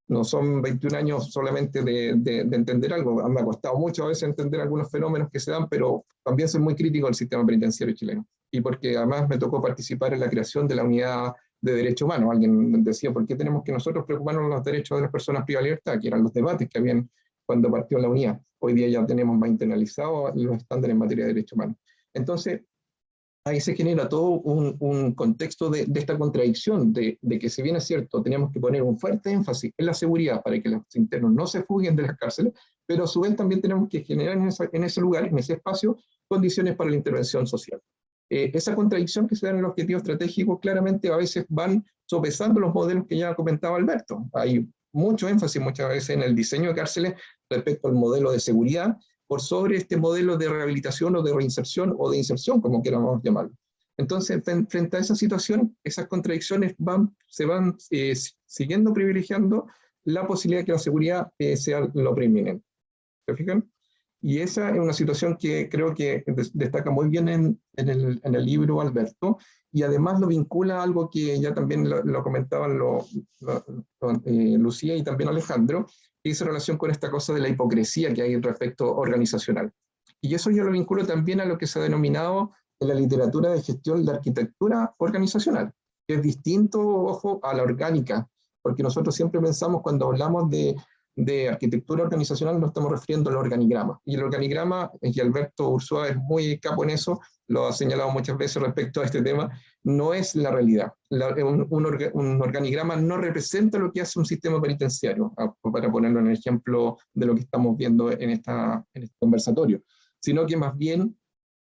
Speaker 5: No son 21 años solamente de entender algo. Me ha costado mucho a veces entender algunos fenómenos que se dan, pero también soy muy crítico del sistema penitenciario chileno. Y porque además me tocó participar en la creación de la unidad de derechos humanos. Alguien decía, ¿por qué tenemos que nosotros preocuparnos de los derechos de las personas privadas de libertad? Que eran los debates que habían cuando partió la unidad. Hoy día ya tenemos más internalizados los estándares en materia de derechos humanos. Entonces, ahí se genera todo un contexto de esta contradicción, de que si bien es cierto, tenemos que poner un fuerte énfasis en la seguridad para que los internos no se fuguen de las cárceles, pero a su vez también tenemos que generar en ese lugar, en ese espacio, condiciones para la intervención social. Esa contradicción que se da en el objetivo estratégico claramente a veces van sopesando los modelos que ya comentaba Alberto. Hay mucho énfasis muchas veces en el diseño de cárceles respecto al modelo de seguridad, por sobre este modelo de rehabilitación o de reinserción o de inserción, como queramos llamarlo. Entonces, frente a esa situación, esas contradicciones se van siguiendo privilegiando la posibilidad de que la seguridad sea lo preeminente. ¿Se fijan? Y esa es una situación que creo que destaca muy bien en el libro Alberto, y además lo vincula a algo que ya también lo comentaban Lucía y también Alejandro, que hizo relación con esta cosa de la hipocresía que hay respecto organizacional. Y eso yo lo vinculo también a lo que se ha denominado en la literatura de gestión de arquitectura organizacional, que es distinto, ojo, a la orgánica, porque nosotros siempre pensamos cuando hablamos de arquitectura organizacional nos estamos refiriendo al organigrama. Y el organigrama, y Alberto Ursúa es muy capo en eso, lo ha señalado muchas veces respecto a este tema, no es la realidad. Un organigrama no representa lo que hace un sistema penitenciario, para ponerlo en el ejemplo de lo que estamos viendo en este conversatorio, sino que más bien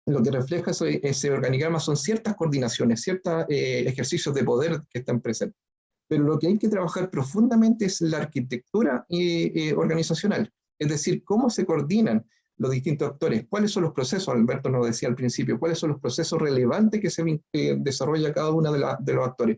Speaker 5: lo que refleja ese organigrama son ciertas coordinaciones, ciertos ejercicios de poder que están presentes. Pero lo que hay que trabajar profundamente es la arquitectura organizacional, es decir, cómo se coordinan los distintos actores, cuáles son los procesos, Alberto nos decía al principio, cuáles son los procesos relevantes que se desarrolla cada uno de los actores,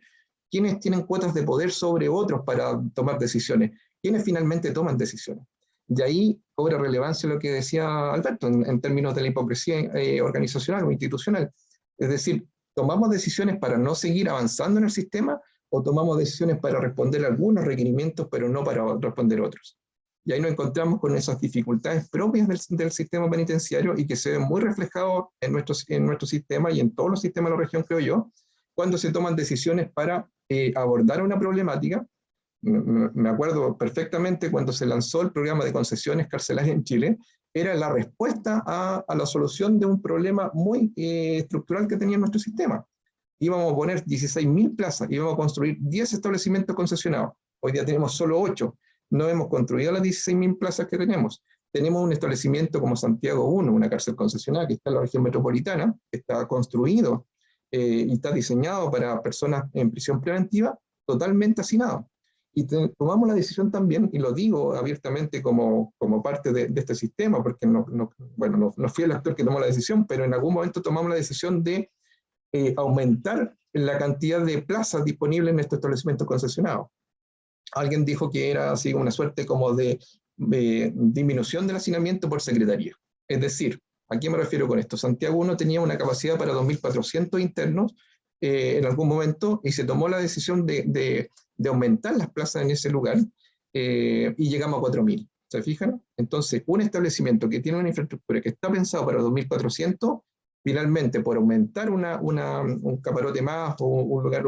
Speaker 5: quiénes tienen cuotas de poder sobre otros para tomar decisiones, quiénes finalmente toman decisiones. Y ahí cobra relevancia lo que decía Alberto en términos de la hipocresía organizacional o institucional. Es decir, ¿tomamos decisiones para no seguir avanzando en el sistema o tomamos decisiones para responder a algunos requerimientos pero no para responder otros? Y ahí nos encontramos con esas dificultades propias del sistema penitenciario y que se ven muy reflejados en nuestro sistema y en todos los sistemas de la región, creo yo, cuando se toman decisiones para abordar una problemática. Me acuerdo perfectamente cuando se lanzó el programa de concesiones carcelarias en Chile, era la respuesta a la solución de un problema muy estructural que tenía nuestro sistema. Íbamos a poner 16.000 plazas, íbamos a construir 10 establecimientos concesionados. Hoy día tenemos solo 8. No hemos construido las 16.000 plazas que tenemos. Tenemos un establecimiento como Santiago 1, una cárcel concesionada que está en la región metropolitana, que está construido y está diseñado para personas en prisión preventiva, totalmente hacinado. Y tomamos la decisión también, y lo digo abiertamente como parte de este sistema, porque no fui el actor que tomó la decisión, pero en algún momento tomamos la decisión de aumentar la cantidad de plazas disponibles en estos establecimientos concesionados. Alguien dijo que era así una suerte como de disminución del hacinamiento por secretaría. Es decir, ¿a qué me refiero con esto? Santiago 1 tenía una capacidad para 2.400 internos en algún momento y se tomó la decisión de aumentar las plazas en ese lugar y llegamos a 4.000. ¿Se fijan? Entonces, un establecimiento que tiene una infraestructura que está pensado para 2.400, finalmente por aumentar un camarote más o un lugar,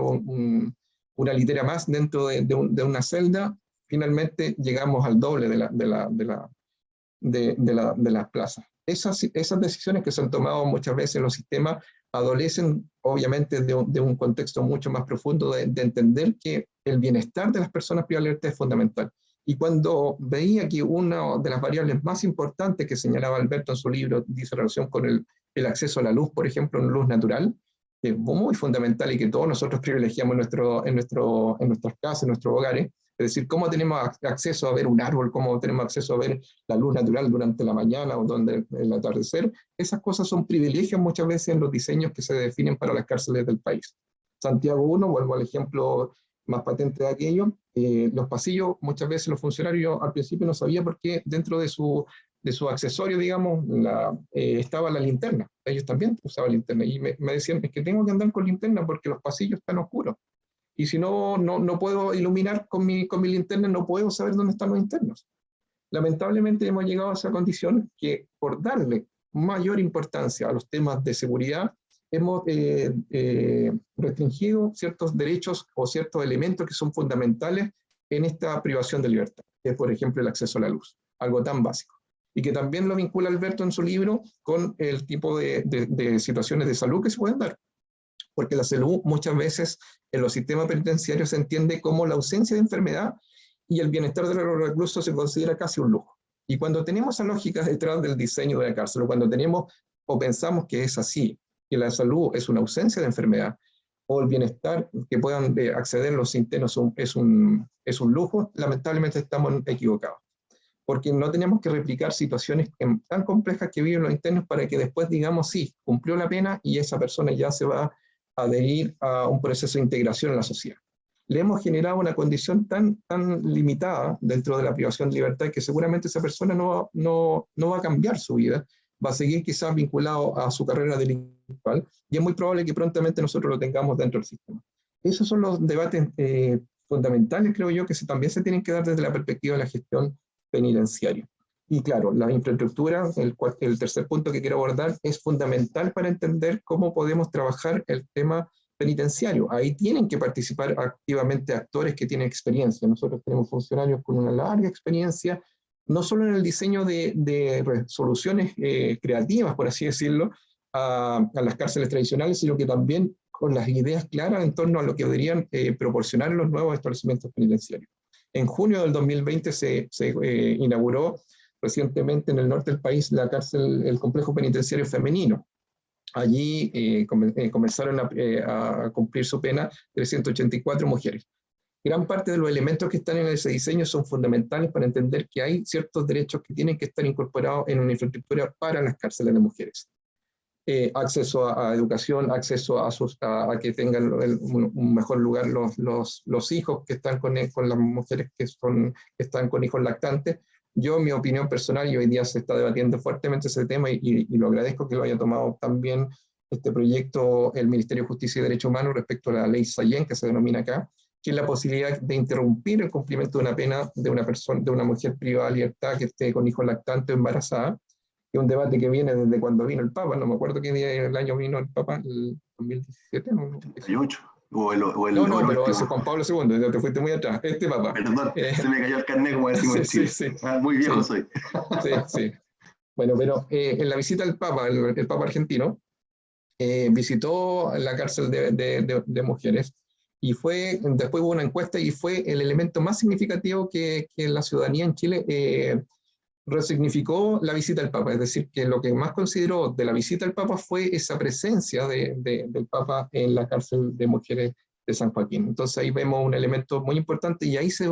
Speaker 5: una litera más dentro de una celda, finalmente llegamos al doble de las plazas. Esas decisiones que se han tomado muchas veces en los sistemas adolecen obviamente de un contexto mucho más profundo de entender que el bienestar de las personas privadas de libertad es fundamental. Y cuando veía que una de las variables más importantes que señalaba Alberto en su libro dice relación con el acceso a la luz, por ejemplo, en luz natural, que es muy fundamental y que todos nosotros privilegiamos en nuestras casas, en nuestros hogares, es decir, cómo tenemos acceso a ver un árbol, cómo tenemos acceso a ver la luz natural durante la mañana o durante el atardecer, esas cosas son privilegios muchas veces en los diseños que se definen para las cárceles del país. Santiago 1, vuelvo al ejemplo más patente de aquello, los pasillos, muchas veces los funcionarios al principio no sabían por qué dentro de su accesorio, digamos, estaba la linterna. Ellos también usaban linterna y me decían, es que tengo que andar con linterna porque los pasillos están oscuros. Y si no puedo iluminar con mi linterna, no puedo saber dónde están los internos. Lamentablemente hemos llegado a esa condición que por darle mayor importancia a los temas de seguridad, hemos restringido ciertos derechos o ciertos elementos que son fundamentales en esta privación de libertad, que es por ejemplo el acceso a la luz, algo tan básico. Y que también lo vincula Alberto en su libro con el tipo de situaciones de salud que se pueden dar. Porque la salud muchas veces en los sistemas penitenciarios se entiende como la ausencia de enfermedad y el bienestar de los reclusos se considera casi un lujo. Y cuando tenemos esa lógica detrás del diseño de la cárcel, o cuando tenemos o pensamos que es así, que la salud es una ausencia de enfermedad, o el bienestar que puedan acceder los internos es un lujo, lamentablemente estamos equivocados. Porque no tenemos que replicar situaciones tan complejas que viven los internos para que después digamos, sí, cumplió la pena y esa persona ya se va a adherir a un proceso de integración en la sociedad. Le hemos generado una condición tan limitada dentro de la privación de libertad que seguramente esa persona no va a cambiar su vida, va a seguir quizás vinculado a su carrera delictual y es muy probable que prontamente nosotros lo tengamos dentro del sistema. Esos son los debates fundamentales, creo yo, que también se tienen que dar desde la perspectiva de la gestión penitenciaria. Y claro, la infraestructura, el tercer punto que quiero abordar, es fundamental para entender cómo podemos trabajar el tema penitenciario. Ahí tienen que participar activamente actores que tienen experiencia. Nosotros tenemos funcionarios con una larga experiencia, no solo en el diseño de soluciones creativas, por así decirlo, a las cárceles tradicionales, sino que también con las ideas claras en torno a lo que deberían proporcionar los nuevos establecimientos penitenciarios. En junio del 2020 se inauguró recientemente en el norte del país la cárcel, el complejo penitenciario femenino. Allí comenzaron a cumplir su pena 384 mujeres. Gran parte de los elementos que están en ese diseño son fundamentales para entender que hay ciertos derechos que tienen que estar incorporados en una infraestructura para las cárceles de mujeres. Acceso a educación, acceso a que tengan un mejor lugar los hijos que están con las mujeres que están con hijos lactantes. Yo, mi opinión personal, y hoy día se está debatiendo fuertemente ese tema, y lo agradezco que lo haya tomado también este proyecto el Ministerio de Justicia y Derechos Humanos respecto a la ley Sayén, que se denomina acá, que es la posibilidad de interrumpir el cumplimiento de una pena de una mujer privada de libertad que esté con hijos lactantes o embarazada. Es un debate que viene desde cuando vino el Papa, no me acuerdo qué día del año vino el Papa, el 2017, ¿no?
Speaker 1: 88.
Speaker 5: No, pero ese es Juan Pablo II, ya te fuiste muy atrás. Este Papa.
Speaker 1: Perdón, se me cayó el carnet, como decimos en Chile.
Speaker 5: Sí.
Speaker 1: Muy viejo soy.
Speaker 5: Sí. Bueno, pero en la visita del Papa, el Papa argentino, visitó la cárcel de mujeres, y después hubo una encuesta y fue el elemento más significativo que la ciudadanía en Chile resignificó la visita del Papa. Es decir, que lo que más consideró de la visita del Papa fue esa presencia del Papa en la cárcel de mujeres de San Joaquín. Entonces ahí vemos un elemento muy importante, y ahí se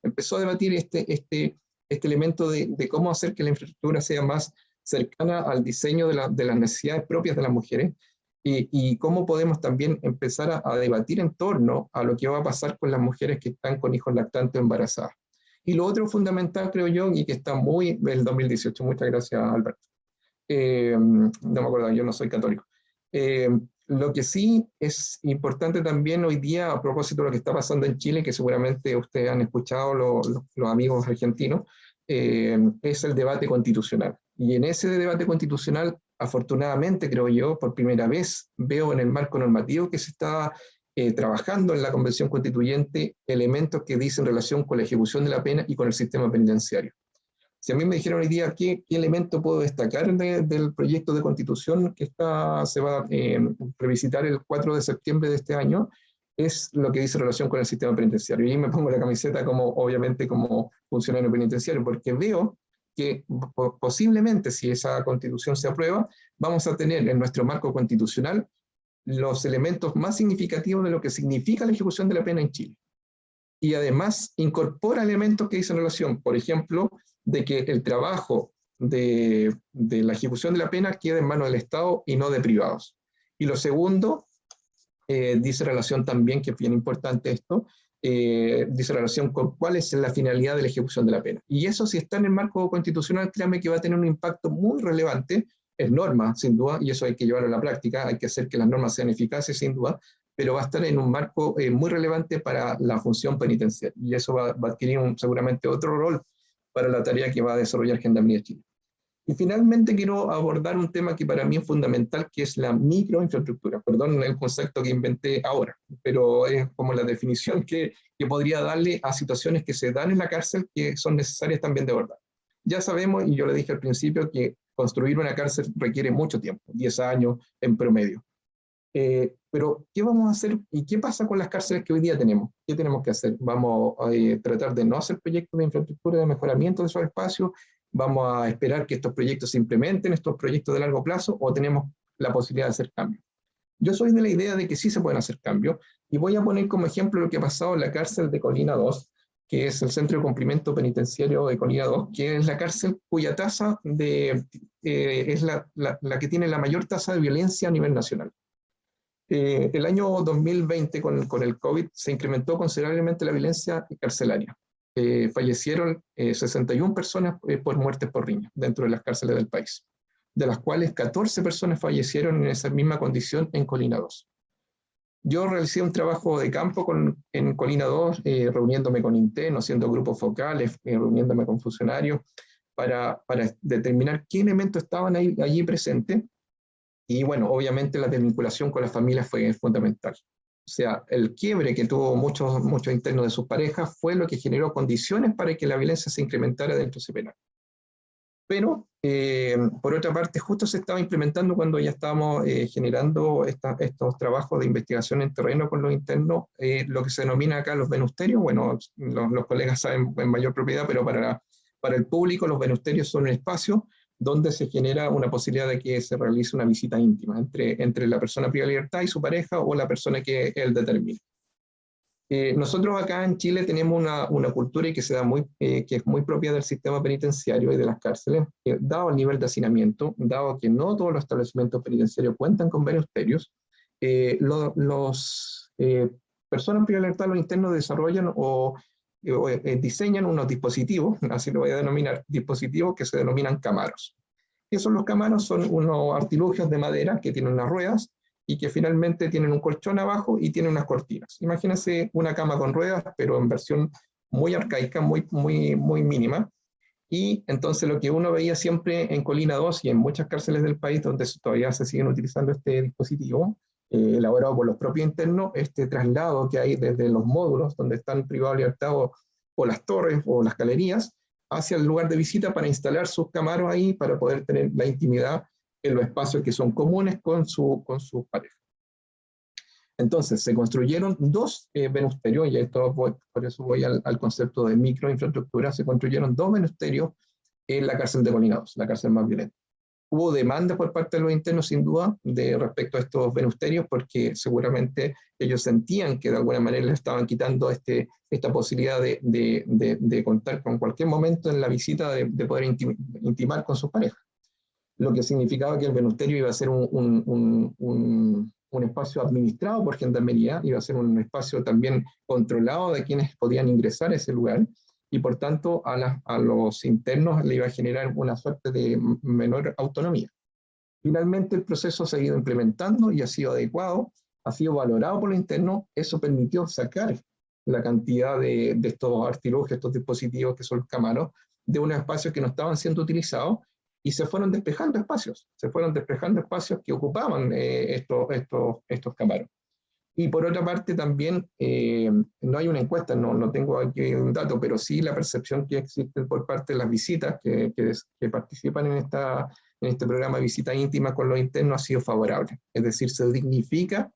Speaker 5: empezó a debatir este elemento de cómo hacer que la infraestructura sea más cercana al diseño de las necesidades propias de las mujeres, y cómo podemos también empezar a debatir en torno a lo que va a pasar con las mujeres que están con hijos lactantes o embarazadas. Y lo otro fundamental, creo yo, y que está muy del 2018, muchas gracias, Alberto. No me acuerdo, yo no soy católico. Lo que sí es importante también hoy día, a propósito de lo que está pasando en Chile, que seguramente ustedes han escuchado, los amigos argentinos, es el debate constitucional. Y en ese debate constitucional, afortunadamente, creo yo, por primera vez veo en el marco normativo que se está trabajando en la Convención Constituyente elementos que dicen relación con la ejecución de la pena y con el sistema penitenciario. Si a mí me dijeron hoy día qué elemento puedo destacar del proyecto de constitución que se va a revisitar el 4 de septiembre de este año, es lo que dice relación con el sistema penitenciario. Y ahí me pongo la camiseta obviamente como funcionario penitenciario, porque veo que posiblemente, si esa constitución se aprueba, vamos a tener en nuestro marco constitucional los elementos más significativos de lo que significa la ejecución de la pena en Chile. Y además incorpora elementos que dicen relación, por ejemplo, de que el trabajo de la ejecución de la pena queda en manos del Estado y no de privados. Y lo segundo, dice relación también, que es bien importante esto, dice relación con cuál es la finalidad de la ejecución de la pena. Y eso, si está en el marco constitucional, créanme que va a tener un impacto muy relevante. Es norma, sin duda, y eso hay que llevarlo a la práctica, hay que hacer que las normas sean eficaces, sin duda, pero va a estar en un marco muy relevante para la función penitenciaria, y eso va a adquirir seguramente otro rol para la tarea que va a desarrollar Gendarmería Chile. Y finalmente quiero abordar un tema que para mí es fundamental, que es la microinfraestructura. Perdón el concepto que inventé ahora, pero es como la definición que podría darle a situaciones que se dan en la cárcel que son necesarias también de abordar. Ya sabemos, y yo le dije al principio, que construir una cárcel requiere mucho tiempo, 10 años en promedio. Pero, ¿qué vamos a hacer y qué pasa con las cárceles que hoy día tenemos? ¿Qué tenemos que hacer? ¿Vamos a tratar de no hacer proyectos de infraestructura de mejoramiento de esos espacios? ¿Vamos a esperar que estos proyectos se implementen, estos proyectos de largo plazo, o tenemos la posibilidad de hacer cambios? Yo soy de la idea de que sí se pueden hacer cambios, y voy a poner como ejemplo lo que ha pasado en la cárcel de Colina 2, que es el Centro de Cumplimiento Penitenciario de Colina 2, que es la cárcel cuya tasa es la que tiene la mayor tasa de violencia a nivel nacional. El año 2020, con el COVID, se incrementó considerablemente la violencia carcelaria. Fallecieron 61 personas por muertes por riña dentro de las cárceles del país, de las cuales 14 personas fallecieron en esa misma condición en Colina 2. Yo realicé un trabajo de campo en Colina 2, reuniéndome con Inteno, haciendo grupos focales, reuniéndome con funcionarios, para determinar qué elementos estaban allí presentes. Y bueno, obviamente la desvinculación con las familias fue fundamental. O sea, el quiebre que tuvo muchos internos de sus parejas fue lo que generó condiciones para que la violencia se incrementara dentro de ese penal. Pero, por otra parte, justo se estaba implementando cuando ya estábamos generando estos trabajos de investigación en terreno con los internos, lo que se denomina acá los venusterios. Bueno, los colegas saben en mayor propiedad, pero para el público los venusterios son un espacio donde se genera una posibilidad de que se realice una visita íntima entre la persona privada de libertad y su pareja o la persona que él determine. Nosotros acá en Chile tenemos una cultura y que es muy propia del sistema penitenciario y de las cárceles, dado el nivel de hacinamiento, dado que no todos los establecimientos penitenciarios cuentan con venusterios, personas privadas de libertad, los internos desarrollan o diseñan unos dispositivos, así lo voy a denominar, dispositivos que se denominan camaros. ¿Qué son los camaros? Son unos artilugios de madera que tienen unas ruedas y que finalmente tienen un colchón abajo y tienen unas cortinas. Imagínense una cama con ruedas, pero en versión muy arcaica, muy mínima. Y entonces lo que uno veía siempre en Colina 2 y en muchas cárceles del país donde todavía se siguen utilizando este dispositivo, elaborado por los propios internos, este traslado que hay desde los módulos donde están privados de libertad o las torres o las galerías, hacia el lugar de visita para instalar sus camaros ahí, para poder tener la intimidad en los espacios que son comunes con sus parejas. Entonces, se construyeron dos venusterios, y esto por eso voy al concepto de microinfraestructura. Se construyeron dos venusterios en la cárcel de Colina 2, la cárcel más violenta. Hubo demanda por parte de los internos, sin duda, respecto a estos venusterios, porque seguramente ellos sentían que de alguna manera les estaban quitando esta posibilidad de contar con cualquier momento en la visita de poder intimar con sus parejas. Lo que significaba que el venusterio iba a ser un espacio administrado por Gendarmería, iba a ser un espacio también controlado de quienes podían ingresar a ese lugar, y por tanto a los internos le iba a generar una suerte de menor autonomía. Finalmente el proceso se ha ido implementando y ha sido adecuado, ha sido valorado por los internos. Eso permitió sacar la cantidad de estos artilugios, estos dispositivos que son los camaros, de unos espacios que no estaban siendo utilizados, y se fueron despejando espacios que ocupaban estos camaros. Y por otra parte también, no hay una encuesta, no tengo aquí un dato, pero sí la percepción que existe por parte de las visitas que participan en este programa de visita íntima con los internos ha sido favorable. Es decir, se dignifica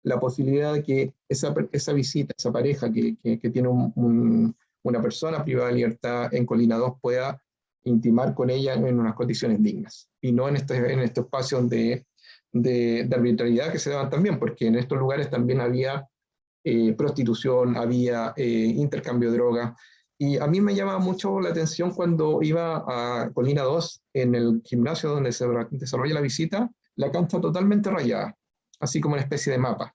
Speaker 5: la posibilidad de que esa visita, esa pareja que tiene una persona privada de libertad en Colina 2 pueda intimar con ella en unas condiciones dignas, y no en estos espacios de arbitrariedad que se daban también, porque en estos lugares también había prostitución, había intercambio de drogas, y a mí me llamaba mucho la atención cuando iba a Colina 2, en el gimnasio donde se desarrolla la visita, la cancha totalmente rayada, así como una especie de mapa.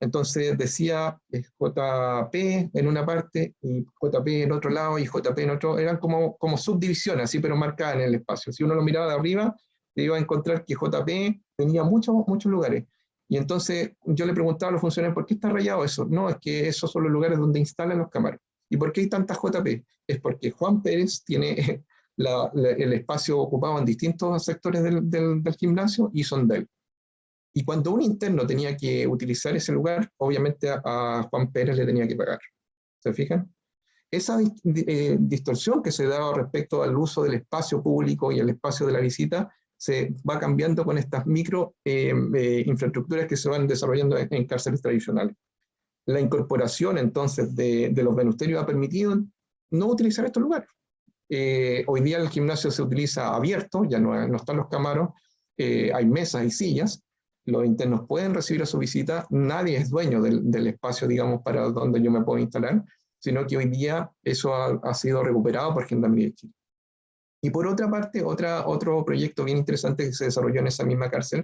Speaker 5: Entonces decía JP en una parte, y JP en otro lado, y JP en otro, eran como subdivisiones, así, pero marcadas en el espacio. Si uno lo miraba de arriba, te iba a encontrar que JP tenía muchos lugares. Y entonces yo le preguntaba a los funcionarios, ¿por qué está rayado eso? No, es que esos son los lugares donde instalan los camaros. ¿Y por qué hay tantas JP? Es porque Juan Pérez tiene el espacio ocupado en distintos sectores del gimnasio y son de él. Y cuando un interno tenía que utilizar ese lugar, obviamente a Juan Pérez le tenía que pagar. ¿Se fijan? Esa distorsión que se da respecto al uso del espacio público y el espacio de la visita se va cambiando con estas micro infraestructuras que se van desarrollando en cárceles tradicionales. La incorporación entonces de los venusterios ha permitido no utilizar estos lugares. Hoy día el gimnasio se utiliza abierto, ya no están los camaros, hay mesas y sillas. Los internos pueden recibir a su visita, nadie es dueño del espacio, digamos, para donde yo me puedo instalar, sino que hoy día eso ha sido recuperado por Gendarmería de Chile. Y por otra parte, otro proyecto bien interesante que se desarrolló en esa misma cárcel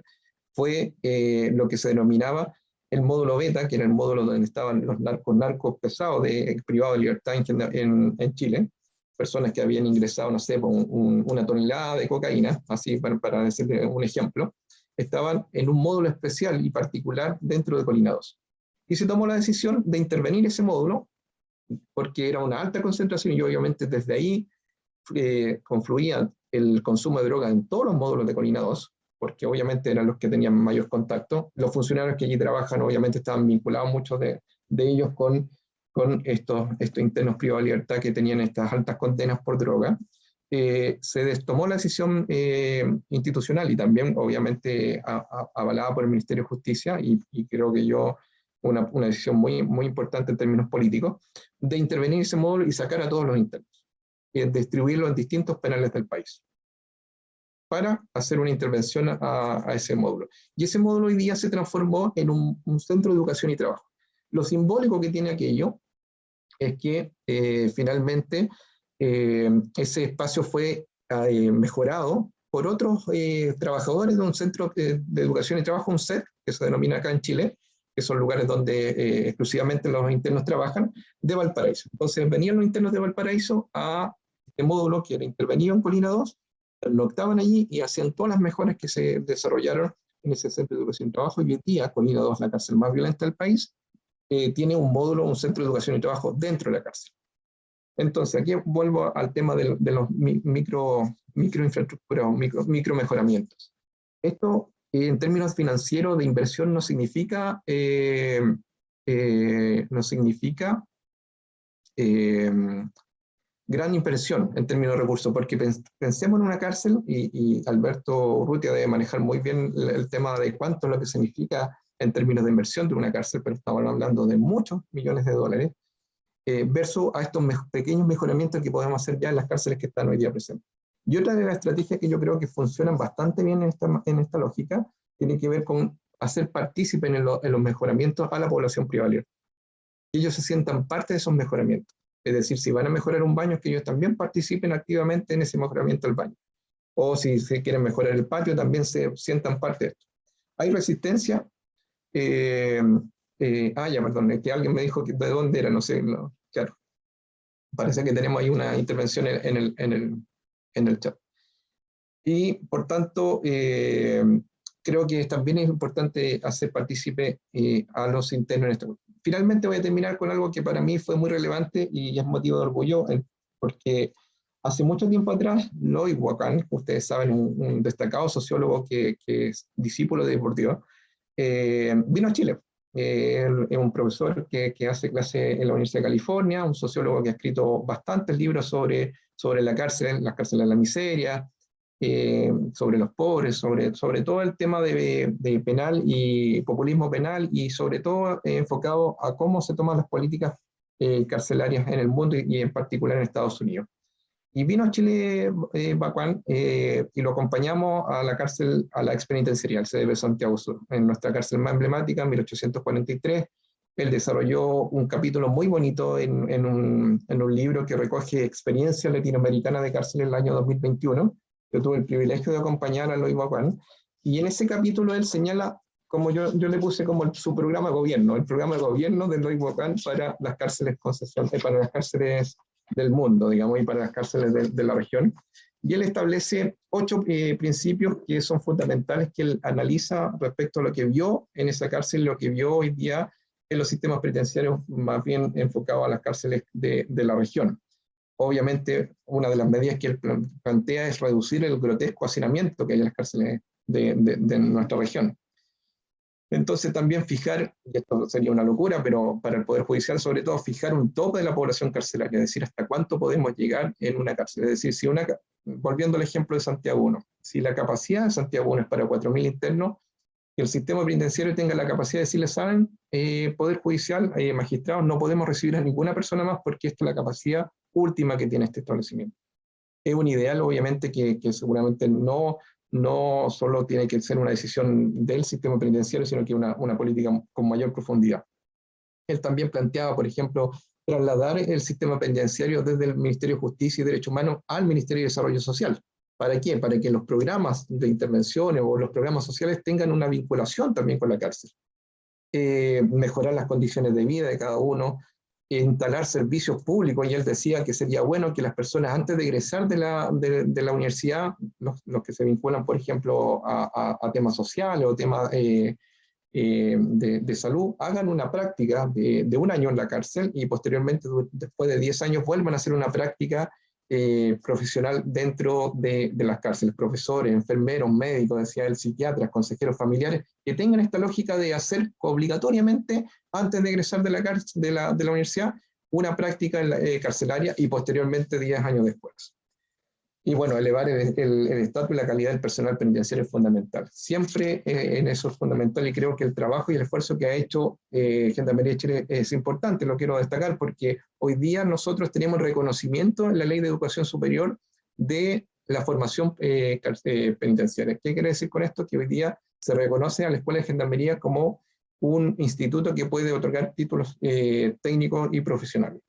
Speaker 5: fue lo que se denominaba el módulo beta, que era el módulo donde estaban los narcos pesados privados de libertad en Chile, personas que habían ingresado, no sé, una tonelada de cocaína, así para decirle un ejemplo, estaban en un módulo especial y particular dentro de Colina 2. Y se tomó la decisión de intervenir ese módulo, porque era una alta concentración y obviamente desde ahí confluía el consumo de droga en todos los módulos de Colina 2, porque obviamente eran los que tenían mayor contacto. Los funcionarios que allí trabajan obviamente estaban vinculados, muchos de ellos, con estos internos privados de libertad que tenían estas altas condenas por droga. se tomó la decisión institucional y también obviamente avalada por el Ministerio de Justicia y creo que una decisión muy, muy importante en términos políticos, de intervenir en ese módulo y sacar a todos los internos, distribuirlos en distintos penales del país, para hacer una intervención a ese módulo. Y ese módulo hoy día se transformó en un centro de educación y trabajo. Lo simbólico que tiene aquello es que finalmente ese espacio fue mejorado por otros trabajadores de un centro de educación y trabajo, un CET, que se denomina acá en Chile, que son lugares donde exclusivamente los internos trabajan, de Valparaíso. Entonces venían los internos de Valparaíso a este módulo que era intervenido en Colina 2, pernoctaban allí y hacían todas las mejoras que se desarrollaron en ese centro de educación y trabajo. Y hoy día, Colina 2, la cárcel más violenta del país, tiene un módulo, un centro de educación y trabajo dentro de la cárcel. Entonces, aquí vuelvo al tema de los microinfraestructuras o micro mejoramientos. Esto, en términos financieros de inversión, no significa gran inversión en términos de recursos, porque pensemos en una cárcel, y Alberto Urrutia debe manejar muy bien el tema de cuánto es lo que significa en términos de inversión de una cárcel, pero estamos hablando de muchos millones de dólares, versus a estos pequeños mejoramientos que podemos hacer ya en las cárceles que están hoy día presentes. Y otra de las estrategias que yo creo que funcionan bastante bien en esta lógica, tiene que ver con hacer partícipe en los mejoramientos a la población privada. Que ellos se sientan parte de esos mejoramientos. Es decir, si van a mejorar un baño, que ellos también participen activamente en ese mejoramiento del baño. O si se quieren mejorar el patio, también se sientan parte de esto. Hay resistencia. Perdón, que alguien me dijo que de dónde era, no sé, claro. Parece que tenemos ahí una intervención en el chat. Y por tanto, creo que también es importante hacer partícipe a los internos en esto. Finalmente voy a terminar con algo que para mí fue muy relevante y es motivo de orgullo, porque hace mucho tiempo atrás, Lloyd Wacan, ustedes saben, un destacado sociólogo que es discípulo de Bourdieu, vino a Chile. Es un profesor que hace clase en la Universidad de California, un sociólogo que ha escrito bastantes libros sobre las cárceles de la miseria, sobre los pobres, sobre todo el tema de penal y populismo penal, y sobre todo enfocado a cómo se toman las políticas carcelarias en el mundo y en particular en Estados Unidos. Y vino a Chile Wacan y lo acompañamos a la cárcel, a la ex penitenciaria, al CDP Santiago Sur, en nuestra cárcel más emblemática, en 1843. Él desarrolló un capítulo muy bonito en un libro que recoge experiencia latinoamericana de cárcel en el año 2021. Yo tuve el privilegio de acompañar a Lloyd Wacan, y en ese capítulo él señala, como yo le puse como su programa de gobierno, el programa de gobierno de Lloyd Wacan para las cárceles para las cárceles del mundo, digamos, y para las cárceles de la región. Y él establece 8 principios que son fundamentales, que él analiza respecto a lo que vio en esa cárcel, lo que vio hoy día en los sistemas penitenciarios, más bien enfocado a las cárceles de la región. Obviamente, una de las medidas que él plantea es reducir el grotesco hacinamiento que hay en las cárceles de nuestra región. Entonces también fijar, y esto sería una locura, pero para el Poder Judicial sobre todo, fijar un tope de la población carcelaria, es decir, hasta cuánto podemos llegar en una cárcel. Es decir, volviendo al ejemplo de Santiago 1, si la capacidad de Santiago 1 es para 4.000 internos, que el sistema penitenciario tenga la capacidad de decirle, saben, Poder Judicial, magistrados, no podemos recibir a ninguna persona más porque esta es la capacidad última que tiene este establecimiento. Es un ideal, obviamente, que seguramente no solo tiene que ser una decisión del sistema penitenciario, sino que una política con mayor profundidad. Él también planteaba, por ejemplo, trasladar el sistema penitenciario desde el Ministerio de Justicia y Derechos Humanos al Ministerio de Desarrollo Social. ¿Para qué? Para que los programas de intervenciones o los programas sociales tengan una vinculación también con la cárcel. Mejorar las condiciones de vida de cada uno, instalar servicios públicos, y él decía que sería bueno que las personas antes de egresar de la universidad, los que se vinculan, por ejemplo, a temas sociales o temas de salud, hagan una práctica de 1 año en la cárcel y posteriormente, después de 10 años, vuelvan a hacer una práctica profesional dentro de las cárceles, profesores, enfermeros, médicos, decía el, psiquiatras, consejeros familiares, que tengan esta lógica de hacer obligatoriamente, antes de egresar de la universidad, una práctica carcelaria y posteriormente 10 años después. Y bueno, elevar el estatus y la calidad del personal penitenciario es fundamental. Siempre en eso es fundamental, y creo que el trabajo y el esfuerzo que ha hecho Gendarmería de Chile es importante, lo quiero destacar, porque hoy día nosotros tenemos reconocimiento en la Ley de Educación Superior de la formación penitenciaria. ¿Qué quiere decir con esto? Que hoy día se reconoce a la Escuela de Gendarmería como un instituto que puede otorgar títulos técnicos y profesionales.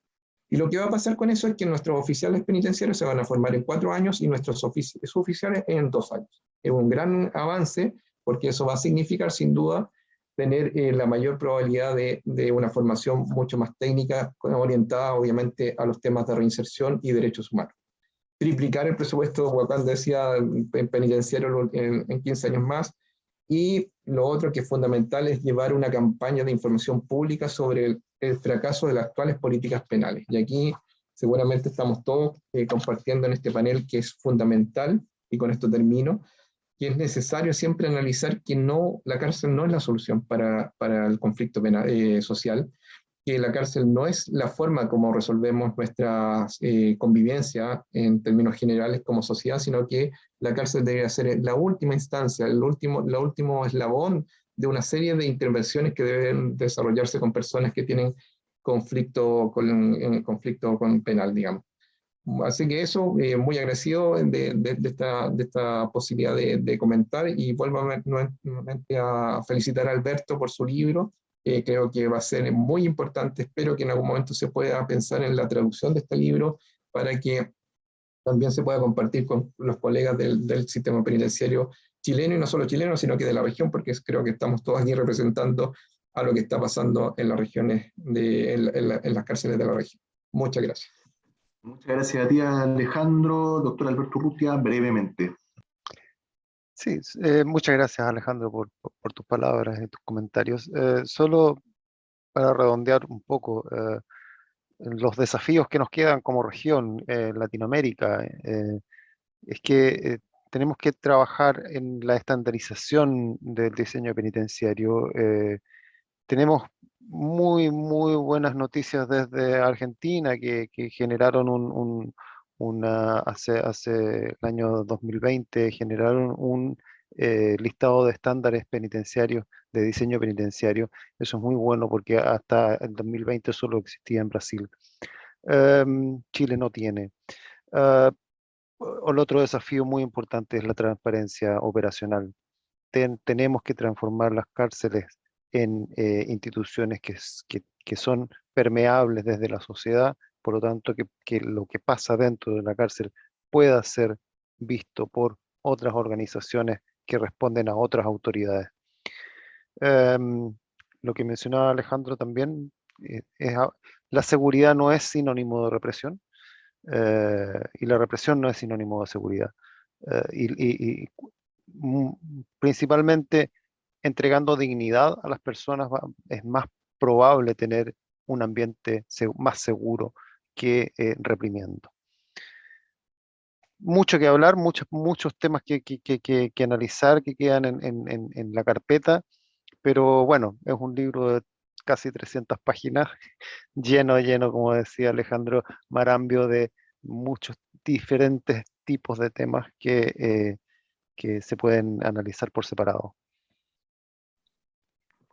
Speaker 5: Y lo que va a pasar con eso es que nuestros oficiales penitenciarios se van a formar en 4 años y nuestros suboficiales en 2 años. Es un gran avance, porque eso va a significar sin duda tener la mayor probabilidad de una formación mucho más técnica, orientada obviamente a los temas de reinserción y derechos humanos. Triplicar el presupuesto, Huacán decía, penitenciario en 15 años más. Y lo otro que es fundamental es llevar una campaña de información pública sobre el fracaso de las actuales políticas penales. Y aquí seguramente estamos todos compartiendo en este panel que es fundamental, y con esto termino, que es necesario siempre analizar que la cárcel no es la solución para el conflicto penal, social, que la cárcel no es la forma como resolvemos nuestra convivencia en términos generales como sociedad, sino que la cárcel debería ser la última instancia, el último eslabón de una serie de intervenciones que deben desarrollarse con personas que tienen conflicto con penal, digamos. Así que eso, muy agradecido de esta posibilidad de comentar, y vuelvo nuevamente a felicitar a Alberto por su libro. Creo que va a ser muy importante. Espero que en algún momento se pueda pensar en la traducción de este libro para que también se pueda compartir con los colegas del sistema penitenciario chileno, y no solo chileno, sino que de la región, porque creo que estamos todos aquí representando a lo que está pasando en las regiones, en las cárceles de la región. Muchas gracias.
Speaker 1: Muchas gracias a ti, Alejandro. Doctor Alberto Urrutia, brevemente.
Speaker 2: Sí, muchas gracias, Alejandro, por tus palabras y tus comentarios. Solo para redondear un poco, los desafíos que nos quedan como región en Latinoamérica, es que tenemos que trabajar en la estandarización del diseño penitenciario. Tenemos muy buenas noticias desde Argentina, que generaron hace el año 2020, generaron un listado de estándares penitenciarios, de diseño penitenciario. Eso es muy bueno, porque hasta el 2020 solo existía en Brasil. Chile no tiene. El otro desafío muy importante es la transparencia operacional. Tenemos que transformar las cárceles en instituciones que son permeables desde la sociedad, por lo tanto que lo que pasa dentro de la cárcel pueda ser visto por otras organizaciones que responden a otras autoridades. Lo que mencionaba Alejandro también, la seguridad no es sinónimo de represión, y la represión no es sinónimo de seguridad. Principalmente entregando dignidad a las personas es más probable tener un ambiente más seguro que reprimiendo. Mucho que hablar, muchos temas que analizar, que quedan en la carpeta, pero bueno, es un libro de casi 300 páginas, lleno, como decía Alejandro Marambio, de muchos diferentes tipos de temas que se pueden analizar por separado.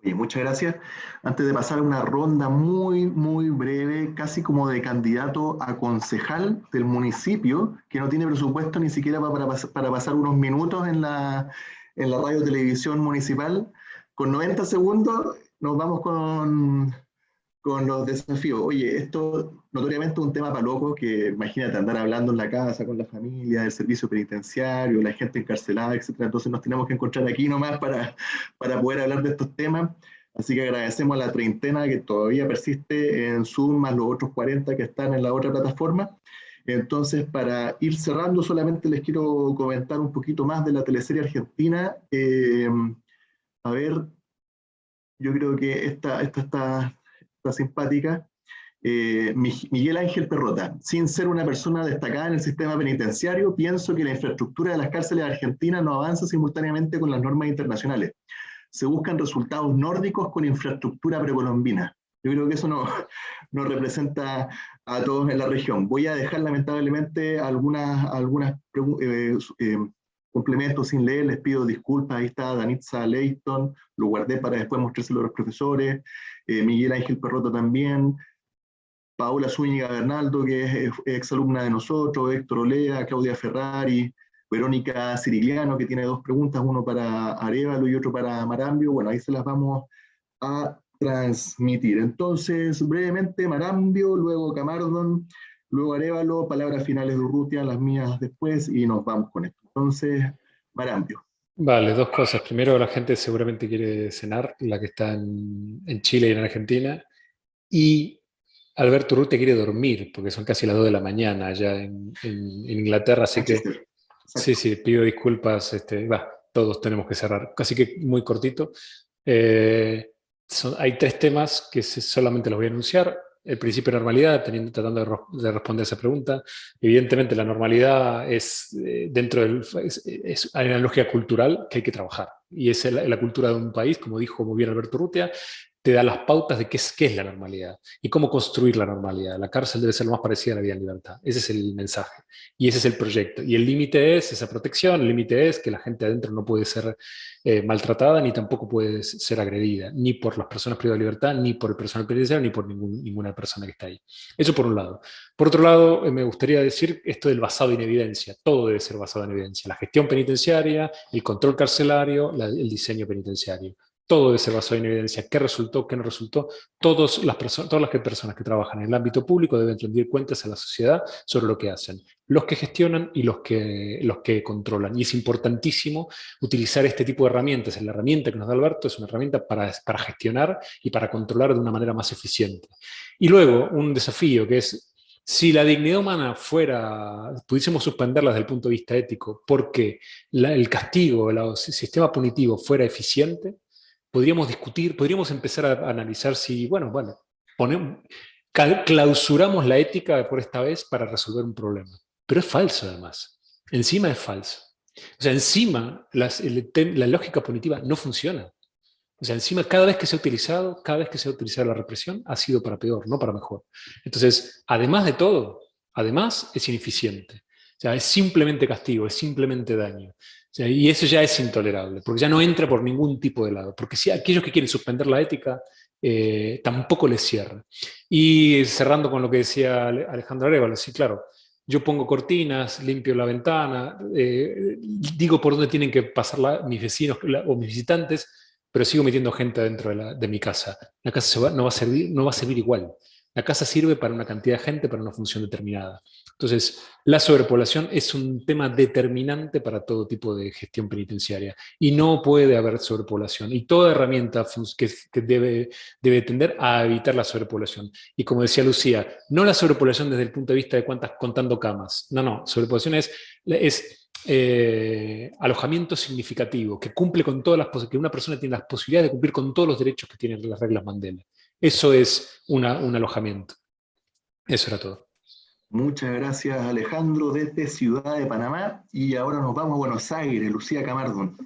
Speaker 1: Oye, muchas gracias. Antes de pasar a una ronda muy breve, casi como de candidato a concejal del municipio, que no tiene presupuesto ni siquiera para pasar unos minutos en la radio televisión municipal, con 90 segundos nos vamos con los desafíos. Oye, esto notoriamente es un tema para locos, que imagínate andar hablando en la casa con la familia, del servicio penitenciario, la gente encarcelada, etcétera. Entonces nos tenemos que encontrar aquí nomás para poder hablar de estos temas. Así que agradecemos a la treintena que todavía persiste en Zoom, más los otros 40 que están en la otra plataforma. Entonces, para ir cerrando, solamente les quiero comentar un poquito más de la teleserie argentina. A ver, yo creo que esta está simpática. Miguel Ángel Perrota: sin ser una persona destacada en el sistema penitenciario, pienso que la infraestructura de las cárceles argentinas no avanza simultáneamente con las normas internacionales. Se buscan resultados nórdicos con infraestructura precolombina. Yo creo que eso nos representa a todos en la región. Voy a dejar lamentablemente algunas complementos sin leer, les pido disculpas. Ahí está Danitza Leighton, lo guardé para después mostrárselo a los profesores, Miguel Ángel Perroto también, Paola Zúñiga Bernaldo, que es exalumna de nosotros, Héctor Olea, Claudia Ferrari, Verónica Cirigliano, que tiene 2 preguntas, uno para Arévalo y otro para Marambio. Bueno, ahí se las vamos a transmitir. Entonces, brevemente, Marambio, luego Camardón, luego Arévalo, palabras finales de Urrutia, las mías después, y nos vamos con esto. Entonces, Marambio.
Speaker 3: Vale, 2 cosas. Primero, la gente seguramente quiere cenar, la que está en Chile y en Argentina. Y Alberto Urrutia quiere dormir, porque son casi las 2 de la mañana allá en Inglaterra, así que sí, pido disculpas, todos tenemos que cerrar. Así que muy cortito. Hay 3 temas que solamente los voy a anunciar. El principio de normalidad, tratando de responder esa pregunta. Evidentemente la normalidad es hay una lógica cultural que hay que trabajar. Y es la cultura de un país, como dijo muy bien Alberto Urrutia, te da las pautas de qué es la normalidad y cómo construir la normalidad. La cárcel debe ser lo más parecida a la vida en libertad. Ese es el mensaje y ese es el proyecto. Y el límite es esa protección, el límite es que la gente adentro no puede ser maltratada ni tampoco puede ser agredida, ni por las personas privadas de libertad, ni por el personal penitenciario, ni por ninguna persona que está ahí. Eso por un lado. Por otro lado, me gustaría decir esto del basado en evidencia. Todo debe ser basado en evidencia. La gestión penitenciaria, el control carcelario, el diseño penitenciario. Todo debe ser basado en evidencia. ¿Qué resultó? ¿Qué no resultó? Todas las personas que trabajan en el ámbito público deben rendir cuentas a la sociedad sobre lo que hacen. Los que gestionan y los que controlan. Y es importantísimo utilizar este tipo de herramientas. La herramienta que nos da Alberto es una herramienta para gestionar y para controlar de una manera más eficiente. Y luego, un desafío que es, si la dignidad humana pudiésemos suspenderla desde el punto de vista ético, porque el castigo, el sistema punitivo fuera eficiente, podríamos discutir, podríamos empezar a analizar si, clausuramos la ética por esta vez para resolver un problema. Pero es falso además. Encima es falso. O sea, encima la lógica punitiva no funciona. O sea, encima cada vez que se ha utilizado la represión ha sido para peor, no para mejor. Entonces, además de todo, es ineficiente. O sea, es simplemente castigo, es simplemente daño. O sea, y eso ya es intolerable, porque ya no entra por ningún tipo de lado. Porque si aquellos que quieren suspender la ética tampoco les cierra. Y cerrando con lo que decía Alejandro Arévalo, sí, claro, yo pongo cortinas, limpio la ventana, digo por dónde tienen que pasar mis vecinos o mis visitantes, pero sigo metiendo gente dentro de mi casa. La casa no va a servir igual. La casa sirve para una cantidad de gente, para una función determinada. Entonces, la sobrepoblación es un tema determinante para todo tipo de gestión penitenciaria y no puede haber sobrepoblación. Y toda herramienta que debe tender a evitar la sobrepoblación. Y como decía Lucía, no la sobrepoblación desde el punto de vista de cuántas contando camas. No, sobrepoblación es alojamiento significativo, que cumple con todas que una persona tiene las posibilidades de cumplir con todos los derechos que tienen las reglas Mandela. Eso es un alojamiento. Eso era todo.
Speaker 1: Muchas gracias, Alejandro, desde Ciudad de Panamá. Y ahora nos vamos a Buenos Aires, Lucía Camardón.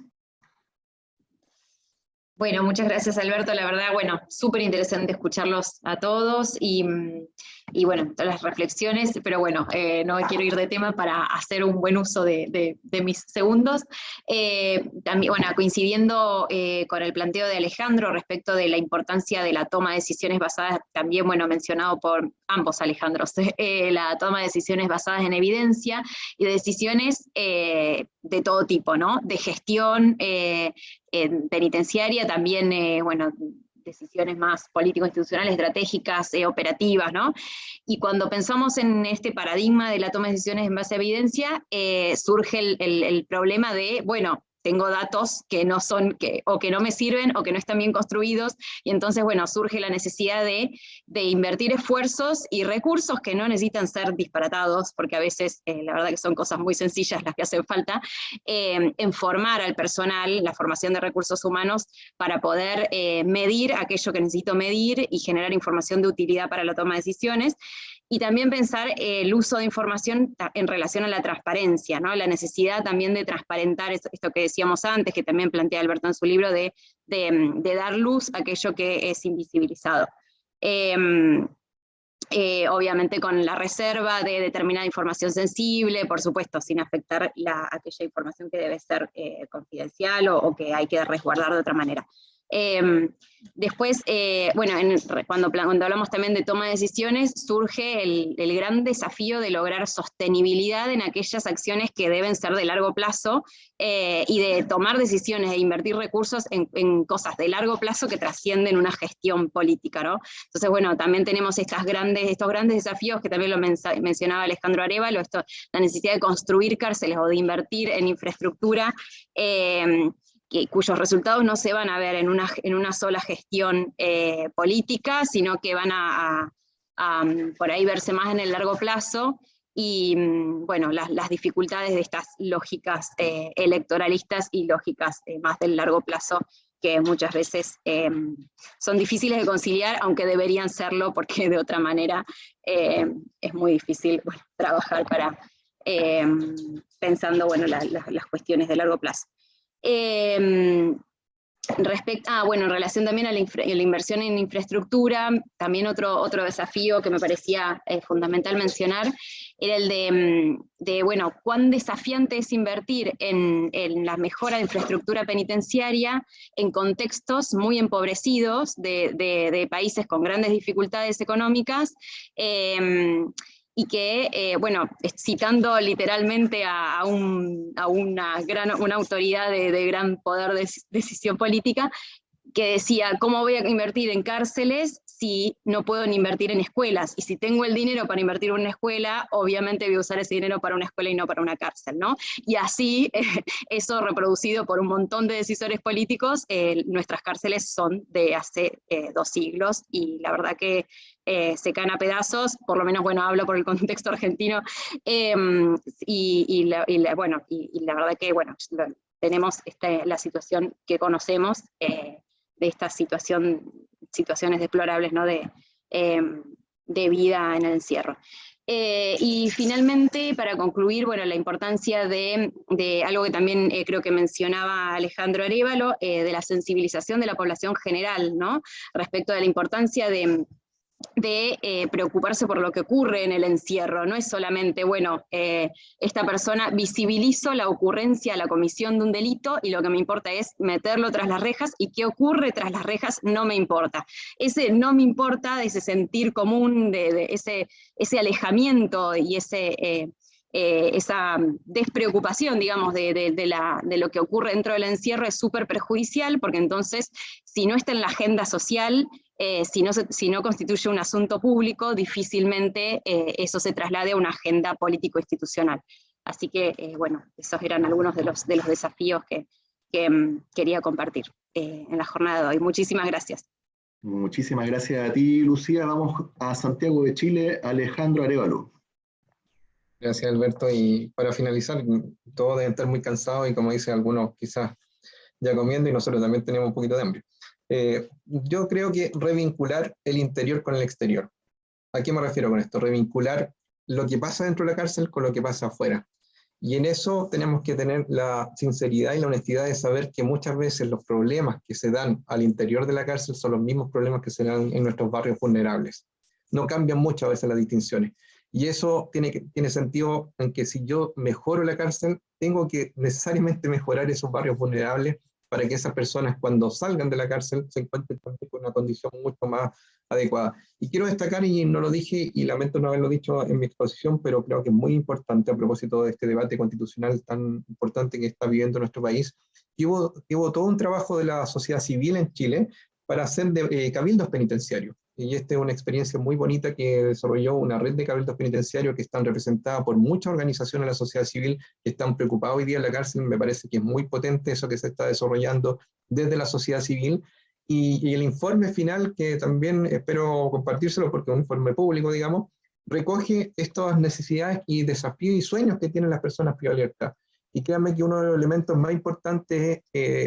Speaker 4: Bueno, muchas gracias, Alberto. La verdad, súper interesante escucharlos a todos y bueno, todas las reflexiones, pero bueno, no me quiero ir de tema para hacer un buen uso de mis segundos. También, coincidiendo con el planteo de Alejandro respecto de la importancia de la toma de decisiones basadas, también, mencionado por ambos Alejandros, la toma de decisiones basadas en evidencia y de decisiones de todo tipo, ¿no? De gestión penitenciaria, también, decisiones más político-institucionales, estratégicas, operativas, ¿no? Y cuando pensamos en este paradigma de la toma de decisiones en base a evidencia, surge el problema de, tengo datos que no son, o que no me sirven, o que no están bien construidos, y entonces, surge la necesidad de invertir esfuerzos y recursos que no necesitan ser disparatados, porque a veces, la verdad que son cosas muy sencillas las que hacen falta, en formar al personal, la formación de recursos humanos, para poder medir aquello que necesito medir y generar información de utilidad para la toma de decisiones, y también pensar el uso de información en relación a la transparencia, ¿no? La necesidad también de transparentar esto que decíamos antes, que también plantea Alberto en su libro, de dar luz a aquello que es invisibilizado. obviamente con la reserva de determinada información sensible, por supuesto, sin afectar aquella información que debe ser confidencial o que hay que resguardar de otra manera. Después, bueno, cuando hablamos también de toma de decisiones, surge el gran desafío de lograr sostenibilidad en aquellas acciones que deben ser de largo plazo y de tomar decisiones e invertir recursos en cosas de largo plazo que trascienden una gestión política, ¿no? Entonces, bueno, también tenemos estos grandes desafíos que también lo mencionaba Alejandro Arévalo, la necesidad de construir cárceles o de invertir en infraestructura, cuyos resultados no se van a ver en una sola gestión política, sino que van a por ahí verse más en el largo plazo, y bueno, las dificultades de estas lógicas electoralistas y lógicas más del largo plazo, que muchas veces son difíciles de conciliar, aunque deberían serlo, porque de otra manera es muy difícil, bueno, trabajar pensando, bueno, las cuestiones de largo plazo. Bueno, en relación también a la inversión en infraestructura, también otro desafío que me parecía fundamental mencionar era el de, bueno, cuán desafiante es invertir en la mejora de infraestructura penitenciaria en contextos muy empobrecidos de países con grandes dificultades económicas, y que, bueno, citando literalmente a una autoridad de gran poder de decisión política, que decía, ¿cómo voy a invertir en cárceles si no puedo ni invertir en escuelas? Y si tengo el dinero para invertir en una escuela, obviamente voy a usar ese dinero para una escuela y no para una cárcel, ¿no? Y así, eso reproducido por un montón de decisores políticos, nuestras cárceles son de hace 2 siglos, y la verdad que se caen a pedazos, por lo menos, bueno, hablo por el contexto argentino, bueno, la verdad que, bueno, tenemos la situación que conocemos, de estas situaciones deplorables, ¿no? de vida en el encierro. Y finalmente, para concluir, bueno, la importancia de algo que también creo que mencionaba Alejandro Arévalo, de la sensibilización de la población general, ¿no? Respecto de la importancia de preocuparse por lo que ocurre en el encierro. No es solamente, bueno, esta persona visibilizó la ocurrencia, la comisión de un delito, y lo que me importa es meterlo tras las rejas, y qué ocurre tras las rejas no me importa. Ese no me importa, de ese sentir común, de ese alejamiento y esa despreocupación, digamos, de lo que ocurre dentro del encierro, es súper perjudicial, porque entonces, si no está en la agenda social, si no constituye un asunto público, difícilmente eso se traslade a una agenda político-institucional. Así que, bueno, esos eran algunos de los desafíos que quería compartir en la jornada de hoy. Muchísimas gracias.
Speaker 1: Muchísimas gracias a ti, Lucía. Vamos a Santiago de Chile, Alejandro Arévalo.
Speaker 5: Gracias, Alberto. Y para finalizar, todos deben estar muy cansados y, como dicen algunos, quizás ya comiendo, y nosotros también tenemos un poquito de hambre. Yo creo que revincular el interior con el exterior. ¿A qué me refiero con esto? Revincular lo que pasa dentro de la cárcel con lo que pasa afuera. Y en eso tenemos que tener la sinceridad y la honestidad de saber que muchas veces los problemas que se dan al interior de la cárcel son los mismos problemas que se dan en nuestros barrios vulnerables. No cambian mucho a veces las distinciones. Y eso tiene sentido en que si yo mejoro la cárcel, tengo que necesariamente mejorar esos barrios vulnerables para que esas personas, cuando salgan de la cárcel, se encuentren también con una condición mucho más adecuada. Y quiero destacar, y no lo dije, y lamento no haberlo dicho en mi exposición, pero creo que es muy importante a propósito de este debate constitucional tan importante que está viviendo nuestro país, que hubo todo un trabajo de la sociedad civil en Chile para hacer cabildos penitenciarios. Y esta es una experiencia muy bonita que desarrolló una red de cabildos penitenciarios que están representadas por muchas organizaciones de la sociedad civil que están preocupados hoy día en la cárcel. Me parece que es muy potente eso que se está desarrollando desde la sociedad civil. Y el informe final, que también espero compartírselo porque es un informe público, digamos, recoge estas necesidades y desafíos y sueños que tienen las personas privadas de libertad. Y créanme que uno de los elementos más importantes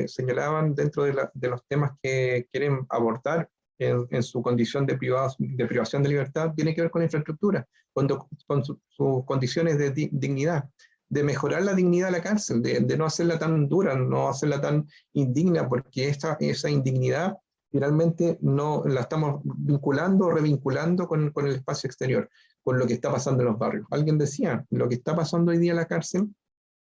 Speaker 5: señalaban dentro de los temas que quieren abordar en su condición de privación de libertad, tiene que ver con la infraestructura, con sus condiciones de dignidad, de mejorar la dignidad de la cárcel, de no hacerla tan dura, no hacerla tan indigna, porque esa indignidad finalmente no la estamos vinculando o revinculando con el espacio exterior, con lo que está pasando en los barrios. Alguien decía, lo que está pasando hoy día en la cárcel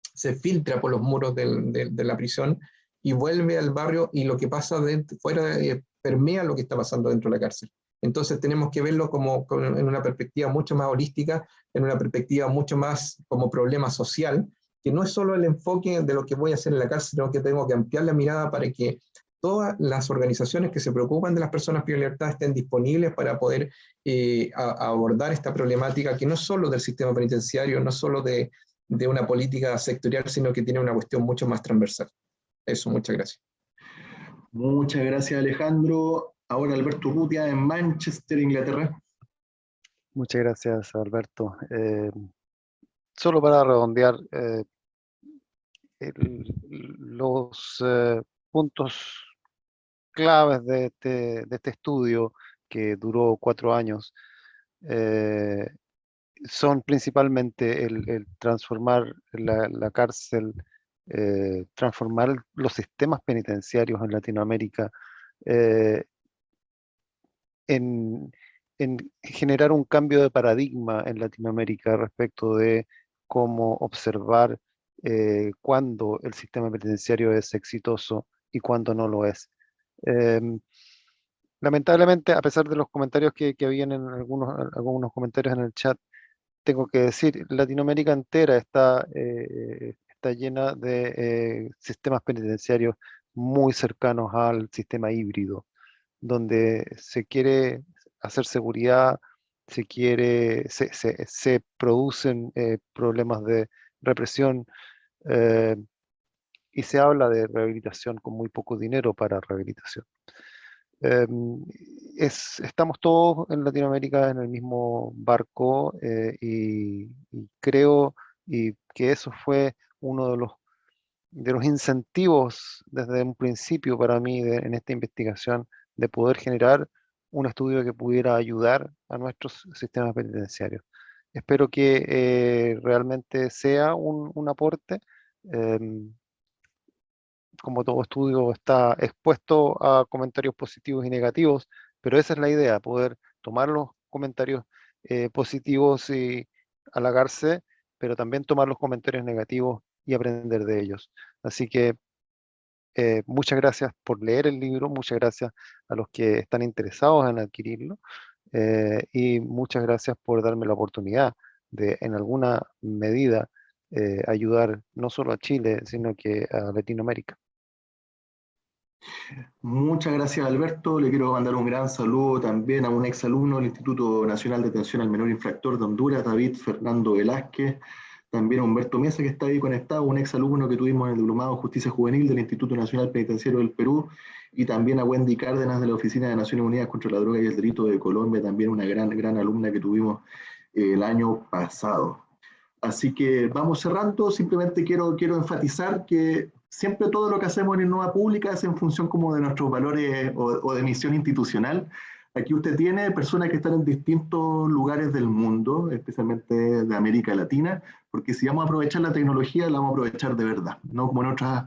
Speaker 5: se filtra por los muros de la prisión y vuelve al barrio, y lo que pasa fuera permea lo que está pasando dentro de la cárcel. Entonces tenemos que verlo en una perspectiva mucho más holística, en una perspectiva mucho más como problema social, que no es solo el enfoque de lo que voy a hacer en la cárcel, sino que tengo que ampliar la mirada para que todas las organizaciones que se preocupan de las personas privadas de libertad estén disponibles para poder abordar esta problemática, que no es solo del sistema penitenciario, no solo de una política sectorial, sino que tiene una cuestión mucho más transversal. Eso, muchas gracias.
Speaker 1: Muchas gracias, Alejandro. Ahora Alberto Urrutia en Manchester, Inglaterra.
Speaker 2: Muchas gracias, Alberto. Solo para redondear los puntos claves de este estudio, que duró 4 años, son principalmente el transformar la cárcel, transformar los sistemas penitenciarios en Latinoamérica, en generar un cambio de paradigma en Latinoamérica respecto de cómo observar cuándo el sistema penitenciario es exitoso y cuándo no lo es. Lamentablemente, a pesar de los comentarios que habían en algunos comentarios en el chat, tengo que decir, Latinoamérica entera está llena de sistemas penitenciarios muy cercanos al sistema híbrido, donde se quiere hacer seguridad, se producen problemas de represión, y se habla de rehabilitación con muy poco dinero para rehabilitación. Estamos todos en Latinoamérica en el mismo barco, y creo que eso fue uno de los incentivos desde un principio para mí en esta investigación, de poder generar un estudio que pudiera ayudar a nuestros sistemas penitenciarios. Espero que realmente sea un aporte. Como todo estudio, está expuesto a comentarios positivos y negativos, pero esa es la idea, poder tomar los comentarios positivos y halagarse, pero también tomar los comentarios negativos y aprender de ellos. Así que muchas gracias por leer el libro, muchas gracias a los que están interesados en adquirirlo, y muchas gracias por darme la oportunidad de, en alguna medida, ayudar no solo a Chile, sino que a Latinoamérica.
Speaker 1: Muchas gracias, Alberto. Le quiero mandar un gran saludo también a un exalumno del Instituto Nacional de Atención al Menor Infractor de Honduras, David Fernando Velázquez. También a Humberto Mesa, que está ahí conectado, un exalumno que tuvimos en el Diplomado Justicia Juvenil del Instituto Nacional Penitenciario del Perú. Y también a Wendy Cárdenas de la Oficina de Naciones Unidas contra la Droga y el Delito de Colombia, también una gran alumna que tuvimos el año pasado. Así que vamos cerrando. Simplemente quiero enfatizar que siempre todo lo que hacemos en Innova Pública es en función como de nuestros valores o de misión institucional. Aquí usted tiene personas que están en distintos lugares del mundo, especialmente de América Latina, porque si vamos a aprovechar la tecnología, la vamos a aprovechar de verdad, no como en otros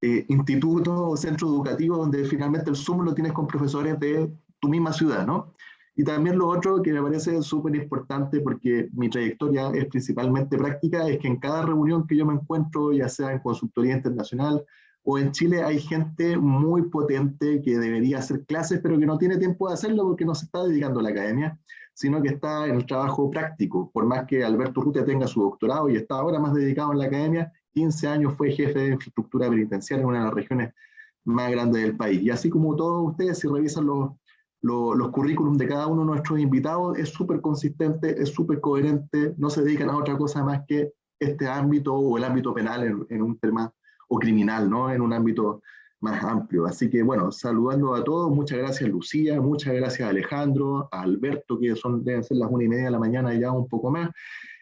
Speaker 1: institutos o centros educativos donde finalmente el Zoom lo tienes con profesores de tu misma ciudad, ¿no? Y también lo otro que me parece súper importante, porque mi trayectoria es principalmente práctica, es que en cada reunión que yo me encuentro, ya sea en consultoría internacional o en Chile, hay gente muy potente que debería hacer clases, pero que no tiene tiempo de hacerlo porque no se está dedicando a la academia, sino que está en el trabajo práctico. Por más que Alberto Urrutia tenga su doctorado y está ahora más dedicado en la academia, 15 años fue jefe de infraestructura penitenciaria en una de las regiones más grandes del país. Y así como todos ustedes, si revisan los currículums de cada uno de nuestros invitados, es súper consistente, es súper coherente, no se dedican a otra cosa más que este ámbito o el ámbito penal en un tema, o criminal, ¿no? En un ámbito más amplio. Así que bueno, saludando a todos, muchas gracias Lucía, muchas gracias Alejandro, a Alberto, que deben ser las 1:30 de la mañana ya un poco más,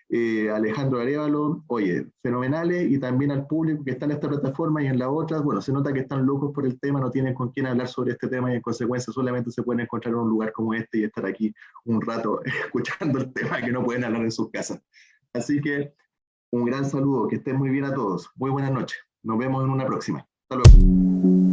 Speaker 1: Alejandro Arévalo, oye, fenomenales, y también al público que está en esta plataforma y en la otra. Bueno, se nota que están locos por el tema, no tienen con quién hablar sobre este tema y en consecuencia solamente se pueden encontrar en un lugar como este y estar aquí un rato escuchando el tema que no pueden hablar en sus casas. Así que un gran saludo, que estén muy bien a todos, muy buenas noches, nos vemos en una próxima. Hasta luego.